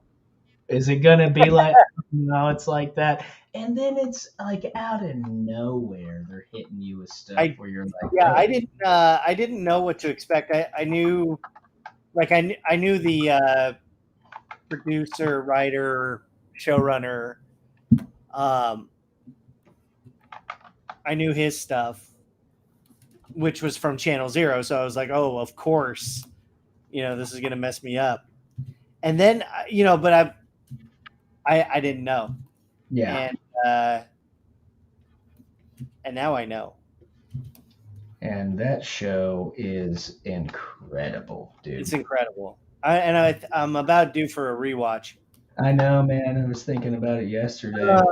[SPEAKER 2] Is it going to be like, no, it's like that. And then it's like out of nowhere, they're hitting you with stuff where you're like,
[SPEAKER 1] yeah, I didn't know what to expect. I knew, like, I knew the producer, writer, showrunner. I knew his stuff, which was from Channel Zero. So I was like, oh, of course, this is going to mess me up. And then, but I didn't know.
[SPEAKER 2] Yeah.
[SPEAKER 1] And now I know.
[SPEAKER 2] And that show is incredible, dude.
[SPEAKER 1] It's incredible. I'm about due for a rewatch.
[SPEAKER 2] I know, man. I was thinking about it yesterday.
[SPEAKER 1] I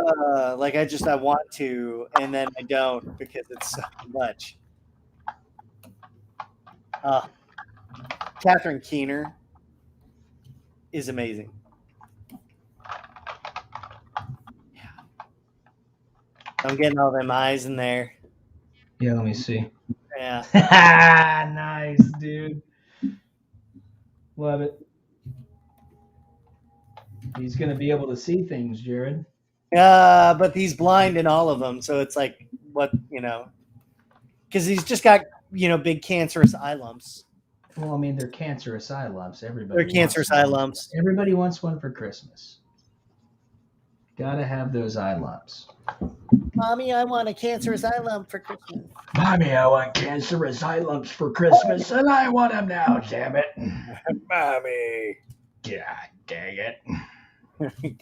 [SPEAKER 1] want to, and then I don't because it's so much. Catherine Keener is amazing. Yeah. I'm getting all them eyes in there.
[SPEAKER 2] Yeah, let me see.
[SPEAKER 1] Yeah.
[SPEAKER 2] Nice, dude. Love it. He's going to be able to see things, Jared.
[SPEAKER 1] But he's blind in all of them, so it's like, what, because he's just got, big cancerous eye lumps.
[SPEAKER 2] Well, I mean, they're cancerous eye lumps. Everybody.
[SPEAKER 1] They're cancerous eye lumps.
[SPEAKER 2] Everybody wants one for Christmas. Gotta have those eye lumps.
[SPEAKER 1] Mommy, I want a cancerous eye lump for Christmas.
[SPEAKER 2] Mommy, I want cancerous eye lumps for Christmas, and I want them now, damn it.
[SPEAKER 1] Mommy.
[SPEAKER 2] God dang it.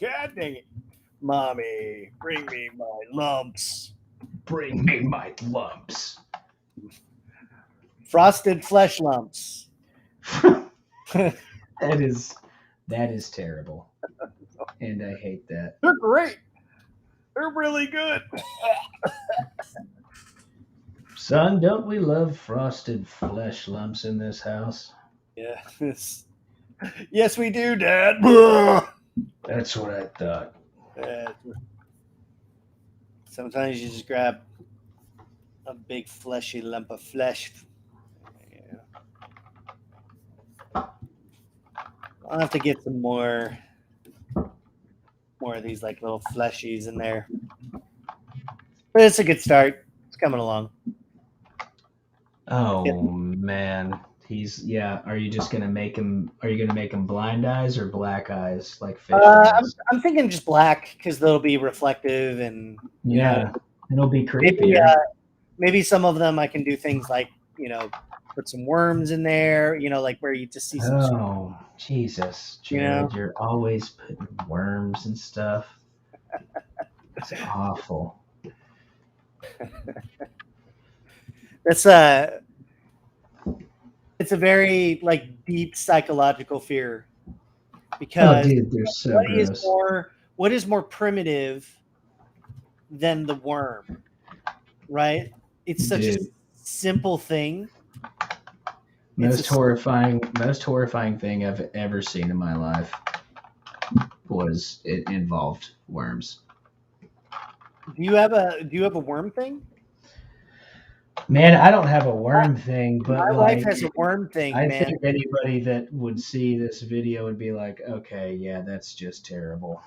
[SPEAKER 1] God dang it. Mommy, bring me my lumps.
[SPEAKER 2] Bring me my lumps.
[SPEAKER 1] Frosted flesh lumps.
[SPEAKER 2] That is terrible. And I hate that.
[SPEAKER 1] They're great. They're really good.
[SPEAKER 2] Son, don't we love frosted flesh lumps in this house?
[SPEAKER 1] Yes. Yes, we do, Dad.
[SPEAKER 2] That's what I thought.
[SPEAKER 1] Sometimes you just grab a big fleshy lump of flesh. Yeah. I'll have to get some more of these like little fleshies in there. But it's a good start. It's coming along.
[SPEAKER 2] Oh man. Are you just gonna make him blind eyes or black eyes like fish eyes?
[SPEAKER 1] I'm thinking just black because they'll be reflective and
[SPEAKER 2] it'll be creepier.
[SPEAKER 1] Maybe some of them I can do things like, put some worms in there, like where you just see some.
[SPEAKER 2] Oh, Jesus, Jared, you're always putting worms and stuff. It's awful.
[SPEAKER 1] It's a very deep psychological fear because
[SPEAKER 2] dude, they're so gross.
[SPEAKER 1] What is more primitive than the worm, right? It's such a simple thing.
[SPEAKER 2] Most horrifying thing I've ever seen in my life was it involved worms.
[SPEAKER 1] Do you have a worm thing?
[SPEAKER 2] Man, I don't have a worm thing, but
[SPEAKER 1] my wife has a worm thing.
[SPEAKER 2] I think anybody that would see this video would be like, okay, yeah, that's just terrible.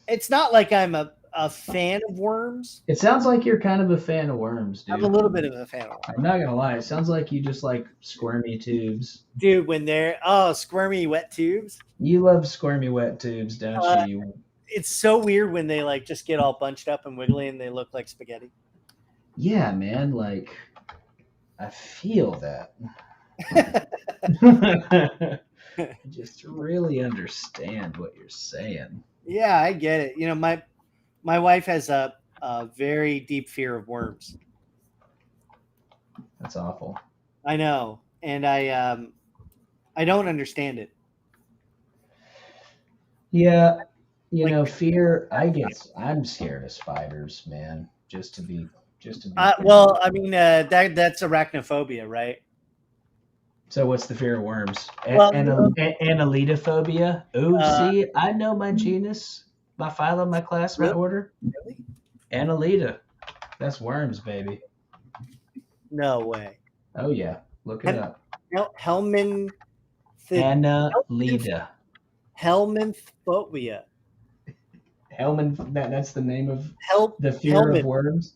[SPEAKER 1] It's not like I'm a fan of worms.
[SPEAKER 2] It sounds like you're kind of a fan of worms, dude.
[SPEAKER 1] I'm a little bit of a fan of worms.
[SPEAKER 2] I'm not gonna lie. It sounds like you just like squirmy tubes.
[SPEAKER 1] Dude, when they're squirmy wet tubes.
[SPEAKER 2] You love squirmy wet tubes, don't you?
[SPEAKER 1] It's so weird when they just get all bunched up and wiggly and they look like spaghetti.
[SPEAKER 2] Yeah, man, I feel that. I just really understand what you're saying.
[SPEAKER 1] Yeah, I get it. My wife has a very deep fear of worms.
[SPEAKER 2] That's awful.
[SPEAKER 1] I know, and I don't understand it.
[SPEAKER 2] Yeah, fear. I'm scared of spiders, man. Just to be.
[SPEAKER 1] Well, I mean, that's arachnophobia, right?
[SPEAKER 2] So what's the fear of worms?
[SPEAKER 1] Annelitophobia?
[SPEAKER 2] See, I know my genus, my phylum, my class, my order.
[SPEAKER 1] Really?
[SPEAKER 2] Annelida. That's worms, baby.
[SPEAKER 1] No way.
[SPEAKER 2] Oh, yeah. Look it up.
[SPEAKER 1] Annelida. Helminthphobia.
[SPEAKER 2] That's the name of the fear of worms?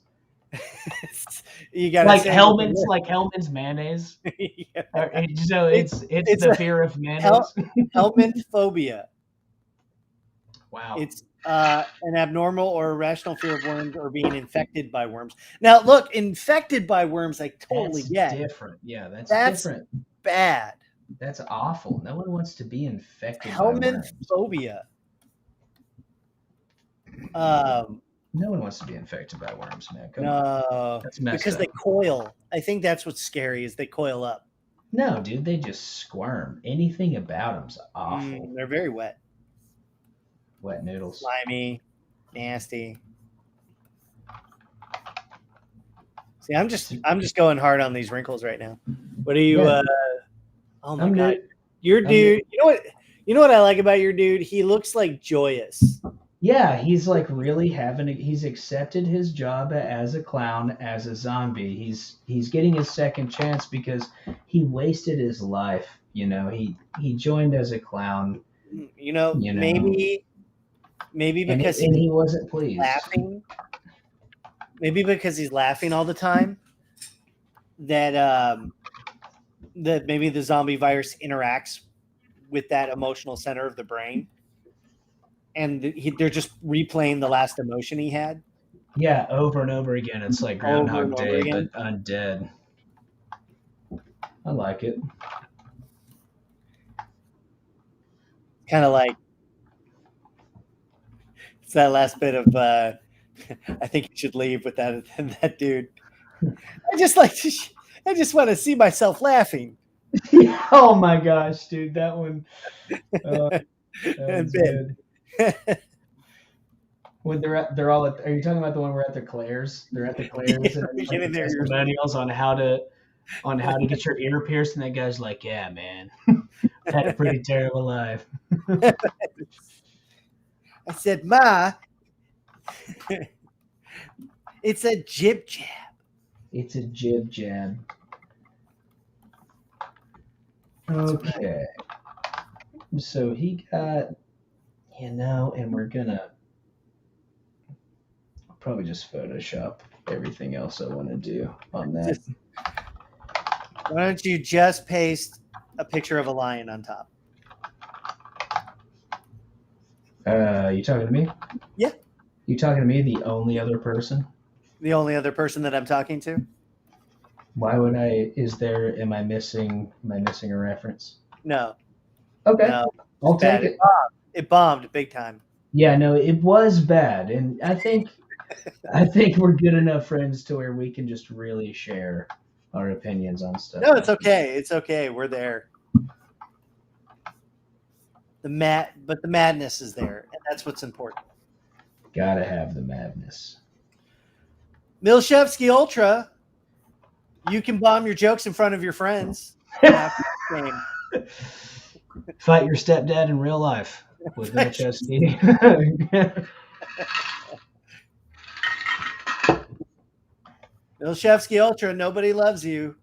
[SPEAKER 1] You got
[SPEAKER 2] Hellman's mayonnaise.
[SPEAKER 1] Yeah.
[SPEAKER 2] So it's the fear of mayonnaise.
[SPEAKER 1] Helminthphobia.
[SPEAKER 2] Wow.
[SPEAKER 1] It's an abnormal or irrational fear of worms or being infected by worms. Now, look, infected by worms, I totally get.
[SPEAKER 2] Different. Yeah, that's different.
[SPEAKER 1] Bad.
[SPEAKER 2] That's awful. No one wants to be infected by worms.
[SPEAKER 1] Helminthphobia.
[SPEAKER 2] No one wants to be infected by worms, man.
[SPEAKER 1] No, because they coil. I think that's what's scary is they coil up.
[SPEAKER 2] No, dude, they just squirm. Anything about them's awful.
[SPEAKER 1] They're very wet.
[SPEAKER 2] Wet noodles.
[SPEAKER 1] Slimy, nasty. See, I'm just going hard on these wrinkles right now. What are you?
[SPEAKER 2] Yeah.
[SPEAKER 1] Oh my god, your dude. You know what I like about your dude? He looks joyous.
[SPEAKER 2] Yeah, he's really he's accepted his job as a clown, as a zombie. He's getting his second chance because he wasted his life. He joined as a clown.
[SPEAKER 1] Maybe because
[SPEAKER 2] he wasn't pleased.
[SPEAKER 1] Laughing. Maybe because he's laughing all the time. That maybe the zombie virus interacts with that emotional center of the brain. and they're just replaying the last emotion he had.
[SPEAKER 2] Yeah, over and over again. It's like Groundhog
[SPEAKER 1] Over
[SPEAKER 2] Day,
[SPEAKER 1] again.
[SPEAKER 2] but undead. I like it.
[SPEAKER 1] Kind of like it's that last bit of I think you should leave with that dude. I just want to see myself laughing.
[SPEAKER 2] Oh my gosh, dude, that one. That was good. When they're all at, are you talking about the one where at the Claire's? They're at the Claire's and
[SPEAKER 1] You're getting there.
[SPEAKER 2] testimonials on how to get your ear pierced, and that guy's like, "Yeah, man, I've had a pretty terrible life."
[SPEAKER 1] I said, "Ma, it's a jib jab."
[SPEAKER 2] It's a jib jab. Okay. So he got, and we're gonna probably just Photoshop everything else I want to do on that.
[SPEAKER 1] Why don't you just paste a picture of a lion on top?
[SPEAKER 2] You talking to me?
[SPEAKER 1] Yeah.
[SPEAKER 2] You talking to me, the only other person?
[SPEAKER 1] The only other person that I'm talking to?
[SPEAKER 2] Why would I? Am I missing a reference?
[SPEAKER 1] No.
[SPEAKER 2] Okay.
[SPEAKER 1] No.
[SPEAKER 2] I'll take it.
[SPEAKER 1] It bombed big time.
[SPEAKER 2] Yeah, no, it was bad, and I think we're good enough friends to where we can just really share our opinions on stuff.
[SPEAKER 1] No, it's okay. It's okay. We're there. But the madness is there, and that's what's important.
[SPEAKER 2] Gotta have the madness.
[SPEAKER 1] Milchevsky Ultra, you can bomb your jokes in front of your friends.
[SPEAKER 2] Fight your stepdad in real life with Milchevsky.
[SPEAKER 1] Milchevsky Ultra, nobody loves you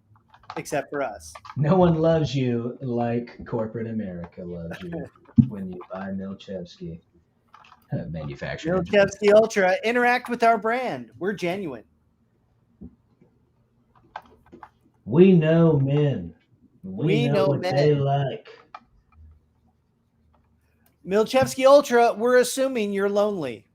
[SPEAKER 1] except for us.
[SPEAKER 2] No one loves you like corporate America loves you when you buy Milchevsky. Manufactured.
[SPEAKER 1] Milchevsky Ultra, interact with our brand. We're genuine.
[SPEAKER 2] We know men. We know what
[SPEAKER 1] men.
[SPEAKER 2] they like.
[SPEAKER 1] Milchevsky Ultra, we're assuming you're lonely.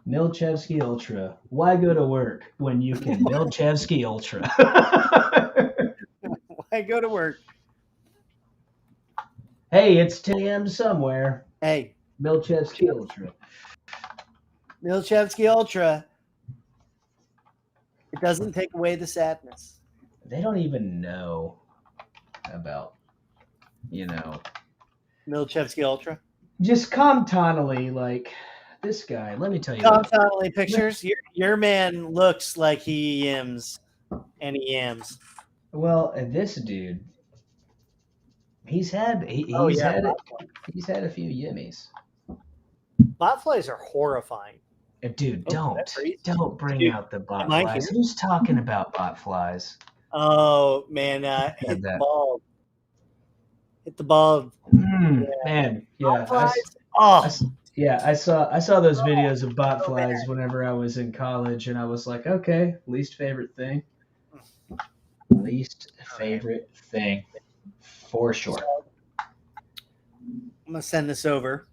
[SPEAKER 2] Milchevsky Ultra. Why go to work when you can Milchevsky Ultra?
[SPEAKER 1] Why go to work?
[SPEAKER 2] Hey, it's 10 a.m. somewhere.
[SPEAKER 1] Hey.
[SPEAKER 2] Milchevsky Ultra.
[SPEAKER 1] Milchevsky Ultra. It doesn't take away the sadness.
[SPEAKER 2] They don't even know about,
[SPEAKER 1] Milchevsky Ultra.
[SPEAKER 2] Just Com Tonally, like this guy. Let me tell you.
[SPEAKER 1] Com Tonally pictures. Your man looks like he yims and he yams.
[SPEAKER 2] Well, this dude, he's had a few yimmies.
[SPEAKER 1] Botflies are horrifying.
[SPEAKER 2] Dude, don't bring out the botflies. Who's talking about botflies?
[SPEAKER 1] Oh man, hit the ball. Hit the ball.
[SPEAKER 2] Man, yeah. I saw those videos of botflies whenever I was in college, and I was like, okay, least favorite thing. Least favorite thing, for sure.
[SPEAKER 1] I'm gonna send this over.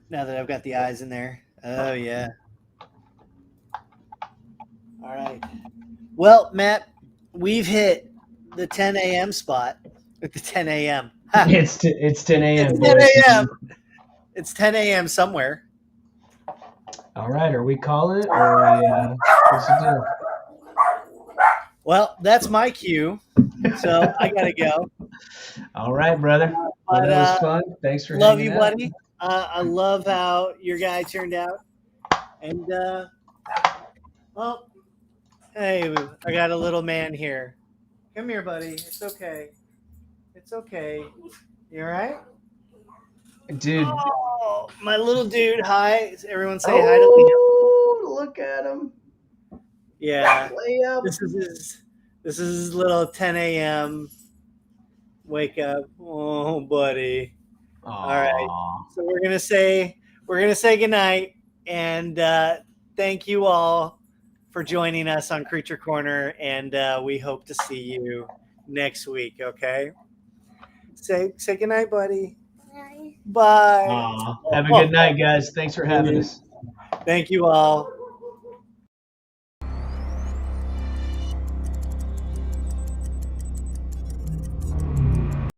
[SPEAKER 1] Now that I've got the eyes in there. Oh yeah. All right. Well, Matt, we've hit the 10 a.m. spot at the 10 a.m.
[SPEAKER 2] It's 10 a.m.
[SPEAKER 1] It's 10 a.m. It's 10 a.m. somewhere.
[SPEAKER 2] All right. Are we calling it? Or what's the deal?
[SPEAKER 1] Well, that's my cue. So I got to go.
[SPEAKER 2] All right, brother. Well, that was fun. Thanks for
[SPEAKER 1] love
[SPEAKER 2] hanging
[SPEAKER 1] you,
[SPEAKER 2] out.
[SPEAKER 1] buddy. I love how your guy turned out. And, well, hey, I got a little man here. Come here, buddy. It's okay. It's okay. You all right?
[SPEAKER 2] Dude.
[SPEAKER 1] Oh, my little dude. Hi. Everyone say hi to Liam.
[SPEAKER 2] Look at him.
[SPEAKER 1] Yeah. This is his little 10 a.m. wake up. Oh, buddy.
[SPEAKER 2] Aww.
[SPEAKER 1] All right. So we're gonna say goodnight and thank you all for joining us on Creature Corner, and we hope to see you next week. Okay. Say goodnight, buddy. Bye.
[SPEAKER 2] Have a good night, guys. Thanks for having us.
[SPEAKER 1] Thank you all.